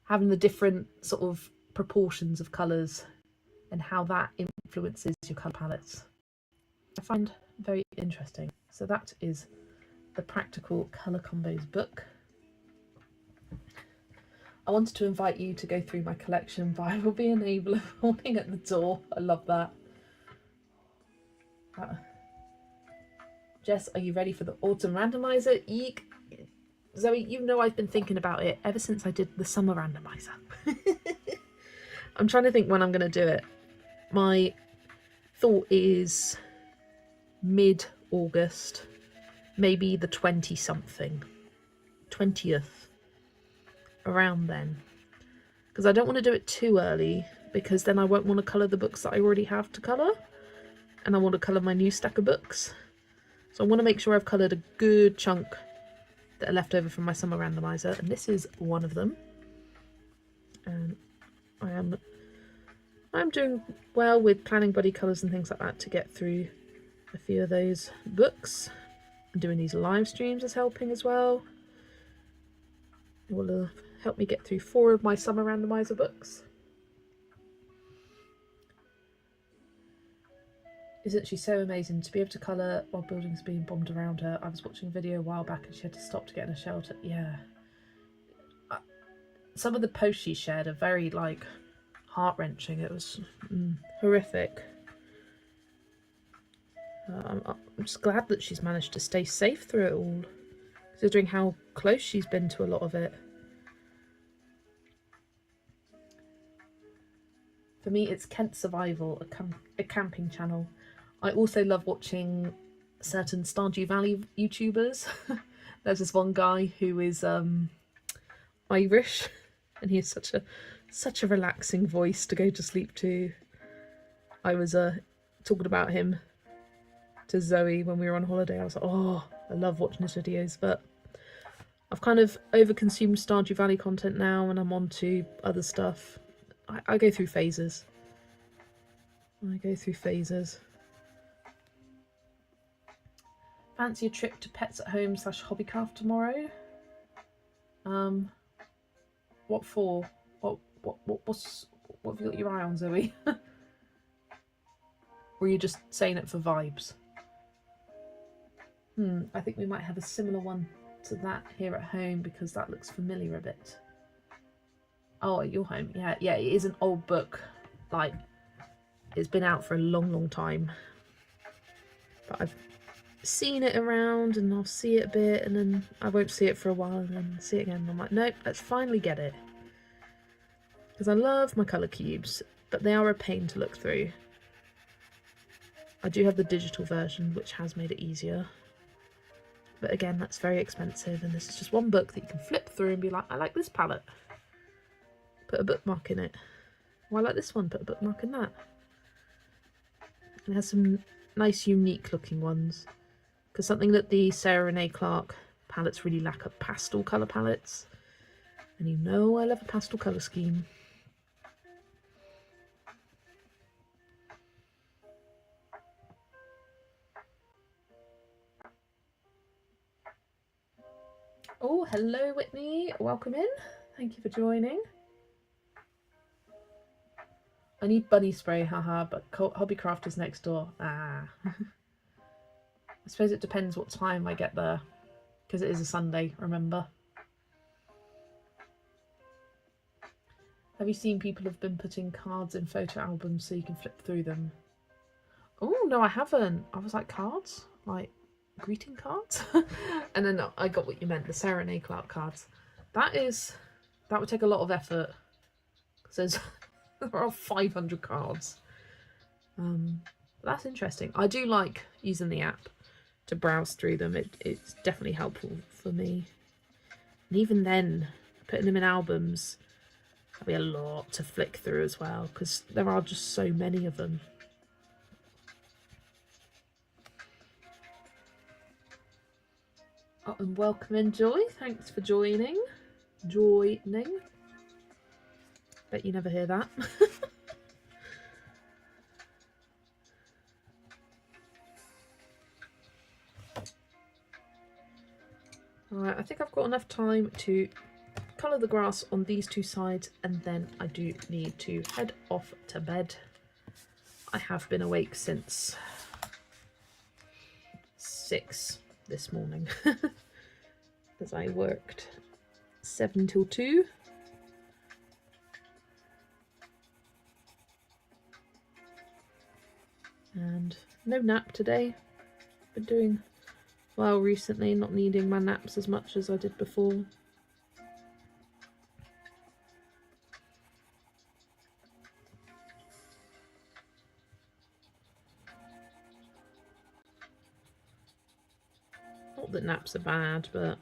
having the different sort of proportions of colours and how that influences your colour palettes. I find very interesting. So that is the Practical Colour Combos book. I wanted to invite you to go through my collection, but I will be an enabler warning at the door. I love that. Jess, are you ready for the autumn randomizer? Eek. Zoe, you know I've been thinking about it ever since I did the summer randomizer. I'm trying to think when I'm going to do it. My thought is mid-August, maybe the 20-something, 20th, around then. Because I don't want to do it too early, because then I won't want to colour the books that I already have to colour, and I want to colour my new stack of books. So I want to make sure I've coloured a good chunk that are left over from my summer randomizer, and this is one of them. And I'm doing well with planning body colours and things like that to get through a few of those books. And doing these live streams is helping as well. It will help me get through 4 of my summer randomizer books. Isn't she so amazing to be able to colour while buildings being bombed around her? I was watching a video a while back and she had to stop to get in a shelter. Yeah. Some of the posts she shared are very, like, heart-wrenching. It was horrific. I'm just glad that she's managed to stay safe through it all, considering how close she's been to a lot of it. For me, it's Kent Survival, a camping channel. I also love watching certain Stardew Valley YouTubers. There's this one guy who is Irish, and he has such a relaxing voice to go to sleep to. I was talking about him to Zoe when we were on holiday. I was like, oh, I love watching his videos, but I've kind of overconsumed Stardew Valley content now, and I'm on to other stuff. I go through phases. Fancy a trip to Pets at Home / Hobbycraft tomorrow? What for? What have you got your eye on, Zoe? Or are you just saying it for vibes? I think we might have a similar one to that here at home, because that looks familiar a bit. Oh, at your home? Yeah, it is an old book. Like, it's been out for a long time. But I've seen it around, and I'll see it a bit, and then I won't see it for a while, and then see it again, and I'm like, nope, let's finally get it. Because I love my colour cubes, but they are a pain to look through. I do have the digital version, which has made it easier. But again, that's very expensive, and this is just one book that you can flip through and be like, I like this palette. Put a bookmark in it. Oh, I like this one, put a bookmark in that. And it has some nice, unique looking ones. Because something that the Sarah Renee Clark palettes really lack are pastel colour palettes. And you know I love a pastel colour scheme. Oh, hello Whitney, welcome in. Thank you for joining. I need bunny spray, haha, but Hobbycraft is next door. Ah. I suppose it depends what time I get there, because it is a Sunday, remember. Have you seen people have been putting cards in photo albums so you can flip through them? Oh, no, I haven't. I was like, cards? Like, greeting cards? And then I got what you meant, the Sarah Renee Clark cards. That would take a lot of effort, because there are 500 cards. That's interesting. I do like using the app to browse through them. It's definitely helpful for me. And even then, putting them in albums, that'll be a lot to flick through as well, because there are just so many of them. Oh, and welcome in, Joy. Thanks for joining. Bet you never hear that. Alright, I think I've got enough time to colour the grass on these two sides, and then I do need to head off to bed. I have been awake since 6 this morning, as I worked 7 till 2. And no nap today. Been doing well recently, not needing my naps as much as I did before. Not that naps are bad, but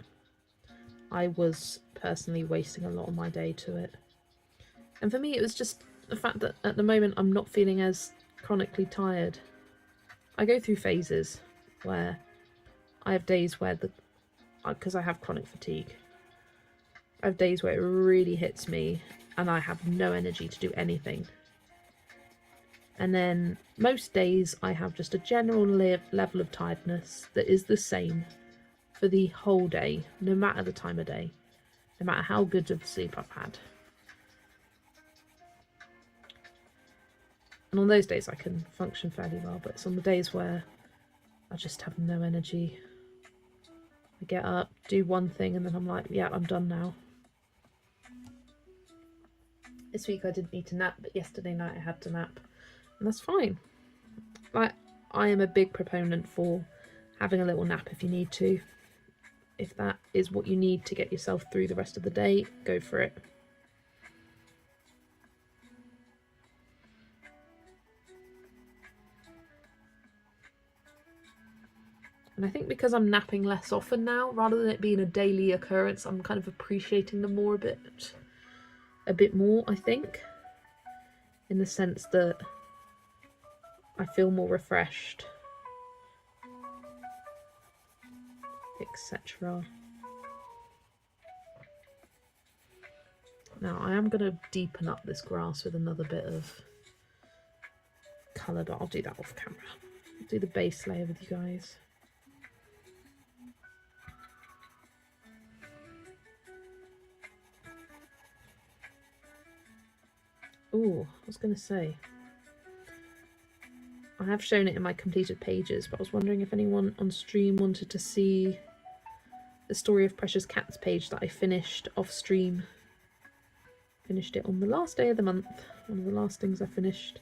I was personally wasting a lot of my day to it. And for me, it was just the fact that at the moment I'm not feeling as chronically tired. I go through phases where I have days where because I have chronic fatigue, I have days where it really hits me and I have no energy to do anything. And then most days I have just a general level of tiredness that is the same for the whole day, no matter the time of day, no matter how good of sleep I've had. And on those days I can function fairly well, but it's on the days where I just have no energy. I get up, do one thing, and then I'm like, yeah, I'm done now. This week I didn't need to nap, but yesterday night I had to nap, and that's fine. Like, I am a big proponent for having a little nap if you need to. If that is what you need to get yourself through the rest of the day, go for it. And I think because I'm napping less often now, rather than it being a daily occurrence, I'm kind of appreciating them more a bit more, I think. In the sense that I feel more refreshed, etc. Now I am going to deepen up this grass with another bit of colour, but I'll do that off camera. I'll do the base layer with you guys. Oh, I was going to say, I have shown it in my completed pages, but I was wondering if anyone on stream wanted to see the Story of Precious Cats page that I finished off stream. Finished it on the last day of the month. One of the last things I finished.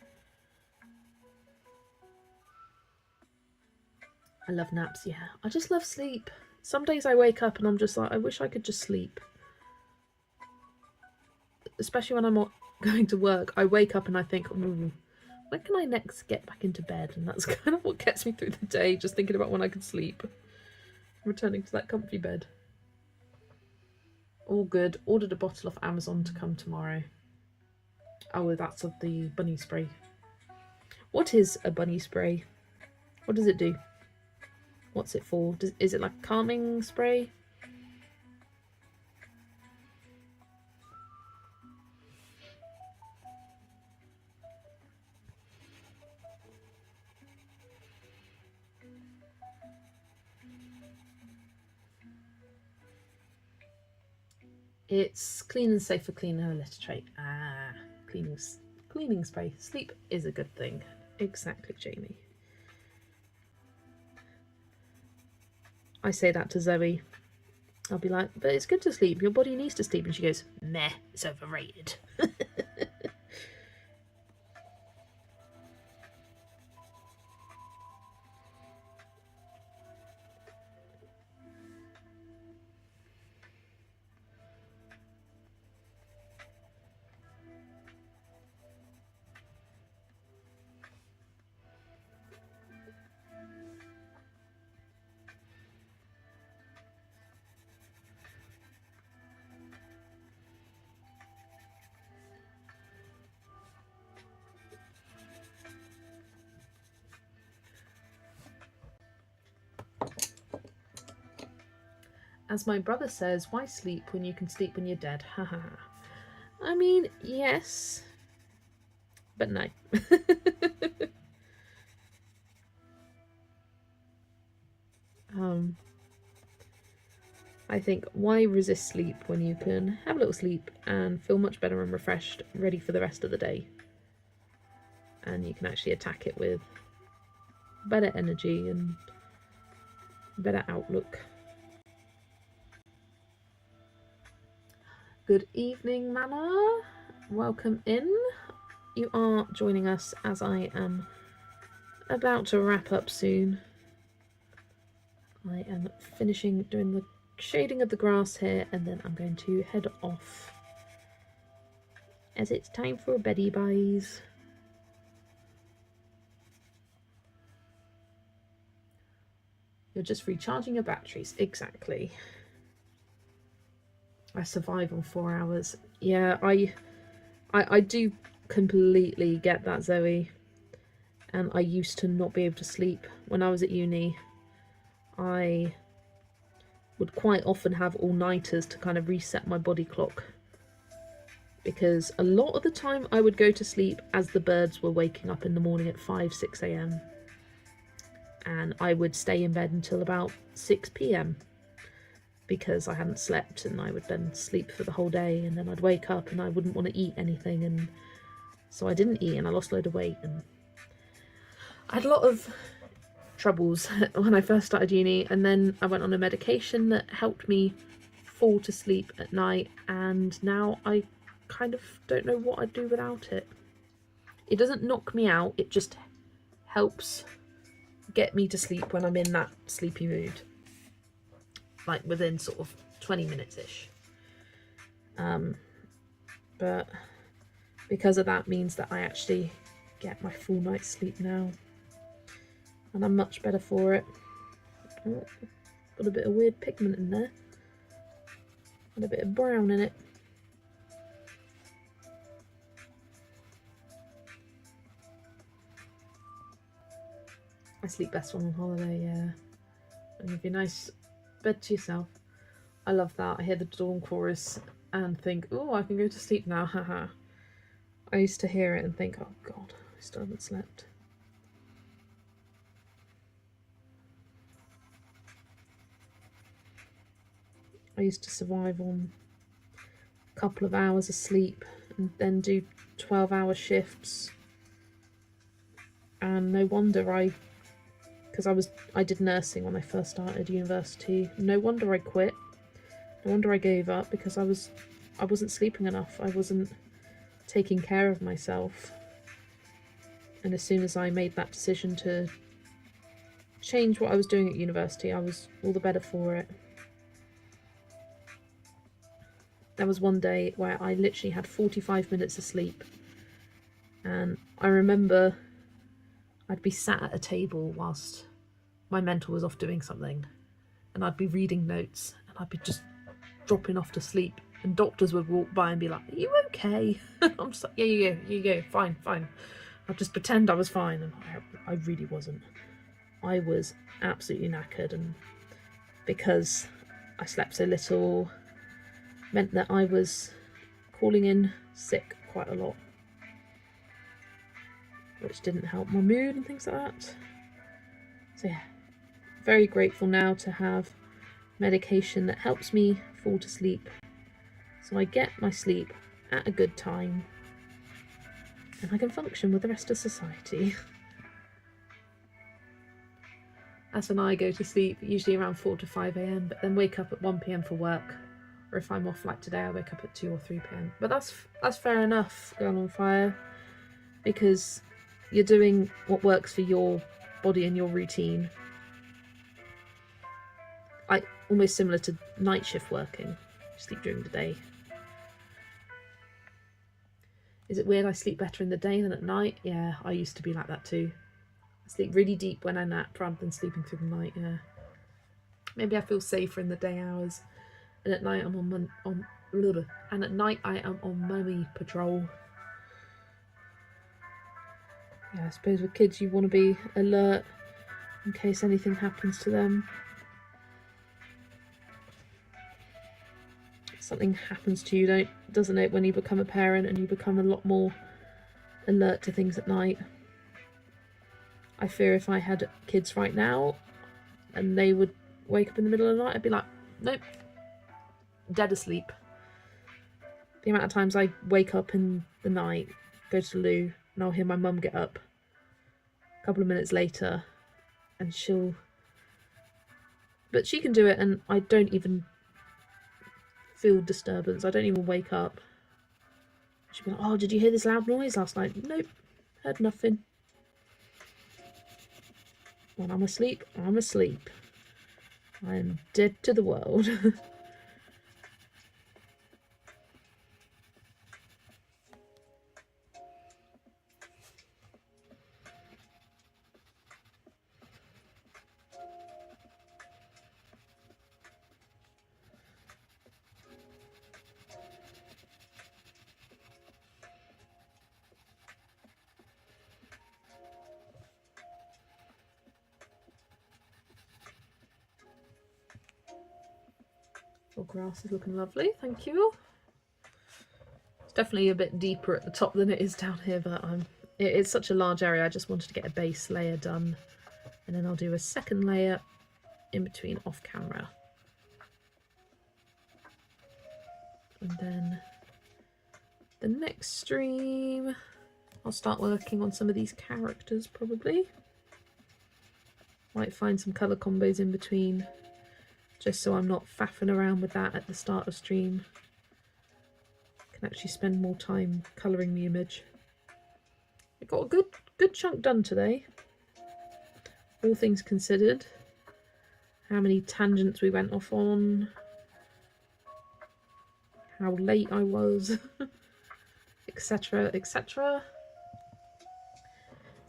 I love naps, yeah. I just love sleep. Some days I wake up and I'm just like, I wish I could just sleep. Especially when I'm not going to work. I wake up and I think, when can I next get back into bed? And that's kind of what gets me through the day, just thinking about when I could sleep. Returning to that comfy bed. All good. Ordered a bottle off Amazon to come tomorrow. Oh, that's of the bunny spray. What is a bunny spray? What does it do? What's it for? Is it like calming spray? It's clean and safe for cleaner litter tray. Ah, cleaning spray. Sleep is a good thing. Exactly, Jamie. I say that to Zoe. I'll be like, but it's good to sleep. Your body needs to sleep. And she goes, meh, it's overrated. As my brother says, why sleep when you can sleep when you're dead? Haha. I mean, yes, but no. I think, why resist sleep when you can have a little sleep and feel much better and refreshed, ready for the rest of the day? And you can actually attack it with better energy and better outlook. Good evening, Mana. Welcome in. You are joining us as I am about to wrap up soon. I am finishing doing the shading of the grass here, and then I'm going to head off as it's time for beddy buys. You're just recharging your batteries. Exactly. I survive on 4 hours. Yeah, I do completely get that, Zoe. And I used to not be able to sleep when I was at uni. I would quite often have all-nighters to kind of reset my body clock, because a lot of the time I would go to sleep as the birds were waking up in the morning at 5-6 a.m. and I would stay in bed until about 6 p.m. because I hadn't slept, and I would then sleep for the whole day, and then I'd wake up and I wouldn't want to eat anything, and so I didn't eat and I lost a load of weight, and I had a lot of troubles when I first started uni, and then I went on a medication that helped me fall to sleep at night, and now I kind of don't know what I'd do without it. It doesn't knock me out, it just helps get me to sleep when I'm in that sleepy mood, like within sort of 20 minutes-ish. But because of that means that I actually get my full night's sleep now, and I'm much better for it. Oh, got a bit of weird pigment in there. Got a bit of brown in it. I sleep best when on holiday, yeah. And give you a nice bed to yourself. I love that. I hear the dawn chorus and think, oh, I can go to sleep now, haha. I used to hear it and think, oh god, I still haven't slept. I used to survive on a couple of hours of sleep and then do 12-hour shifts. And no wonder because I did nursing when I first started university. No wonder I quit. No wonder I gave up, because I wasn't sleeping enough. I wasn't taking care of myself. And as soon as I made that decision to change what I was doing at university, I was all the better for it. There was one day where I literally had 45 minutes of sleep, and I remember I'd be sat at a table whilst my mentor was off doing something, and I'd be reading notes, and I'd be just dropping off to sleep, and doctors would walk by and be like, "Are you okay?" I'm just like, "Yeah, you go, fine." I'd just pretend I was fine, and I really wasn't. I was absolutely knackered, and because I slept so little meant that I was calling in sick quite a lot, which didn't help my mood and things like that. So yeah, very grateful now to have medication that helps me fall to sleep, so I get my sleep at a good time and I can function with the rest of society. As when I go to sleep, usually around 4 to 5 a.m, but then wake up at 1 p.m. for work, or if I'm off like today, I wake up at 2 or 3 p.m. But that's fair enough, Girl on Fire, because you're doing what works for your body and your routine. Almost similar to night shift working. You sleep during the day. Is it weird I sleep better in the day than at night? Yeah, I used to be like that too. I sleep really deep when I nap rather than sleeping through the night, yeah. Maybe I feel safer in the day hours, and at night at night I am on mummy patrol. Yeah, I suppose with kids you want to be alert in case anything happens to them. Something happens to you, doesn't it, when you become a parent, and you become a lot more alert to things at night. I fear if I had kids right now and they would wake up in the middle of the night, I'd be like, nope, dead asleep. The amount of times I wake up in the night, go to the loo, and I'll hear my mum get up a couple of minutes later, and but she can do it, and I don't even feel disturbance. I don't even wake up. She'd be like, oh, did you hear this loud noise last night? Nope, heard nothing. When I'm asleep, I'm asleep. I'm dead to the world. Your grass is looking lovely, thank you. It's definitely a bit deeper at the top than it is down here, but it's such a large area. I just wanted to get a base layer done, and then I'll do a second layer in between off camera. And then the next stream, I'll start working on some of these characters probably. Might find some colour combos in between, just so I'm not faffing around with that at the start of stream. I can actually spend more time colouring the image. I got a good chunk done today, all things considered. How many tangents we went off on, how late I was, etc, etc.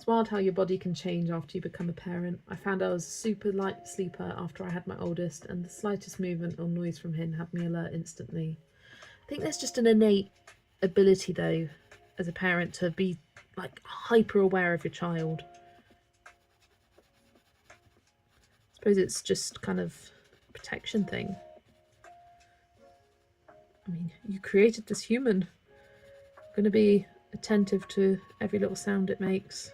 It's wild how your body can change after you become a parent. I found I was a super light sleeper after I had my oldest, and the slightest movement or noise from him had me alert instantly. I think there's just an innate ability, though, as a parent, to be like hyper aware of your child. I suppose it's just kind of a protection thing. I mean, you created this human. I'm going to be attentive to every little sound it makes.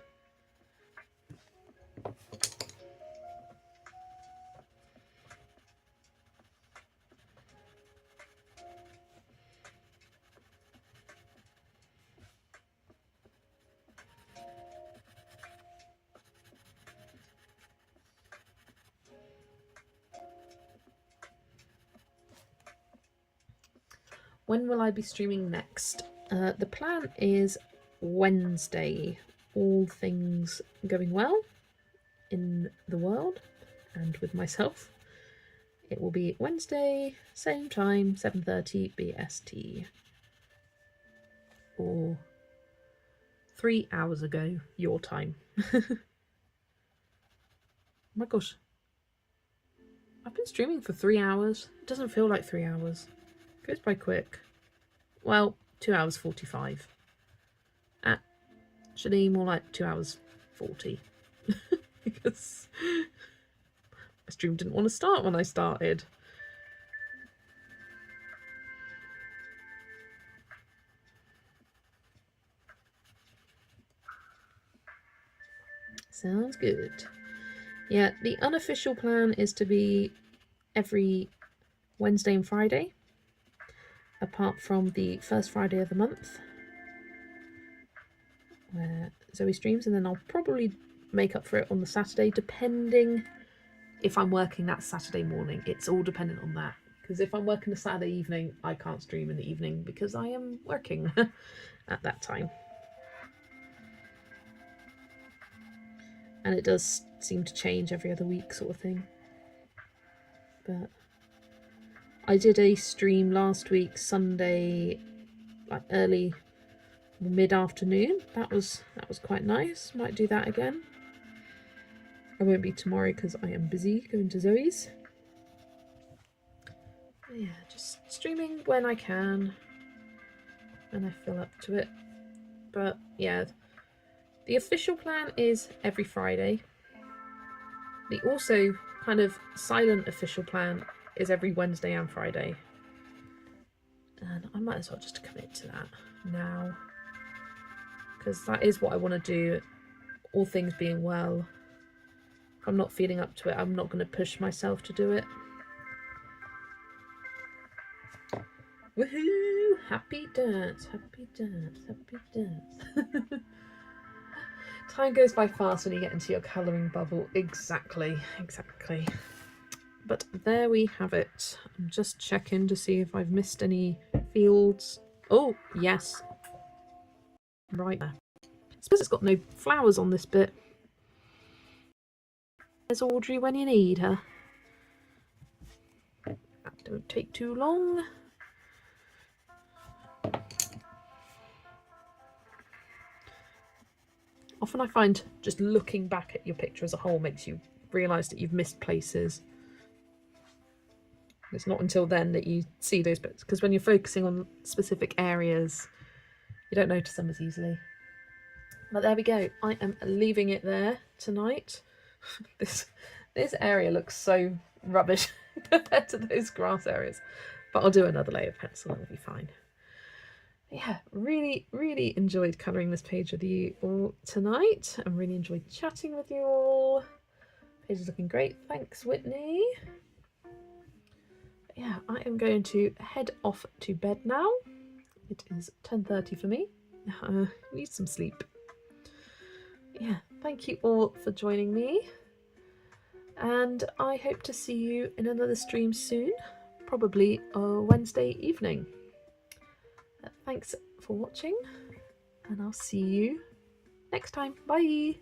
When will I be streaming next? The plan is Wednesday. All things going well in the world and with myself. It will be Wednesday, same time, 7:30 BST. Or 3 hours ago, your time. Oh my gosh. I've been streaming for 3 hours. It doesn't feel like 3 hours. It goes by quick. Well, 2 hours 45. Actually, more like 2 hours 40. Because my stream didn't want to start when I started. Sounds good. Yeah, the unofficial plan is to be every Wednesday and Friday, apart from the first Friday of the month, where Zoe streams, and then I'll probably make up for it on the Saturday, depending if I'm working that Saturday morning. It's all dependent on that, because if I'm working a Saturday evening, I can't stream in the evening because I am working at that time. And it does seem to change every other week, sort of thing. But I did a stream last week, Sunday, like early mid-afternoon. That was quite nice. Might do that again. I won't be tomorrow because I am busy going to Zoe's. But yeah, just streaming when I can, and I feel up to it. But yeah, the official plan is every Friday. The also kind of silent official plan is every Wednesday and Friday. And I might as well just commit to that now, because that is what I want to do, all things being well. If I'm not feeling up to it, I'm not going to push myself to do it. Woohoo! Happy dance, happy dance, happy dance. Time goes by fast when you get into your colouring bubble. Exactly. But there we have it. I'm just checking to see if I've missed any fields. Oh, yes. Right there. I suppose it's got no flowers on this bit. There's Audrey when you need her. That don't take too long. Often I find just looking back at your picture as a whole makes you realise that you've missed places. It's not until then that you see those bits, because when you're focusing on specific areas, you don't notice them as easily. But there we go. I am leaving it there tonight. This area looks so rubbish compared to those grass areas. But I'll do another layer of pencil and it'll be fine. Yeah, really enjoyed colouring this page with you all tonight. I really enjoyed chatting with you all. Page is looking great. Thanks, Whitney. Yeah, I am going to head off to bed now. It is 10:30 for me. I need some sleep. Yeah, thank you all for joining me. And I hope to see you in another stream soon, probably a Wednesday evening. Thanks for watching, and I'll see you next time. Bye!